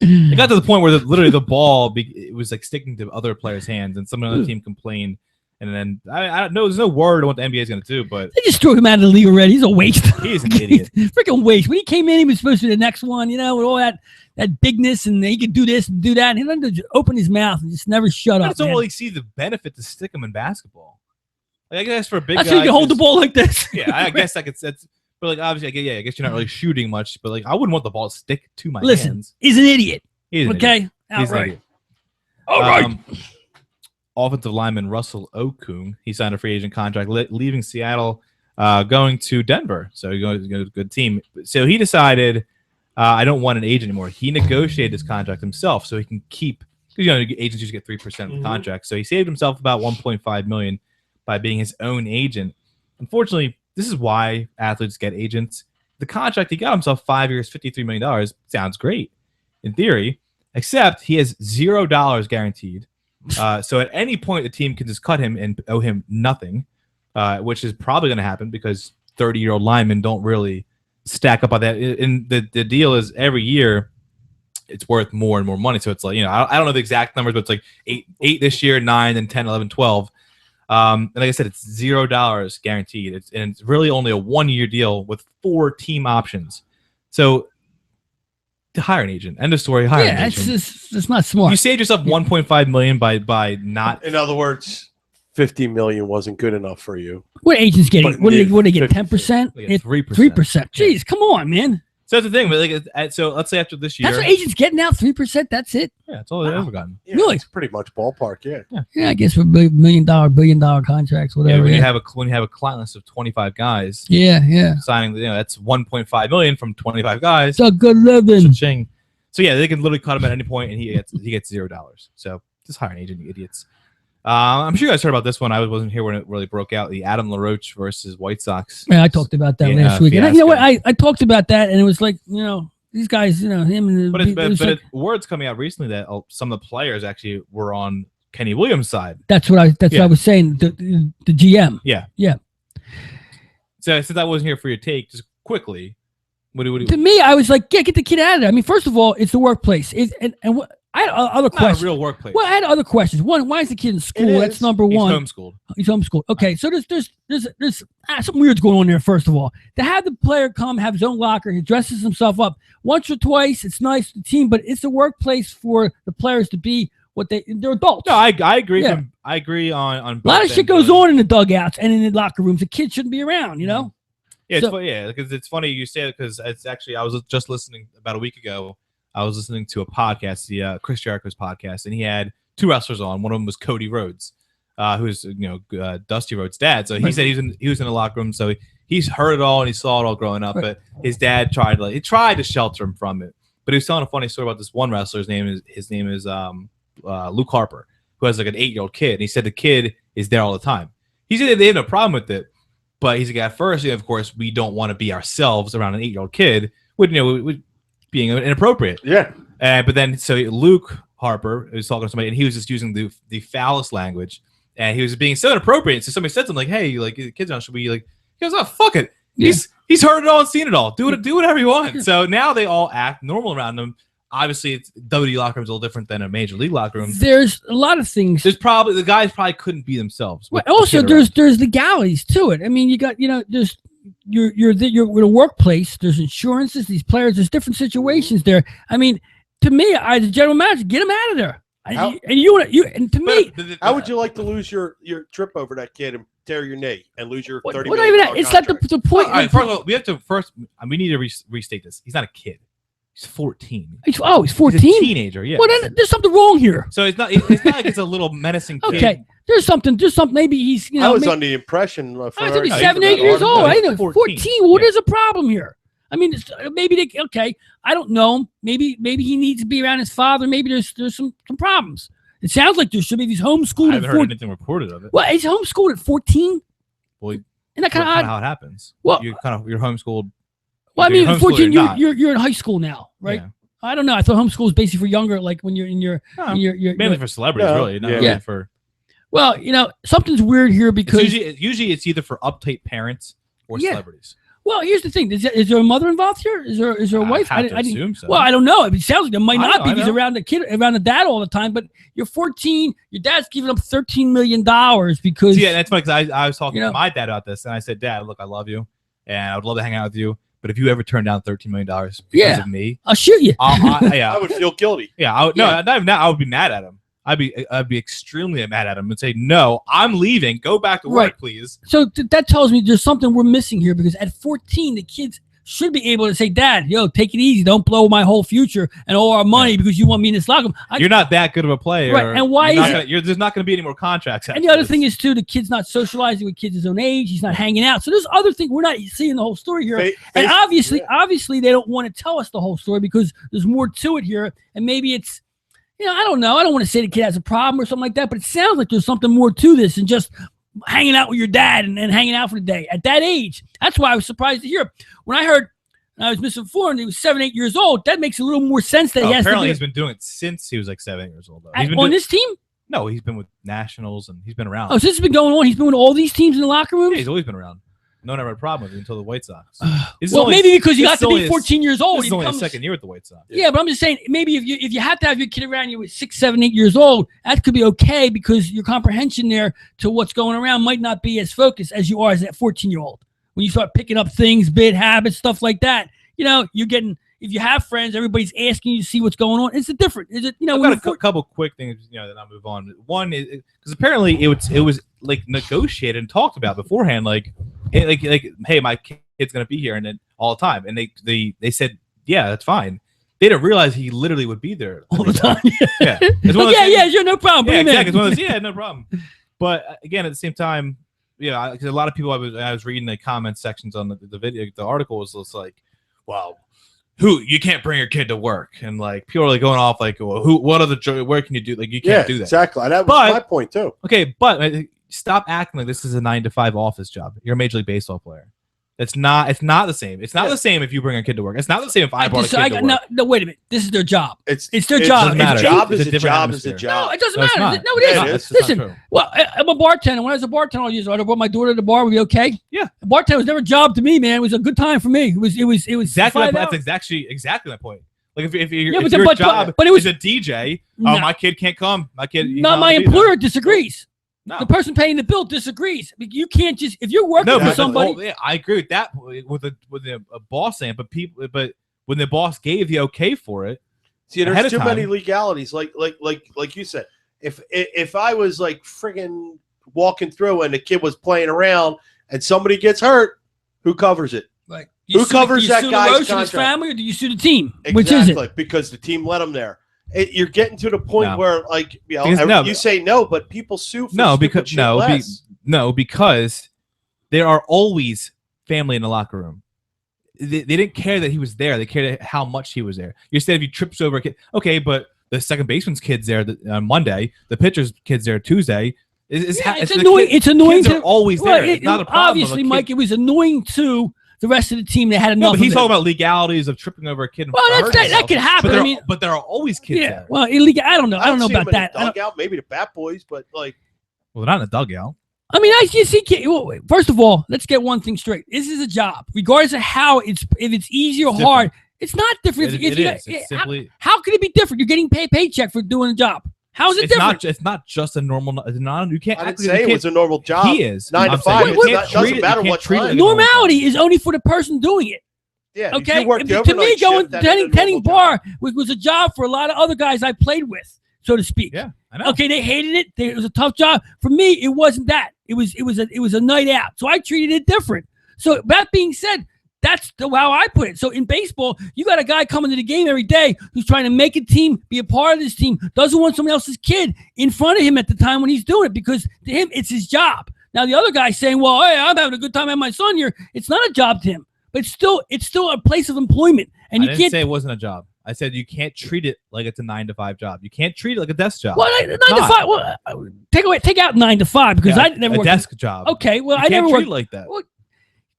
It got to the point where literally the ball it was like sticking to other players' hands, and someone on the team complained. And then I don't know. There's no word on what the NBA is going to do, but they just threw him out of the league already. He's a waste. He is an idiot. Freaking waste. When he came in, he was supposed to be the next one, with all that bigness, and he could do this and do that. And he let him just open his mouth and just never shut up. I just don't really see the benefit to stick him in basketball. Like, I guess for a big That's guy, so you can hold the ball like this. Yeah, I guess that's. But like obviously, I guess you're not really shooting much. But like, I wouldn't want the ball to stick to my hands. He's an idiot. He's an okay, idiot. outright. He's an idiot. All right. Offensive lineman Russell Okung, he signed a free agent contract, leaving Seattle, going to Denver. So he's going to a good team. So he decided, I don't want an agent anymore. He negotiated his contract himself so he can keep, because agents usually get 3% of the contract. So he saved himself about $1.5 million by being his own agent. Unfortunately, this is why athletes get agents. The contract he got himself, 5 years, $53 million, sounds great in theory, except he has $0 guaranteed. So at any point, the team can just cut him and owe him nothing, which is probably going to happen because 30-year-old linemen don't really stack up on that. And the deal is every year it's worth more and more money. So it's like, I don't know the exact numbers, but it's like 8 this year, 9, and 10, 11, 12. And like I said, it's $0 guaranteed. It's really only a 1-year deal with 4 team options. So to hire an agent. End of story. Hire an agent. It's not smart. You saved yourself $1.5 million by not. In other words, $50 million wasn't good enough for you. What agents getting? What do they get? 10%? 3%. 3%. Jeez, come on, man. So that's the thing. But like, so let's say after this year, That's what agents getting now. 3%. That's it. Yeah, that's all they've ever gotten. Yeah, Really? it's pretty much ballpark. Yeah. Yeah, I guess for $1 million, billion contracts, whatever. Yeah, when you have a client list of 25 guys. Yeah. Signing, that's $1.5 million from 25 guys. It's a good living. Cha-ching. So yeah, they can literally cut him at any point, and he gets $0. So just hire an agent, you idiots. I'm sure you guys heard about this one. I wasn't here when it really broke out. The Adam LaRoche versus White Sox. Yeah, I talked about that last week. And you know what? I talked about that, and it was like, these guys, him and but word's coming out recently that some of the players actually were on Kenny Williams' side. That's what I was saying. The GM. Yeah. So since I wasn't here for your take, just quickly, what to me, I was like, get the kid out of there. I mean, first of all, it's the workplace. And what I had other questions. Not a real workplace. Well, I had other questions. One, why is the kid in school? That's number one. He's homeschooled. Okay, so there's something weird's going on there. First of all, to have the player come, have his own locker, he dresses himself up once or twice. It's nice for the team, but it's a workplace for the players to be what they're adults. No, I agree. Yeah. I agree on both a lot of shit goes on in the dugouts and in the locker rooms. The kids shouldn't be around, Yeah, because it's funny you say it because it's actually I was just listening about a week ago. I was listening to a podcast, the Chris Jericho's podcast, and he had two wrestlers on. One of them was Cody Rhodes, who's Dusty Rhodes' dad. So he said he was in the locker room, so he's heard it all and he saw it all growing up. But his dad tried to shelter him from it. But he was telling a funny story about this one wrestler. His name is Luke Harper, who has like an 8-year-old kid. And he said the kid is there all the time. He said they have no problem with it, but he's like, at first, of course, we don't want to be ourselves around an 8-year-old kid. With being inappropriate. Yeah. But then, so Luke Harper was talking to somebody, and he was just using the foulest language, and he was being so inappropriate. So somebody said to him, like, "Hey, like the kids on, should we like?" He goes, "Oh, fuck it. He's heard it all and seen it all. Do whatever you want." So now they all act normal around him. Obviously, it's WWE locker room is a little different than a major league locker room. There's a lot of things. There's probably the guys probably couldn't be themselves. Well, also, there's legalities to it. I mean, you got there's. You're in a workplace. There's insurances. These players. There's different situations there. I mean, to me, as a general manager, get him out of there. How would you like to lose your trip over that kid and tear your knee and lose your $30 million? Even that. It's not the point. All right, first of all, we need to restate this. He's not a kid. He's 14. He's 14. He's a teenager. Yeah. Well, then there's something wrong here. So it's not like it's a little menacing kid. Okay. There's something. Maybe he's. I was under the impression. I thought he's 7, 8 years old. I know 14. Well, there's a problem here. I mean, maybe I don't know. Maybe he needs to be around his father. Maybe there's some problems. It sounds like there should be. He's homeschooled. I haven't heard anything reported of it. Well, he's homeschooled at 14. Well, isn't that kind of how it happens? Well, you're homeschooled. Well, I mean, at 14, you're in high school now, right? Yeah. I don't know. I thought homeschool is basically for younger, like when you're in your mainly for celebrities, really, not really for. Well, something's weird here because usually it's either for uptight parents or celebrities. Well, here's the thing: is there a mother involved here? Is there a wife? I assume so. Well, I don't know. It sounds like there might not be. He's around the dad all the time. But you're 14. Your dad's giving up $13 million because. Yeah, that's funny because I was talking to my dad about this, and I said, "Dad, look, I love you, and I would love to hang out with you. But if you ever turn down $13 million because of me, I'll shoot you." I would feel guilty. Yeah, I would be mad at him. I'd be extremely mad at him and say, "No, I'm leaving. Go back to work, please." So that tells me there's something we're missing here because at 14, the kids should be able to say, "Dad, take it easy. Don't blow my whole future and all our money because you want me in this locker room." You're not that good of a player, right? And why there's not going to be any more contracts? And the other thing is too, the kid's not socializing with kids his own age. He's not hanging out. So there's other things we're not seeing the whole story here. And obviously, they don't want to tell us the whole story because there's more to it here. And maybe it's. I don't know. I don't want to say the kid has a problem or something like that, but it sounds like there's something more to this than just hanging out with your dad and hanging out for the day. At that age, that's why I was surprised to hear. When I heard I was misinformed, he was 7, 8 years old, that makes a little more sense that he has apparently he's been doing it since he was like 7 years old. On this team? No, he's been with Nationals and he's been around. Oh, so this has been going on. He's been with all these teams in the locker rooms? Yeah, he's always been around. No one ever had a problem with it until the White Sox. Maybe because you got to be 14 years old. This is only his second year with the White Sox. Yeah, but I'm just saying, maybe if you have to have your kid around you at 6, 7, 8 years old, that could be okay because your comprehension there to what's going around might not be as focused as you are as that 14-year-old. When you start picking up things, bad habits, stuff like that, you're getting. If you have friends, everybody's asking you to see what's going on. It's different. Is it? I've got a couple quick things. Then I'll move on. One is because apparently it was like negotiated and talked about beforehand. Like, hey, my kid's gonna be here and then all the time, and they said, yeah, that's fine. They didn't realize he literally would be there all the time. Yeah, sure, no problem. Yeah, exactly. It's one of those, no problem. But again, at the same time, because a lot of people I was reading the comment sections on the video, the article was just like, wow. who you can't bring your kid to work, and like people are like going off like, well, where can you do? Like you can't do that. Exactly. That was my point too. Okay, but stop acting like this is a 9-to-5 office job. You're a Major League Baseball player. It's not the same. It's not the same if you bring a kid to work. It's not the same if I brought a kid to work. No, wait a minute. This is their job. It's their Doesn't job. matter. Job It's is a job is a job. No, it doesn't it's matter. not. No, it Yeah, is. it is. Listen, well, I'm a bartender. When I was a bartender, I brought my daughter to the bar. Would be okay? Yeah. The bartender was never a job to me, man. It was a good time for me. It was Exactly. That's exactly my point. Like if your job but it was a DJ, No. my kid can't come. My kid. not my employer disagrees. No. The person paying the bill disagrees. You can't just if you're working for somebody. I agree with that with a boss saying, but when the boss gave the okay for it, see, there's too many legalities. Like you said, if I was like friggin' walking through and the kid was playing around and somebody gets hurt, who covers it? Like who covers that guy's contract? His family, or do you sue the team? Exactly, Which is it? because the team let him there. You're getting to the point where, like, you say no, but people sue for because there are always family in the locker room. They didn't care that he was there. They cared how much he was there. You said if he trips over a kid, okay, but the second baseman's kid's there on Monday, the pitcher's kid's there Tuesday. It's annoying. It's annoying. Kids are always there. It's not a problem. Obviously, Mike, it was annoying to the rest of the team. They had enough. But he's talking about legalities of tripping over a kid. Well, that could happen. But there are always kids there. Well, illegal. I don't know. I don't know about that. Dugout, maybe the Bat Boys, but like, well, they're not in the dugout. I mean, you see, first of all, let's get one thing straight. This is a job, regardless of how if it's easy or hard. It's not different. It is. It's simply. How can it be different? You're getting paid paycheck for doing a job. How is it different? It's not just a normal. You can't. I didn't say it was a normal job. He is 9 to 5. It doesn't matter what time. Normality is only for the person doing it. Yeah. Okay. To me, going tending bar was a job for a lot of other guys I played with, so to speak. Yeah, I know. Okay, they hated it. It was a tough job. For me, it wasn't that. It was a night out. So I treated it different. So that being said, that's how I put it. So in baseball, you got a guy coming to the game every day who's trying to make a team, be a part of this team, doesn't want someone else's kid in front of him at the time when he's doing it because to him, it's his job. Now, the other guy's saying, well, hey, I'm having a good time having my son here. It's not a job to him, but it's still a place of employment. And I didn't say it wasn't a job. I said you can't treat it like it's a 9 to 5 job. You can't treat it like a desk job. Well, 9 to 5. Well, take out 9 to 5 because I never worked a desk job. Okay, well, I never worked worked like that. Well,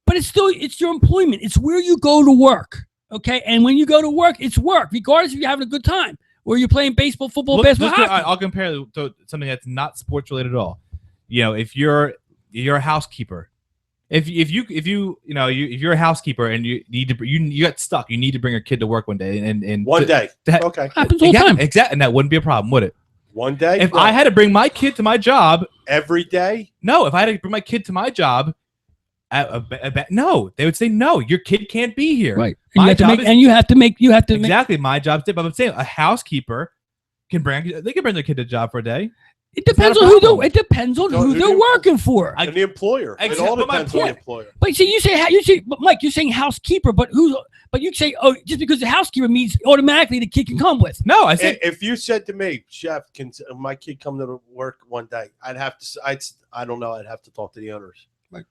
but it's your employment. It's where you go to work. Okay, and when you go to work, it's work, regardless if you're having a good time or you're playing baseball, football, basketball, hockey. I'll compare it to something that's not sports related at all. If you're a housekeeper, if you're a housekeeper and you got stuck, you need to bring your kid to work one day and one day. Okay, happens all the time. Exactly, and that wouldn't be a problem, would it? One day. If I had to bring my kid to my job every day, no. If I had to bring my kid to my job. No, they would say no. Your kid can't be here. Right, and you have to make exactly. My job's different. But I'm saying a housekeeper can bring their kid to a job for a day. It depends on who they're working for. And the employer. It all depends on the employer. But see, Mike, you're saying housekeeper, but you say, oh, just because the housekeeper means automatically the kid can come with. No, I said if you said to me, Chef, can my kid come to work one day? I'd have to talk to the owners.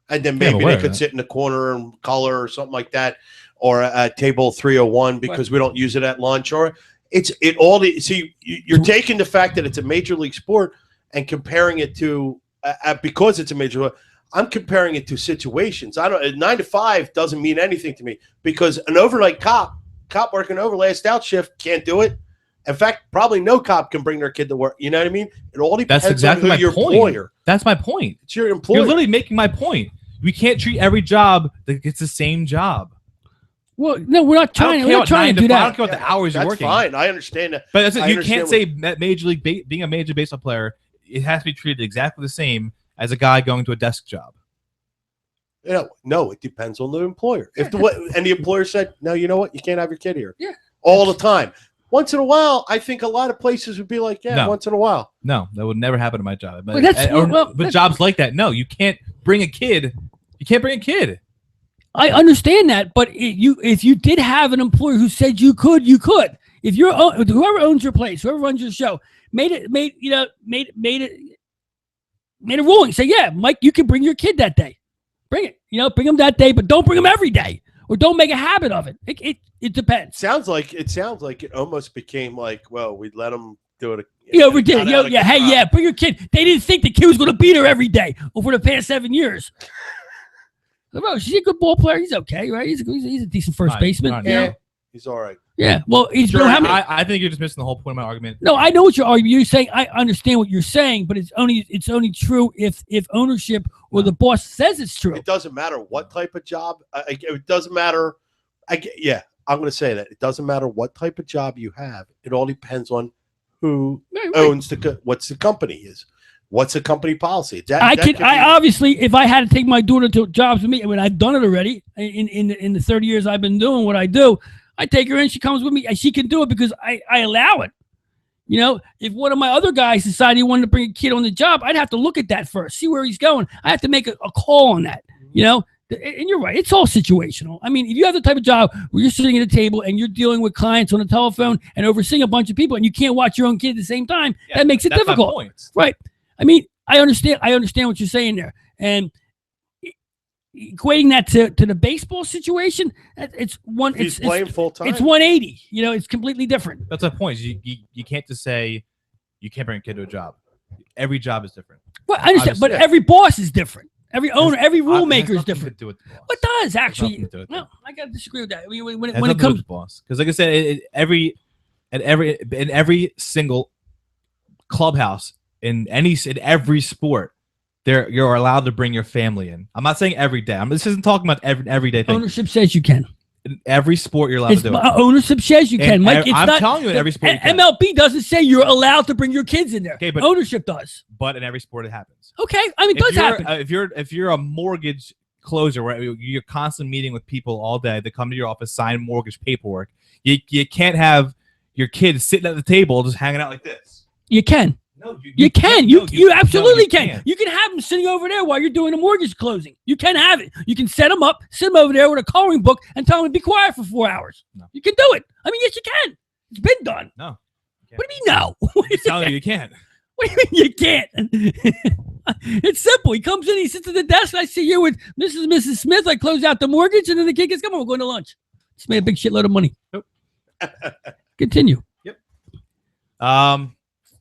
And then maybe they could sit in the corner and color or something like that, or at table 301 because we don't use it at lunch. Or you're taking the fact that it's a major league sport and comparing it to because it's a major league. I'm comparing it to situations. 9 to 5 doesn't mean anything to me because an overnight cop working over last out shift can't do it. In fact, probably no cop can bring their kid to work. You know what I mean? It all depends on who your employer. That's my point. It's your employer. You're literally making my point. We can't treat every job like it's the same job. Well, no, we're not trying to do that. I don't care what the hours you're working. That's fine. I understand that. But you can't say that being a major baseball player, it has to be treated exactly the same as a guy going to a desk job. No, it depends on the employer. And the employer said, no, you know what? You can't have your kid here. Yeah. All the time. Once in a while, I think a lot of places would be like, once in a while. No, that would never happen to my job. But jobs like that, no, you can't bring a kid. You can't bring a kid. I understand that, but if you did have an employer who said you could. If whoever owns your place, whoever runs your show, made a ruling. Say, yeah, Mike, you can bring your kid that day. Bring it. Bring him that day, but don't bring him every day. or don't make a habit of it. It depends. Sounds like it almost became like, well, we let them do it. Ridiculous. Bring your kid. They didn't think the kid was going to beat her every day over the past 7 years. Bro, she's a good ball player. He's okay, right? He's a decent first baseman. Yeah, he's all right. Yeah, well, he's Sure, how many? I think you're just missing the whole point of my argument. No, I know what you're arguing. You're saying I understand what you're saying, but it's only true if ownership or the boss says it's true. It doesn't matter what type of job. It doesn't matter. I'm going to say that it doesn't matter what type of job you have. It all depends on who owns what's the company is. What's the company policy? Obviously, if I had to take my daughter to jobs with me, I mean, I've done it already in the 30 years I've been doing what I do. I take her in, she comes with me, and she can do it because I allow it. You know, if one of my other guys decided he wanted to bring a kid on the job, I'd have to look at that first, see where he's going. I have to make a call on that, you know? And you're right. It's all situational. I mean, if you have the type of job where you're sitting at a table and you're dealing with clients on the telephone and overseeing a bunch of people and you can't watch your own kid at the same time, that makes it difficult. Right. I mean, I understand what you're saying there. And equating that to the baseball situation, it's playing full time. It's 180. You know, it's completely different. That's the point. You can't just say you can't bring a kid to a job. Every job is different. Well, I understand, but every boss is different. Every owner, every rule maker is different. It does actually. No, I got to disagree with that. I mean, when it comes to boss, because like I said, in every single clubhouse in every sport, you're allowed to bring your family in. I'm not saying every day. This isn't talking about everyday thing. Ownership says you can. In every sport, you're allowed to do it. Ownership says you can, Mike. I'm telling you, in every sport, MLB doesn't say you're allowed to bring your kids in there. Okay, but ownership does. But in every sport, it happens. Okay, I mean, it does happen. If you're a mortgage closer, where you're constantly meeting with people all day, they come to your office, sign mortgage paperwork. You can't have your kids sitting at the table just hanging out like this. You can. No, you can. You absolutely can. You can have them sitting over there while you're doing a mortgage closing. You can have it. You can set them up, sit them over there with a coloring book, and tell them to be quiet for 4 hours. No. You can do it. I mean, yes, you can. It's been done. No. What do you mean no? I'm telling you can't. What do you mean you can't? It's simple. He comes in, he sits at the desk. I see you with Mrs. and Mrs. Smith. I close out the mortgage, and then the kid gets, come on, we're going to lunch. Just made a big shitload of money. Nope. Continue. Yep.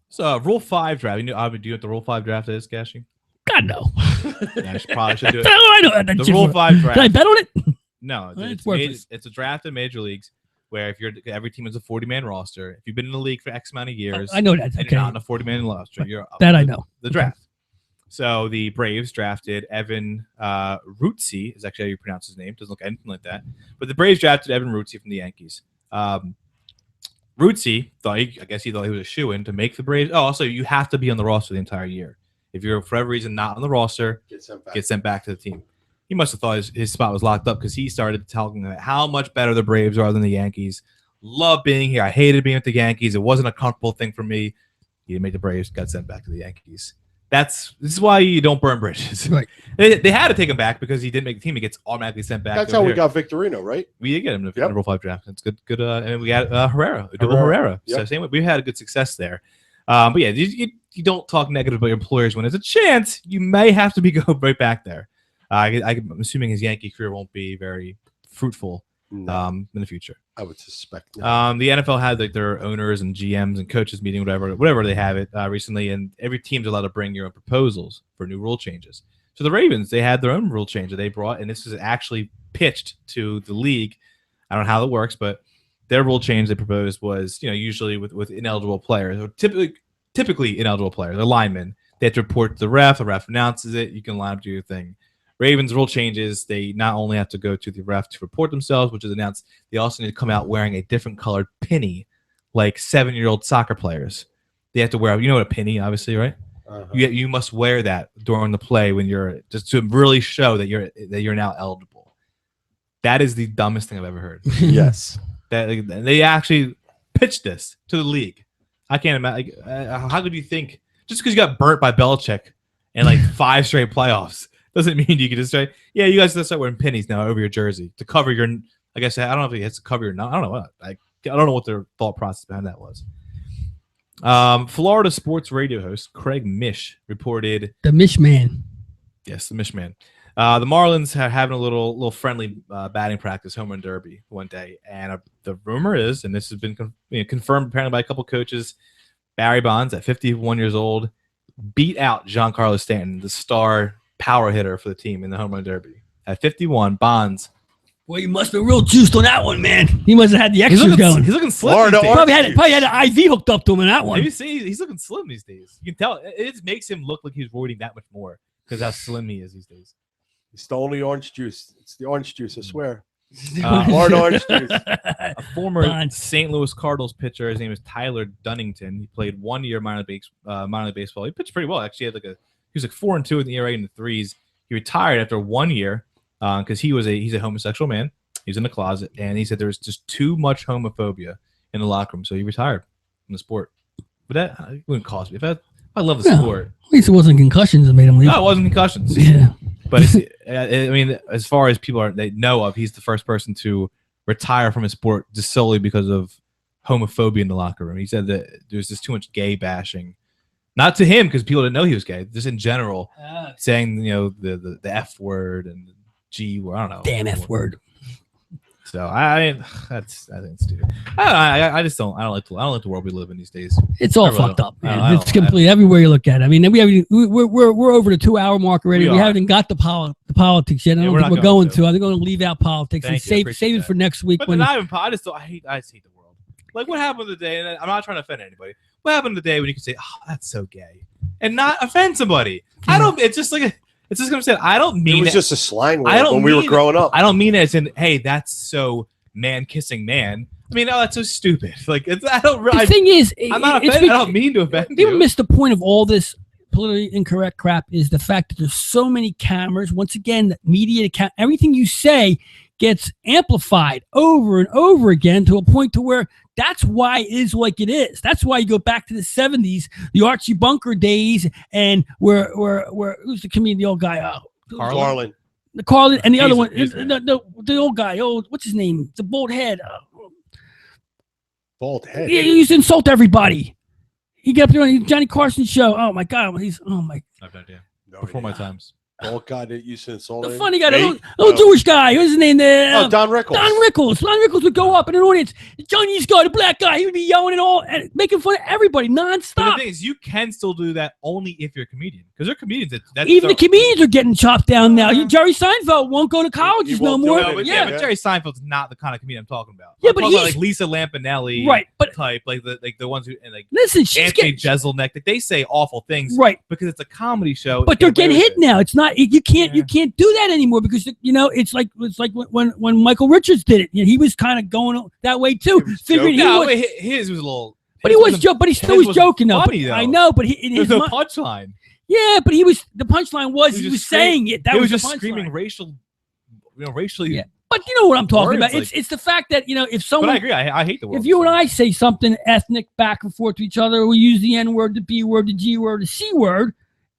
So Rule 5 draft. Do you know what the Rule 5 draft is, Cashy? God, no. Yeah, I probably should do it. I know. The Rule 5 draft. Did I bet on it? No. It's a draft in major leagues where every team is a 40-man roster. If you've been in the league for X amount of years, I know that. And you're not on a 40-man roster, you're up that I know. The draft. So the Braves drafted Evan Rootsey, is actually how you pronounce his name. Doesn't look anything like that. But the Braves drafted Evan Rootsey from the Yankees. Rootsey he thought he was a shoo-in to make the Braves. Oh, also, you have to be on the roster the entire year. If you're, for every reason, not on the roster, get sent back to the team. He must have thought his spot was locked up because he started telling them how much better the Braves are than the Yankees. Love being here. I hated being with the Yankees. It wasn't a comfortable thing for me. He didn't make the Braves, got sent back to the Yankees. This is why you don't burn bridges. Right. They had to take him back because he didn't make the team. He gets automatically sent back. That's how we got Victorino, right? We did get him in the Rule 5 draft. It's good. And we got Herrera. Yep. So same. We've had a good success there. But yeah, you don't talk negative about your employers when there's a chance you may have to go right back there. I'm assuming his Yankee career won't be very fruitful in the future. I would suspect. The NFL had their owners and GMs and coaches meeting, whatever they have it recently, and every team's allowed to bring your own proposals for new rule changes. So the Ravens, they had their own rule change that they brought, and this is actually pitched to the league. I don't know how it works, but their rule change they proposed was, usually with ineligible players, or typically ineligible players, they're linemen. They have to report to the ref announces it, you can line up, do your thing. Ravens rule changes, they not only have to go to the ref to report themselves, which is announced, they also need to come out wearing a different colored penny, like 7-year-old soccer players. They have to wear, you know what a penny, obviously, right? Uh-huh. You must wear that during the play when you're just to really show that you're now eligible. That is the dumbest thing I've ever heard. Yes. They actually pitched this to the league. I can't imagine. How could you think just because you got burnt by Belichick and 5 straight playoffs doesn't mean you can just say, yeah, you guys have to start wearing pennies now over your jersey to cover your. I guess I don't know if he has to cover your. I don't know what. I don't know what their thought process behind that was. Florida sports radio host Craig Mish reported the Mishman. Yes, the Mishman The Marlins are having a little friendly batting practice home run derby one day, and the rumor is, and this has been confirmed apparently by a couple coaches, Barry Bonds at 51 years old beat out Giancarlo Stanton, the star power hitter for the team in the home run derby. At 51, Bonds. Well, you must have been real juiced on that one, man. He must have had the extras going. He's looking slim. Florida these days. Probably had an IV hooked up to him in that one. Have you seen? He's looking slim these days. You can tell. It makes him look like he's roiding that much more because how slim he is these days. He stole the orange juice. It's the orange juice, I swear. Uh, Florida orange juice. A former Bonds. St. Louis Cardinals pitcher. His name is Tyler Dunnington. He played 1 year minor league baseball. He pitched pretty well. Actually, he was like 4-2 in the ERA in the threes. He retired after 1 year because he's a homosexual man. He's in the closet, and he said there was just too much homophobia in the locker room, so he retired from the sport. But that wouldn't cost me. I love the sport. At least it wasn't concussions that made him leave. No, it wasn't concussions. Yeah. But I mean, as far as people they know of, he's the first person to retire from his sport just solely because of homophobia in the locker room. He said that there's just too much gay bashing, not to him because people didn't know he was gay, just in general, saying the F word and the G word. I don't know. Damn F word. So I think it's stupid. I don't like the world we live in these days. It's all I really fucked don't. up, man. I It's complete everywhere you look at it. I mean, we're over the 2 hour mark already. We haven't got the politics yet. I don't think we're going to. I think we're going to leave out politics and save it for next week. But I just hate the world. Like what happened today? And I'm not trying to offend anybody. What happened today when you can say, "Oh, that's so gay," and not offend somebody? I don't. It's just like it's just gonna say. I don't mean it was just a slang word when we were mean growing up. I don't mean it as in, "Hey, that's so man kissing man." I mean, oh, that's so stupid. Like it's. I don't. The thing is, I'm not offended. I don't mean to offend people you. miss the point of all this politically incorrect crap is the fact that there's so many cameras. Once again, the media, everything you say gets amplified over and over again to a point to where that's why it is like it is. That's why you go back to the 70s, the Archie Bunker days, and where who's the comedian, the old guy? Carlin. The Carlin, and the other one, he's the old guy. Oh, what's his name? The bald head. Bald head. He used to insult everybody. He got up there on Johnny Carson's show. Oh my God, I've no idea. Before my times. Bald guy that used to insult the him. funny guy, the little Jewish guy. What's his name there? Don Rickles. Don Rickles would go up in an audience. The Chinese guy, the black guy, he would be yelling and making fun of everybody But nonstop. the thing is, you can still do that only if you're a comedian, because they're comedians. Even the comedians are getting chopped down now. Jerry Seinfeld won't go to colleges no more. But Jerry Seinfeld's not the kind of comedian I'm talking about. Yeah, I'm but talking about, he's like Lisa Lampanelli, right. But type, like the ones who and like listen, she's Anthony getting Jeselnik. Like they say awful things, right because it's a comedy show. but they're getting hit now. It's not you can't do that anymore because it's like when Michael Richards did it. He was kind of going that way too. Figuring his was a little. But he was joking. But he still was joking though. Funny, though. I know, but There's no punchline. Yeah, but the punchline was he was saying it. That was just the screaming racially. Yeah. But you know what I'm talking about. Words, It's the fact that if someone. But I agree. I hate the word. If you and I say something ethnic back and forth to each other, we use the N word, the B word, the G word, the C word.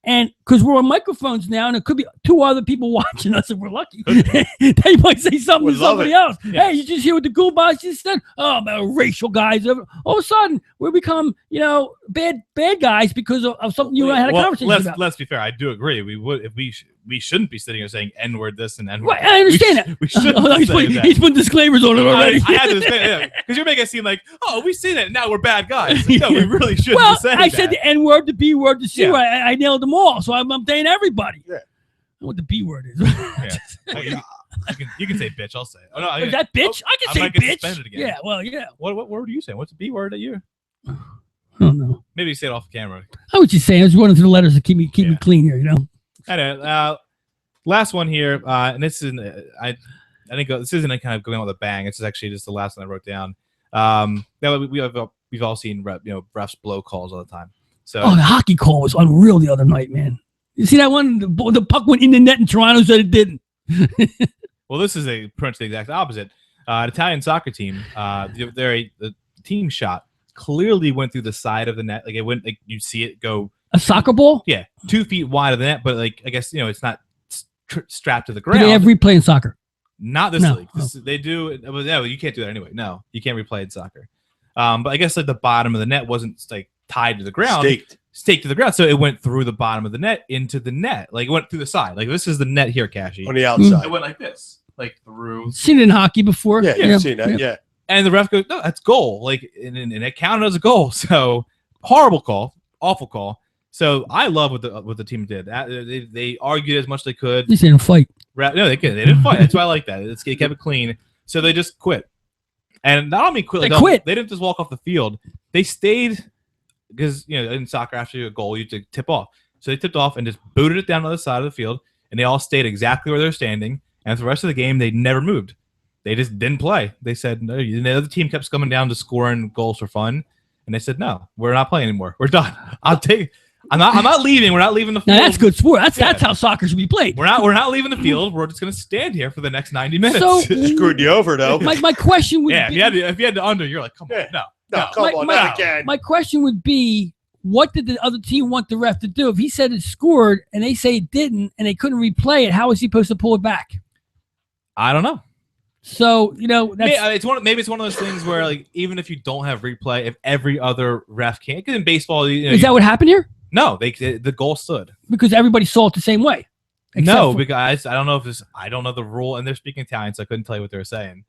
And because we're on microphones now, and it could be 2 other people watching us if we're lucky, they might say something to somebody else. Yeah. Hey, you just hear what the Goombahs just said? Oh, man, racial guys. All of a sudden, we become, bad guys because of something you and I had a conversation about. Let's be fair. I do agree. We would if we shouldn't be sitting here saying N-word this and N-word. Right, I understand that. We shouldn't. He's put disclaimers on it already. I had to say because you're making it seem like, oh, we've seen it. Now we're bad guys. No, we really shouldn't. Well, say I that. said the N word, the B word, the C word. I nailed them all. So I'm saying everybody. Yeah. I know what the B word is. Yeah. You can say bitch. I'll say it. Oh, no, Is that bitch? I can say bitch. Again. Yeah, well, yeah. What word are you saying? What's the B word that you? I don't know. Maybe you say it off camera. I was just saying. I was running through the letters to keep me clean here. Anyway, last one here, and this isn't. I think this isn't kind of going out with a bang. It's actually just the last one I wrote down. We've all seen refs blow calls all the time. So the hockey call was unreal the other night, man. You see that one? The puck went in the net, and Toronto said it didn't. Well, this is pretty much the exact opposite. An Italian soccer team, the team shot clearly went through the side of the net. Like it went, like you see it go. A soccer ball? Yeah, 2 feet wide of the net, but like I guess it's not strapped to the ground. Do they have replay in soccer? Not this league. They do. Well, no, you can't do that anyway. No, you can't replay in soccer. But I guess like the bottom of the net wasn't like tied to the ground. staked to the ground. So it went through the bottom of the net into the net. Like it went through the side. Like this is the net here, Cashy. On the outside. It went like this, like through. Seen it in hockey before. Yeah, you've seen that. Yeah. And the ref goes, no, that's goal. Like, and it counted as a goal. So horrible call, awful call. So I love what the team did. They argued as much as they could. They didn't fight. No, they didn't fight. That's why I like that. They kept it clean. So they just quit. And not only quit, They quit. They didn't just walk off the field. They stayed because in soccer after a goal you have to tip off. So they tipped off and just booted it down the other side of the field, and they all stayed exactly where they're standing. And for the rest of the game, they never moved. They just didn't play. They said no. The other team kept coming down to scoring goals for fun, and they said no, we're not playing anymore. We're done. I'm not leaving. We're not leaving the field. Now that's good sport. That's how soccer should be played. We're not leaving the field. We're just going to stand here for the next 90 minutes. So Screwed you over though. My question would be, if you had the under, you're like, come on, no. Come on, not again. My question would be, what did the other team want the ref to do? If he said it scored and they say it didn't and they couldn't replay it, how was he supposed to pull it back? I don't know. So that's, maybe it's one of those things where like even if you don't have replay, if every other ref can't, because in baseball, is that what happened here? No, the goal stood Because everybody saw it the same way. Because I don't know I don't know the rule, and they're speaking Italian, so I couldn't tell you what they were saying.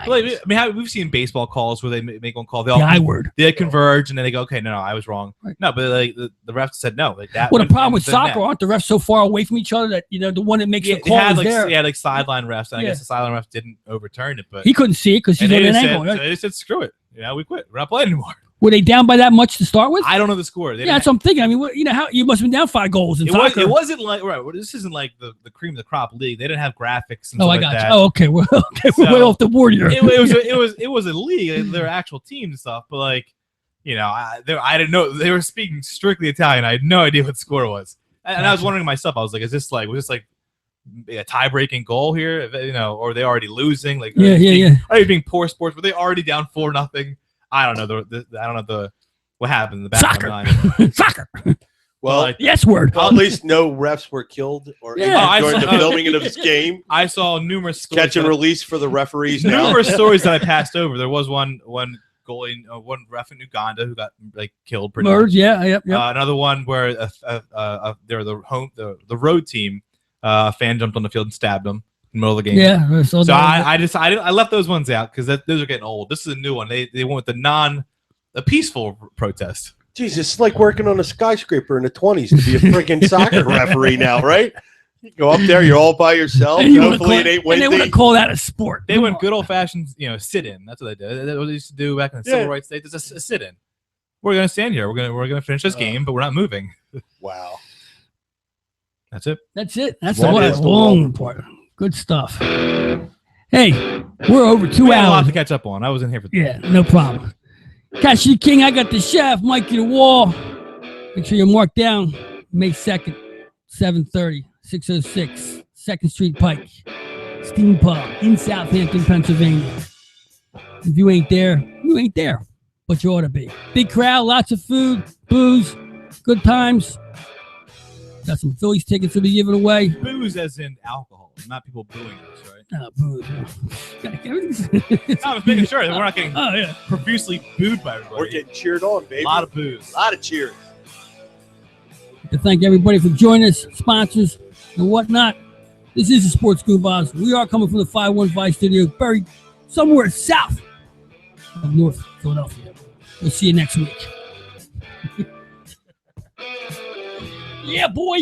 Like, I mean, we've seen baseball calls where they make one call, they converge, and then they go, okay, no, I was wrong. Right. No, but like the refs said no. Like that. Well, the problem with soccer, aren't the refs so far away from each other that the one that makes the call is there? Yeah, like sideline refs, and I guess the sideline refs didn't overturn it, but he couldn't see it because he's on an angle. Right? So they said, screw it. We quit. We're not playing anymore. Were they down by that much to start with? I don't know the score. That's what I'm thinking. I mean, how you must have been down 5 goals in soccer. It wasn't like this isn't like the cream of the crop league. They didn't have graphics. And I got you. Oh, okay. We're way off the board here. It was a league. There were actual teams and stuff, but like, I didn't know they were speaking strictly Italian. I had no idea what the score was, and I was wondering myself. I was like, was this like a tie-breaking goal here? Or are they already losing? Like, are they being poor sports? Were they already down 4-0? I don't know what happened in the back of my mind. Soccer. Well, yes word. Well, at least no refs were killed or during the filming of this game. I saw numerous stories catch and release for the referees. Numerous stories that I passed over. There was one goalie, one ref in Uganda who got killed. Murdered. Yeah. Another one where the road team fan jumped on the field and stabbed him in the middle of the game. Yeah. So I left those ones out because those are getting old. This is a new one. They went with a peaceful protest. Jeez, it's like working on a skyscraper in the 20s to be a freaking soccer referee now, right? You go up there, you're all by yourself. Hopefully it ain't windy. And they want to call that a sport. They went good old-fashioned, sit-in. That's what they did. That's what they used to do back in the civil rights days. It's a sit-in. We're going to stand here. We're going to finish this game, but we're not moving. Wow. That's it. That's the long part. Good stuff. Hey, we're over 2 hours. We had a lot to catch up on. I was in here for no problem. Cashy King, I got the chef, Mikey the Wall. Make sure you mark down May 2nd, 7:30, 606 2nd Street Pike, Steam Pub in Southampton, Pennsylvania. If you ain't there, you ain't there, but you ought to be. Big crowd, lots of food, booze, good times. Got some Phillies tickets to be given away. Booze as in alcohol, not people booing us, right? Booze. I was making sure that we're not getting profusely booed by everybody. We're getting cheered on, baby. A lot of booze. A lot of cheers. To thank everybody for joining us, sponsors and whatnot. This is the Sports Goombahs. We are coming from the 515 studio, buried somewhere south of North Philadelphia. We'll see you next week. Yeah, boy.